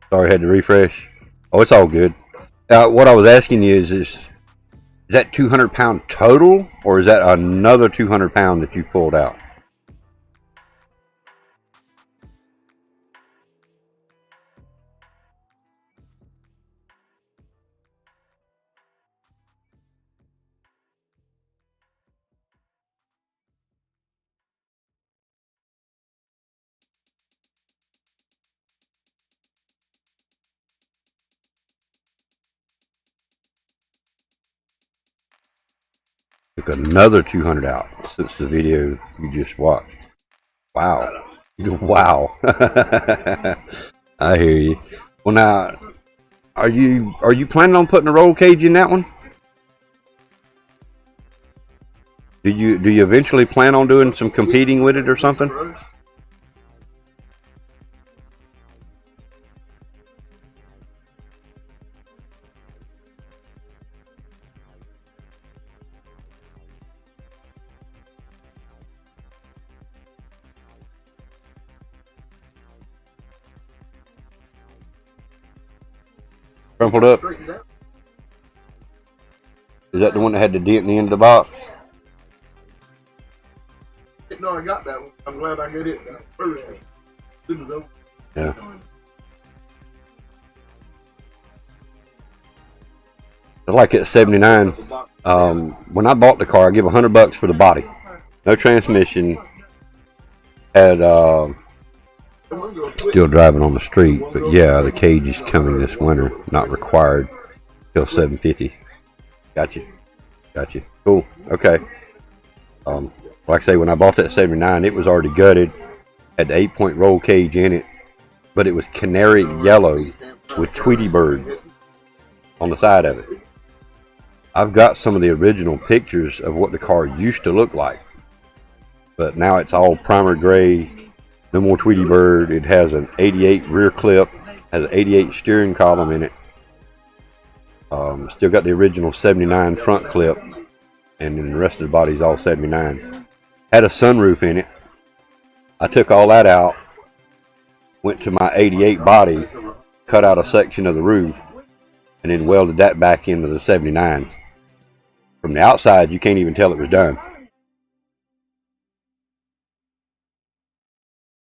S1: Sorry, I had to refresh. Oh, it's all good. What I was asking you is that 200-pound total, or is that another 200-pound that you pulled out? Took another 200 out since the video you just watched. Wow. Wow. I hear you. Well, now, are you planning on putting a roll cage in that one? Do you eventually plan on doing some competing with it or something? Crumpled up. Is that the one that had the dent in the end of the box?
S7: No, I got that one. I'm glad I got it first.
S1: Yeah. I like it 79. When I bought the car, I give $100 for the body. No transmission. Had still driving on the street, but yeah, the cage is coming this winter. Not required till $750. Got you. Cool. Okay. Like I say, when I bought that 79, it was already gutted. Had the 8-point roll cage in it, but it was canary yellow with Tweety Bird on the side of it. I've got some of the original pictures of what the car used to look like, but now it's all primer gray. No more Tweety Bird. It has an 88 rear clip, has an 88 steering column in it. Still got the original 79 front clip, and then the rest of the body's all 79. Had a sunroof in it. I took all that out, went to my 88 body, cut out a section of the roof, and then welded that back into the 79. From the outside, you can't even tell it was done.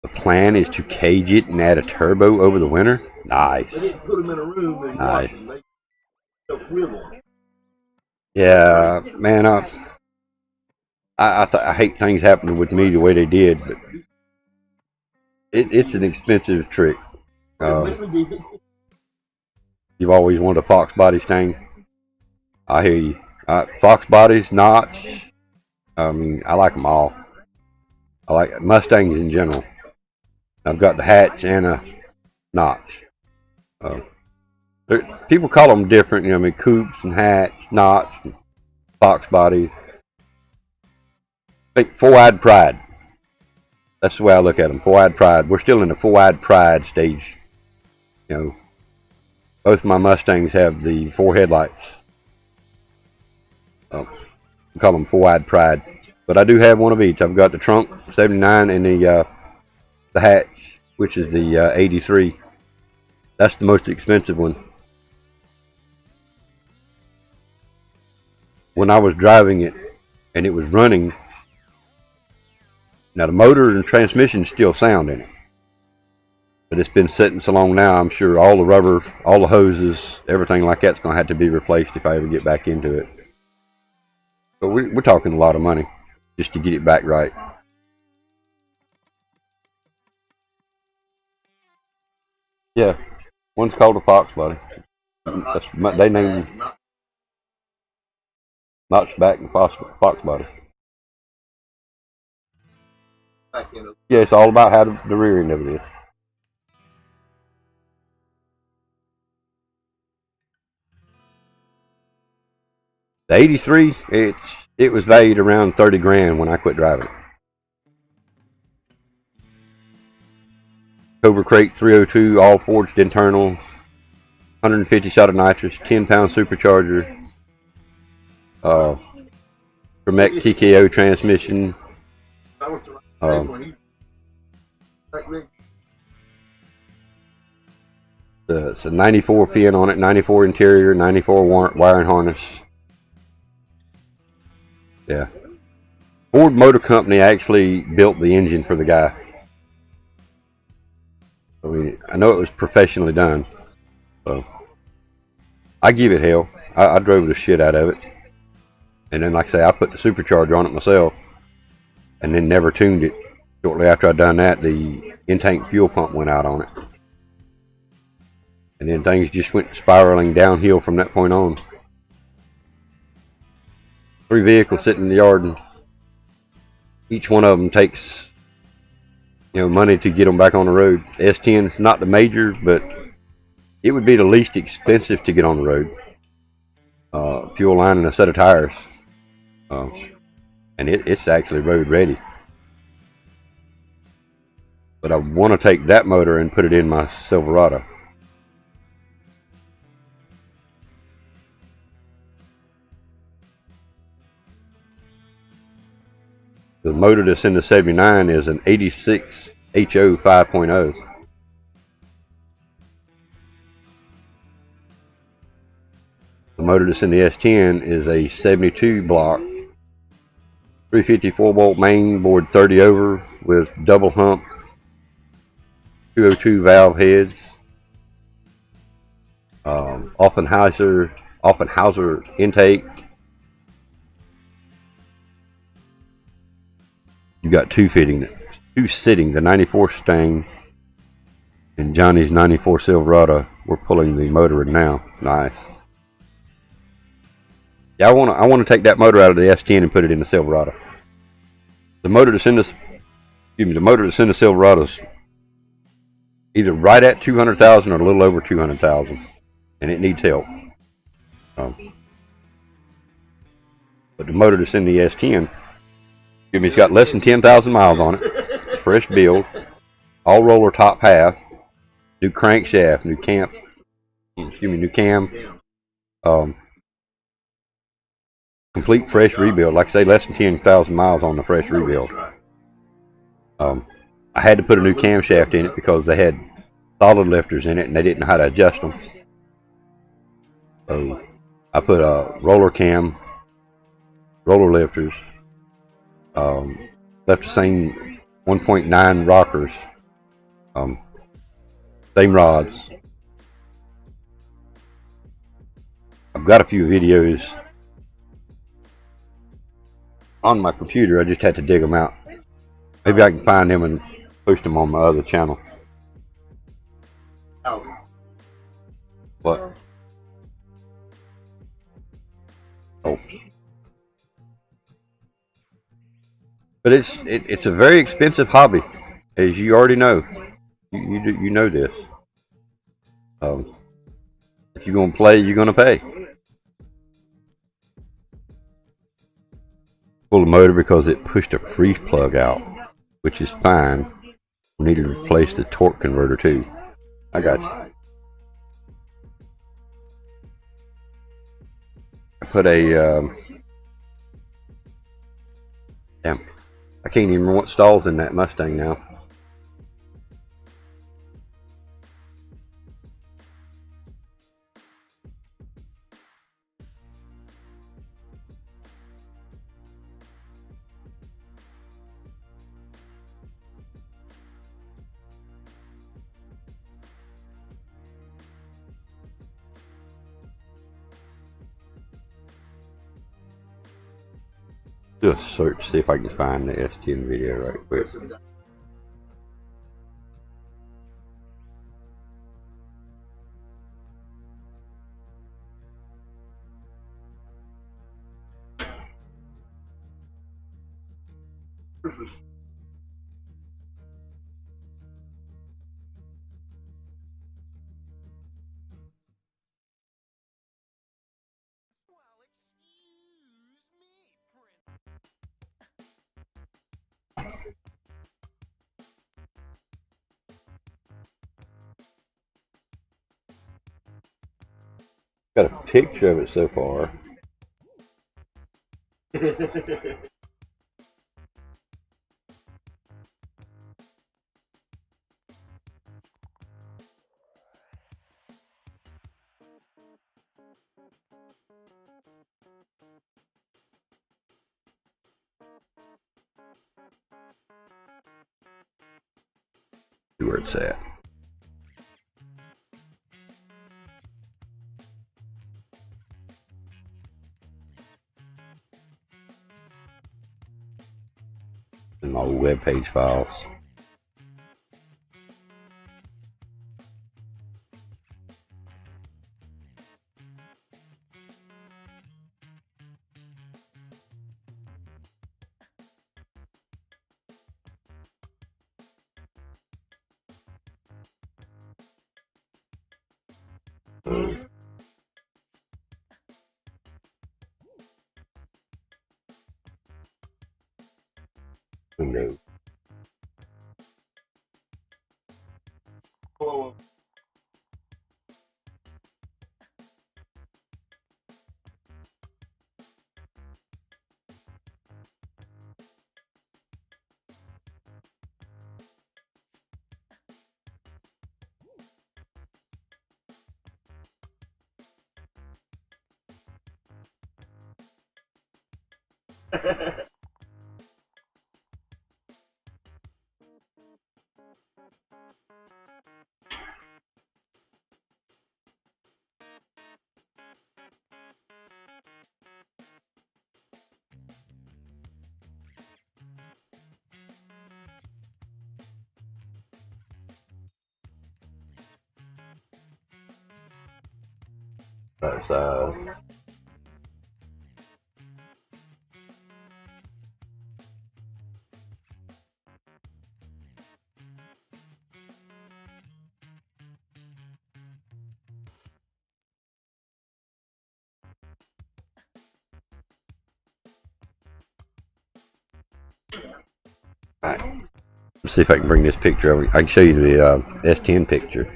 S1: The plan is to cage it and add a turbo over the winter. Nice. Nice. Yeah, man, I hate things happening with me the way they did, but it's an expensive trick. You've always wanted a Fox body stain. I hear you. Fox bodies, notch. I mean, I like them all. I like Mustangs in general. I've got the hatch and a notch. People call them different, I mean, coupes and hatch, notch, and Fox bodies. I think four-eyed pride. That's the way I look at them. Four-eyed pride. We're still in the four-eyed pride stage. Both my Mustangs have the 4 headlights. We call them four-eyed pride. But I do have one of each. I've got the trunk 79 and the hatch, which is the 83. That's the most expensive one. When I was driving it and it was running, now the motor and transmission still sound in it, but it's been sitting so long now, I'm sure all the rubber, all the hoses, everything like that's going to have to be replaced if I ever get back into it. But we're talking a lot of money just to get it back right. Yeah, one's called a Fox body. They named Notchback and Fox body. Yeah, it's all about how the rear end of it is. The 83, it was valued around 30 grand when I quit driving it. Cobra Crate 302, all forged internal, 150 shot of nitrous, 10-pound supercharger, Tremec TKO transmission.
S7: That was the right thing when he back then.
S1: It's a 94 fin on it, 94 interior, 94 wiring harness. Yeah. Ford Motor Company actually built the engine for the guy. I mean, I know it was professionally done. So, I give it hell. I drove the shit out of it. And then, like I say, I put the supercharger on it myself. And then never tuned it. Shortly after I'd done that, the in-tank fuel pump went out on it. And then things just went spiraling downhill from that point on. 3 vehicles sitting in the yard, and each one of them takes, money to get them back on the road. The S10 is not the major, but it would be the least expensive to get on the road. Fuel line and a set of tires. And it's actually road ready. But I want to take that motor and put it in my Silverado. The motor that's in the 79 is an 86 HO 5.0. The motor that's in the S10 is a 72 block, 354 volt main, board 30 over with double hump, 202 valve heads, Offenhauser intake. You got two sitting, the 94 Stang and Johnny's 94 Silverado. We're pulling the motor in now. Nice. Yeah, I want to take that motor out of the S10 and put it in the Silverado. The motor that's in the Silverado's either right at 200,000 or a little over 200,000, and it needs help. But the motor that's in the S10, it's got less than 10,000 miles on it. Fresh build, all roller top half, new crankshaft, new cam. Complete fresh rebuild. Like I say, less than 10,000 miles on the fresh rebuild. I had to put a new camshaft in it because they had solid lifters in it and they didn't know how to adjust them. So I put a roller lifters. Left the same 1.9 rockers, same rods. I've got a few videos on my computer. I just had to dig them out. Maybe I can find them and post them on my other channel. What? Oh. But it's a very expensive hobby, as you already know. You know this. If you're gonna play, you're gonna pay. Pull the motor because it pushed a freeze plug out, which is fine. We need to replace the torque converter too. I got you. I put a damn. I can't even remember what stall's in that Mustang now. Do a search, see if I can find the S10 video right quick. Got a picture of it so far. See where it's at. In my web page files. Window.
S7: Whoa.
S1: Right side. Alright. Let's see if I can bring this picture over. I can show you the S10 picture.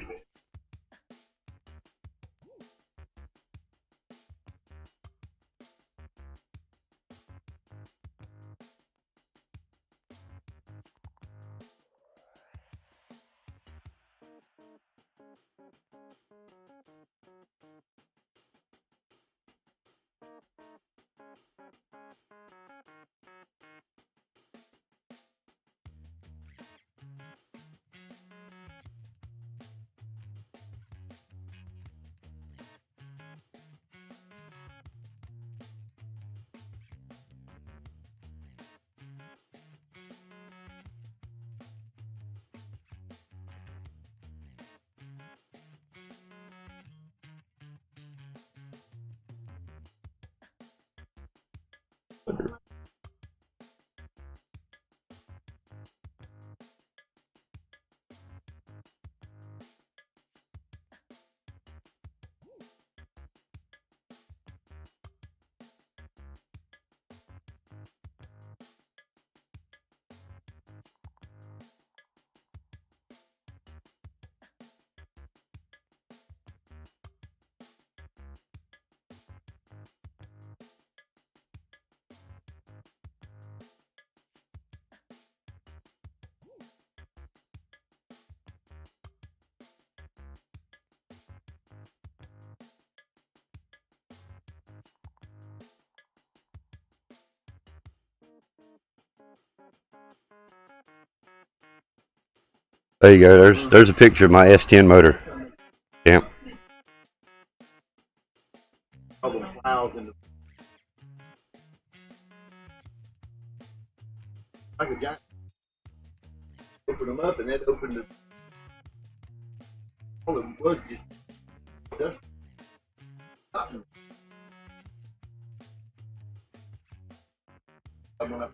S1: There you go. There's a picture of my S10 motor. Yeah.
S7: All the files in the. I could just open them up and then open the. All the wood just. I'm gonna.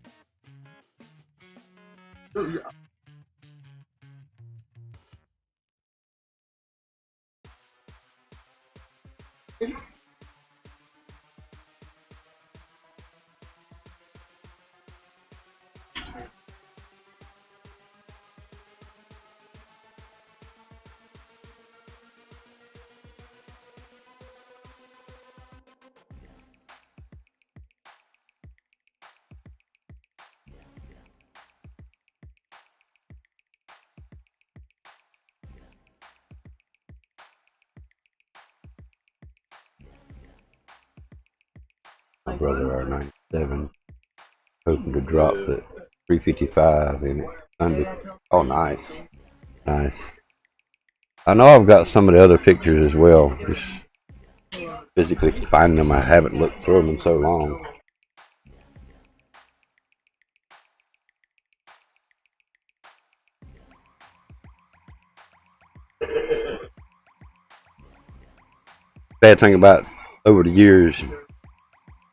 S1: brother R97. Hoping to drop the 355 in it Sunday. Oh, nice. Nice. I know I've got some of the other pictures as well. Just physically finding them. I haven't looked through them in so long. Bad thing about over the years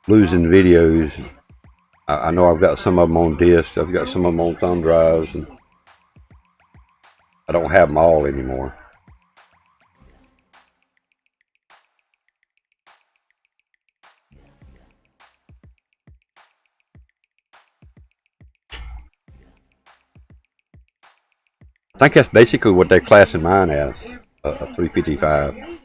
S1: losing videos, I know I've got some of them on disc, I've got some of them on thumb drives, and I don't have them all anymore. I think that's basically what they're classing mine as, a 355.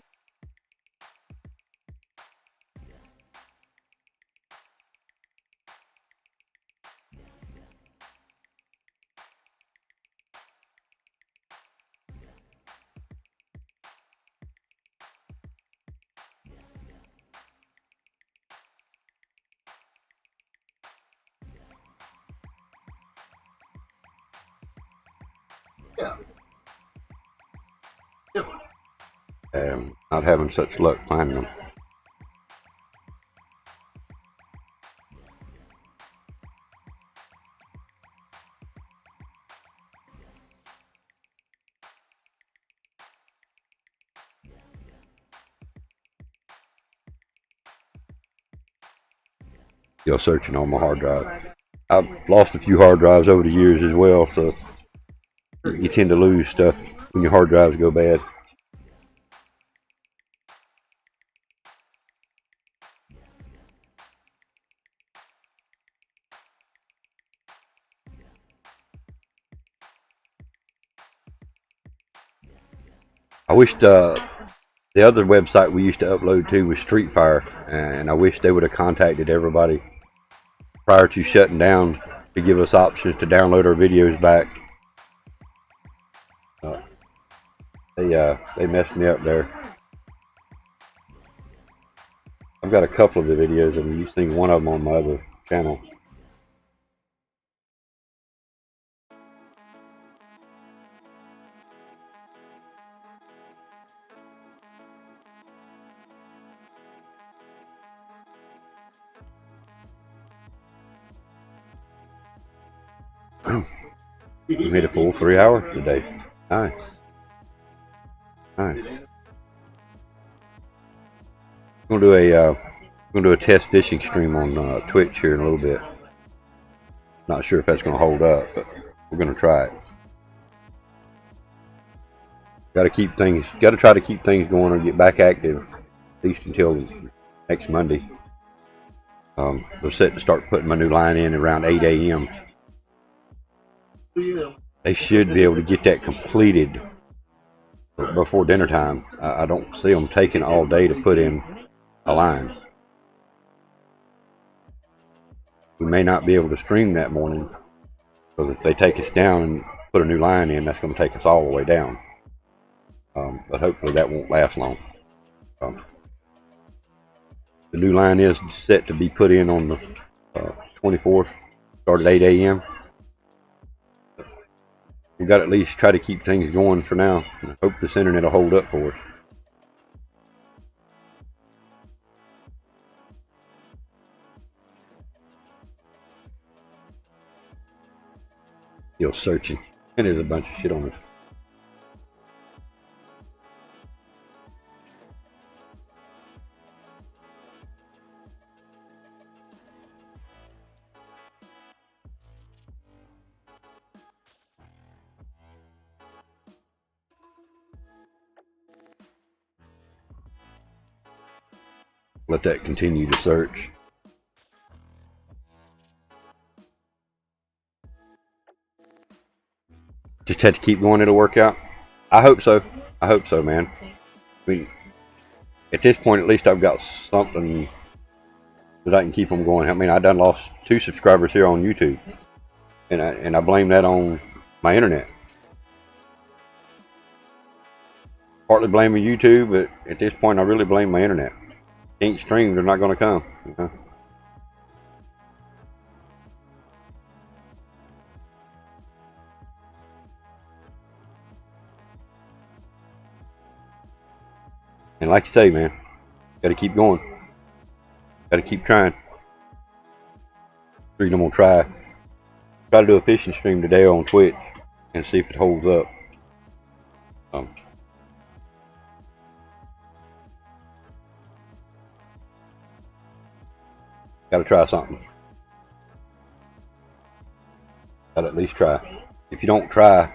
S1: Not having such luck finding them. Still searching on my hard drive. I've lost a few hard drives over the years as well, so you tend to lose stuff when your hard drives go bad. I wish the other website we used to upload to was Street Fire, and I wish they would have contacted everybody prior to shutting down to give us options to download our videos back. They messed me up there. I've got a couple of the videos, and you've seen one of them on my other channel. We made a full 3 hours today. Nice. Nice. We're gonna do a test fishing stream on Twitch here in a little bit. Not sure if that's gonna hold up, but we're gonna try it. Got to try to keep things going or get back active at least until next Monday. They're set to start putting my new line in around 8 a.m. They should be able to get that completed before dinner time. I don't see them taking all day to put in a line. We may not be able to stream that morning, because if they take us down and put a new line in, that's going to take us all the way down. But hopefully that won't last long. The new line is set to be put in on the 24th, start at 8 a.m. We've got to at least try to keep things going for now. I hope this internet will hold up for us. Still searching. And there's a bunch of shit on it. Let that continue to search. Just had to keep going, it'll work out. I hope so. I hope so, man. I mean, at this point, at least I've got something that I can keep them going. I mean, I done lost 2 subscribers here on YouTube. And I blame that on my internet. Partly blaming YouTube, but at this point, I really blame my internet. Can't stream, they're not going to come. You know? And like you say, man, got to keep going. Got to keep trying. I'm gonna try to do a fishing stream today on Twitch and see if it holds up. Got to try something. Got to at least try. If you don't try,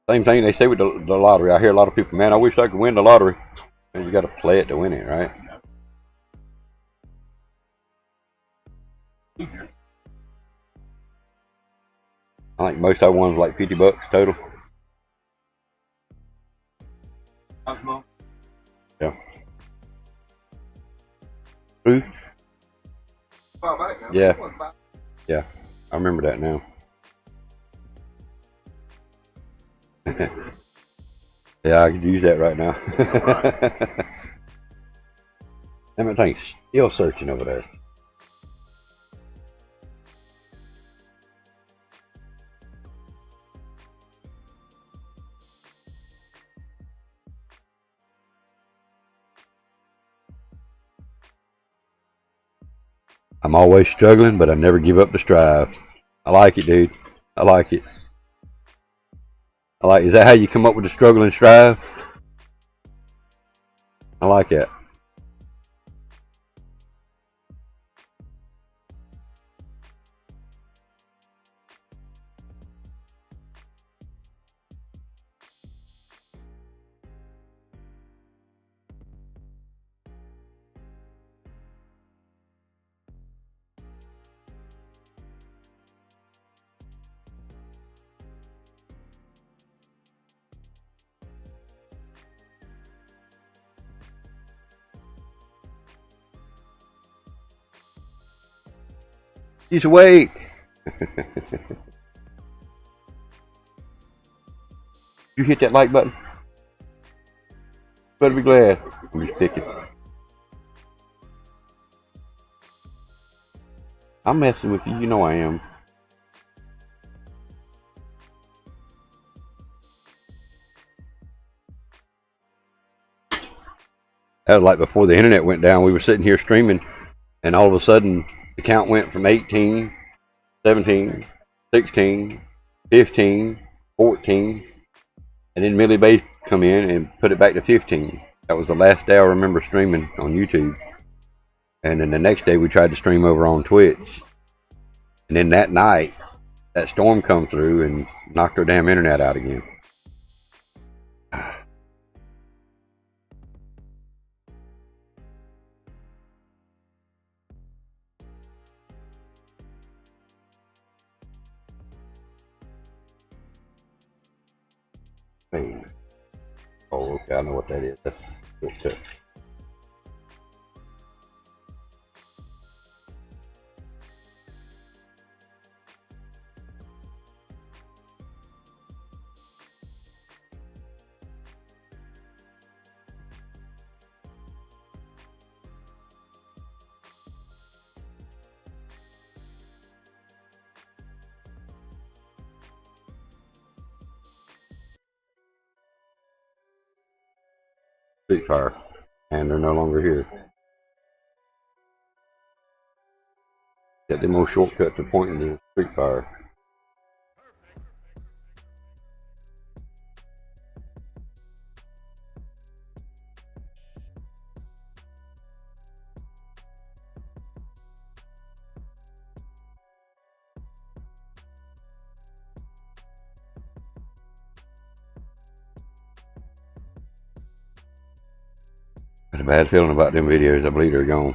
S1: same thing they say with the lottery. I hear a lot of people, man, I wish I could win the lottery. And you got to play it to win it, right? I think most I won was like $50 total. Yeah. Who? Yeah. Yeah. I remember that now. Yeah, I could use that right now. That thing's still searching over there. I'm always struggling, but I never give up the strive. I like it, dude. I like it. Is that how you come up with the struggle and strive? I like that. He's awake. You hit that like button. Better be glad. I'm just picking. I'm messing with you. You know I am. That was like before the internet went down. We were sitting here streaming, and all of a sudden, the count went from 18, 17, 16, 15, 14, and then Millie Bay come in and put it back to 15. That was the last day I remember streaming on YouTube. And then the next day we tried to stream over on Twitch. And then that night, that storm come through and knocked our damn internet out again. Hey. Oh, okay, I know what that is. That's good too. Street Fire, and they're no longer here. Got the most shortcut to pointing to Street Fire. Got a bad feeling about them videos. I believe they're gone.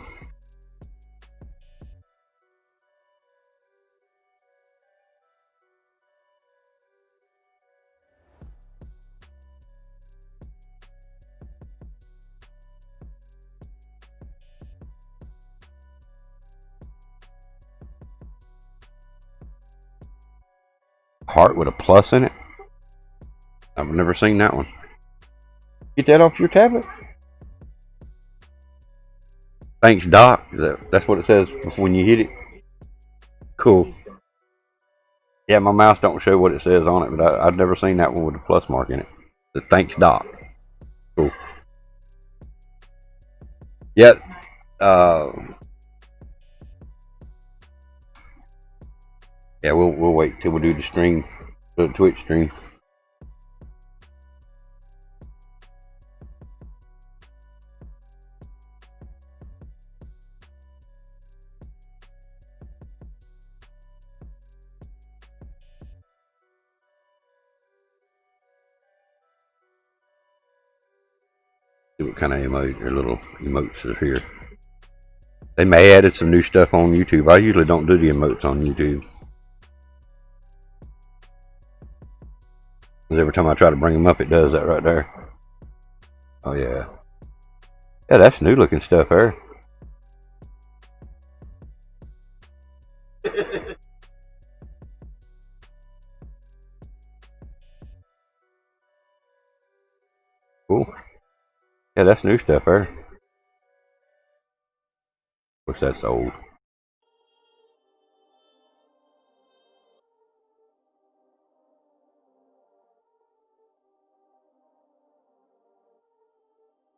S1: Heart with a plus in it? I've never seen that one. Get that off your tablet? Thanks, Doc. That's what it says when you hit it. Cool. Yeah, my mouse don't show what it says on it, but I've never seen that one with a plus mark in it. The thanks, Doc. Cool. Yeah. Uh, yeah, we'll wait till we do the stream, the Twitch stream. See what kind of emotes or little emotes are here. They may added some new stuff on YouTube. I usually don't do the emotes on YouTube. Because every time I try to bring them up, it does that right there. Oh yeah. Yeah, that's new looking stuff there. Cool. Yeah, that's new stuff there. Of course, that's old.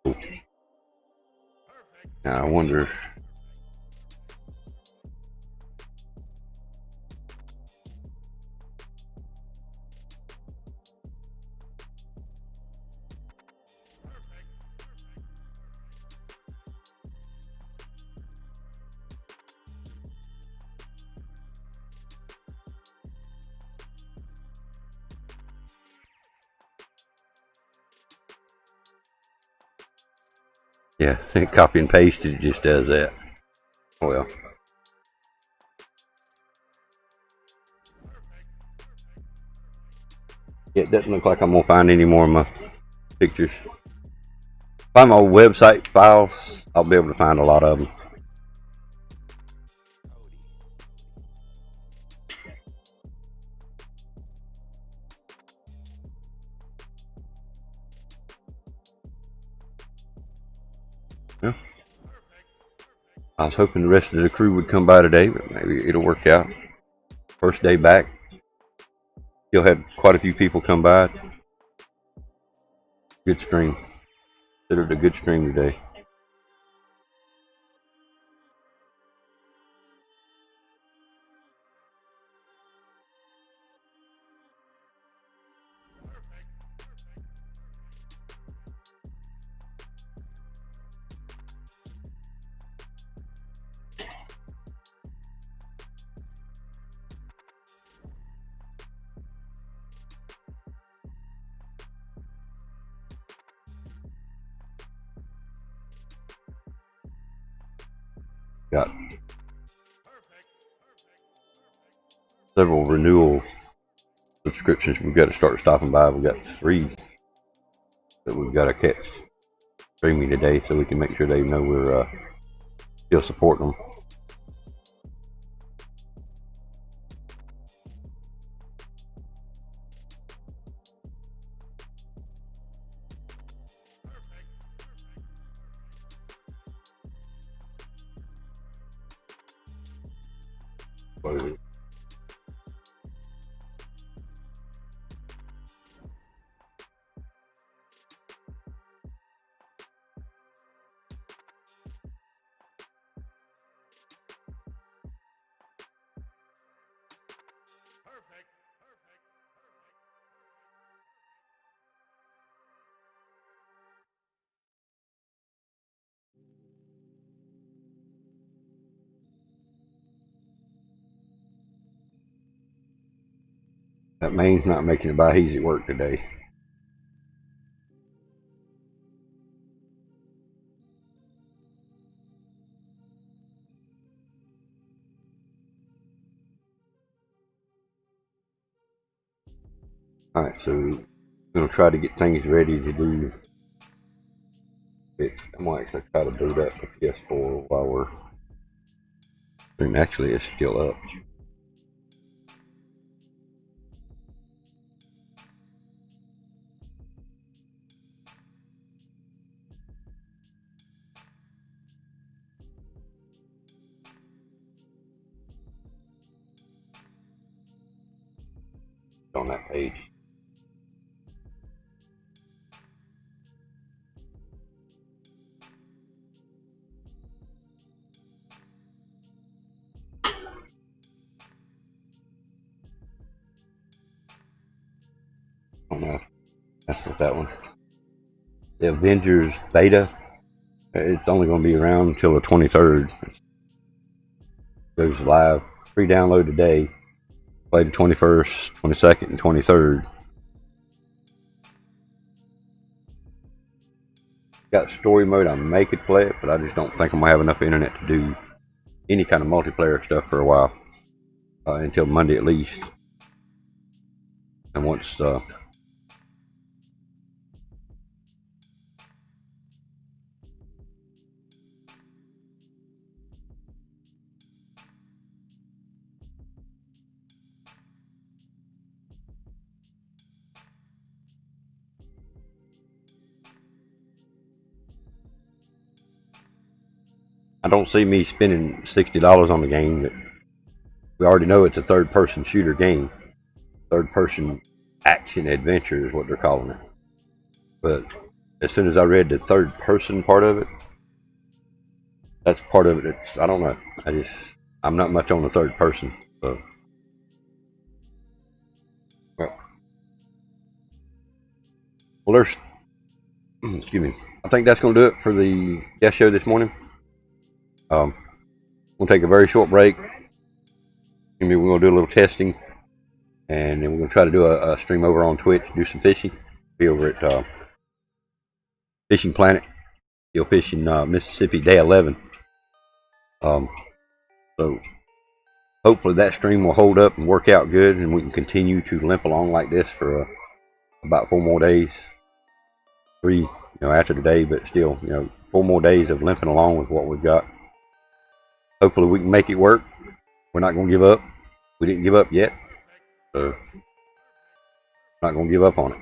S1: Cool. Now I wonder. Yeah, copy and paste, it just does that. Well. It doesn't look like I'm going to find any more of my pictures. Find my website files, I'll be able to find a lot of them. Yeah. I was hoping the rest of the crew would come by today, but maybe it'll work out. First day back. Still had quite a few people come by. Good stream. Considered a good stream today. Got several renewal subscriptions we've got to start stopping by. We've got 3 that we've got to catch streaming today so we can make sure they know we're still supporting them. What is it? That man's not making it by. He's at work today. Alright, so I'm going to try to get things ready to do it. I'm going to actually try to boot up the PS4 while we're... And actually, it's still up. On that page. about that one. The Avengers beta. It's only going to be around until the 23rd. It goes live. Free download today. Play the 21st, 22nd, and 23rd. Got story mode. I may could play it, but I just don't think I'm gonna have enough internet to do any kind of multiplayer stuff for a while, until Monday at least. And once I don't see me spending $60 on the game. That we already know it's a third-person shooter game. Third-person action adventure is what they're calling it. But as soon as I read the third-person part of it, that's part of it. I don't know. I'm not much on the third person. So, well, there's. Excuse me. I think that's going to do it for the guest show this morning. We'll take a very short break. Maybe we're going to do a little testing, and then we're going to try to do a stream over on Twitch, do some fishing. Be over at Fishing Planet, still fishing Mississippi, day 11. So hopefully that stream will hold up and work out good, and we can continue to limp along like this for about 4 more days. 3, after today, but still, 4 more days of limping along with what we've got. Hopefully we can make it work. We're not going to give up. We didn't give up yet, so not going to give up on it.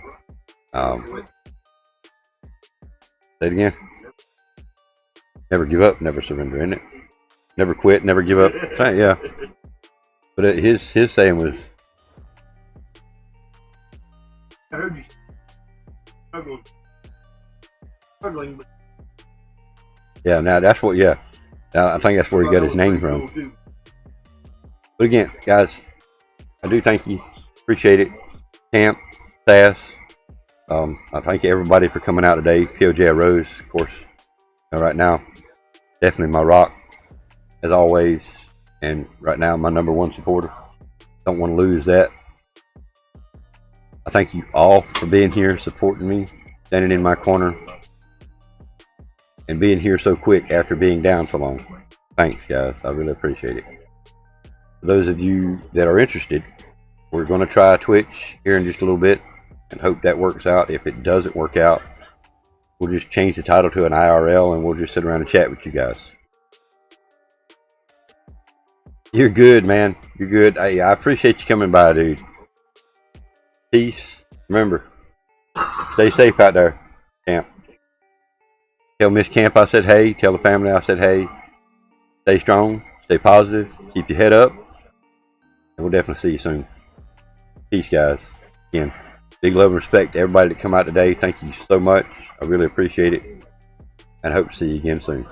S1: Say it again. Never give up, never surrender, isn't it? Never quit, never give up. Yeah. But his saying was,
S7: I heard you struggling.
S1: Yeah, now that's what, yeah. Now I think that's where he got his name from. But again, guys, I do thank you. Appreciate it. Camp, Sass. I thank everybody for coming out today. POJ Rose, of course, right now, definitely my rock, as always. And right now, my #1 supporter. Don't want to lose that. I thank you all for being here, supporting me, standing in my corner, and being here so quick after being down so long. Thanks, guys. I really appreciate it. For those of you that are interested, we're going to try Twitch here in just a little bit and hope that works out. If it doesn't work out, we'll just change the title to an IRL and we'll just sit around and chat with you guys. You're good, man. You're good. Hey, I appreciate you coming by, dude. Peace. Remember, stay safe out there, Camp. Tell Miss Camp I said hey. Tell the family I said hey. Stay strong. Stay positive. Keep your head up. And we'll definitely see you soon. Peace, guys. Again, big love and respect to everybody that come out today. Thank you so much. I really appreciate it. And I hope to see you again soon.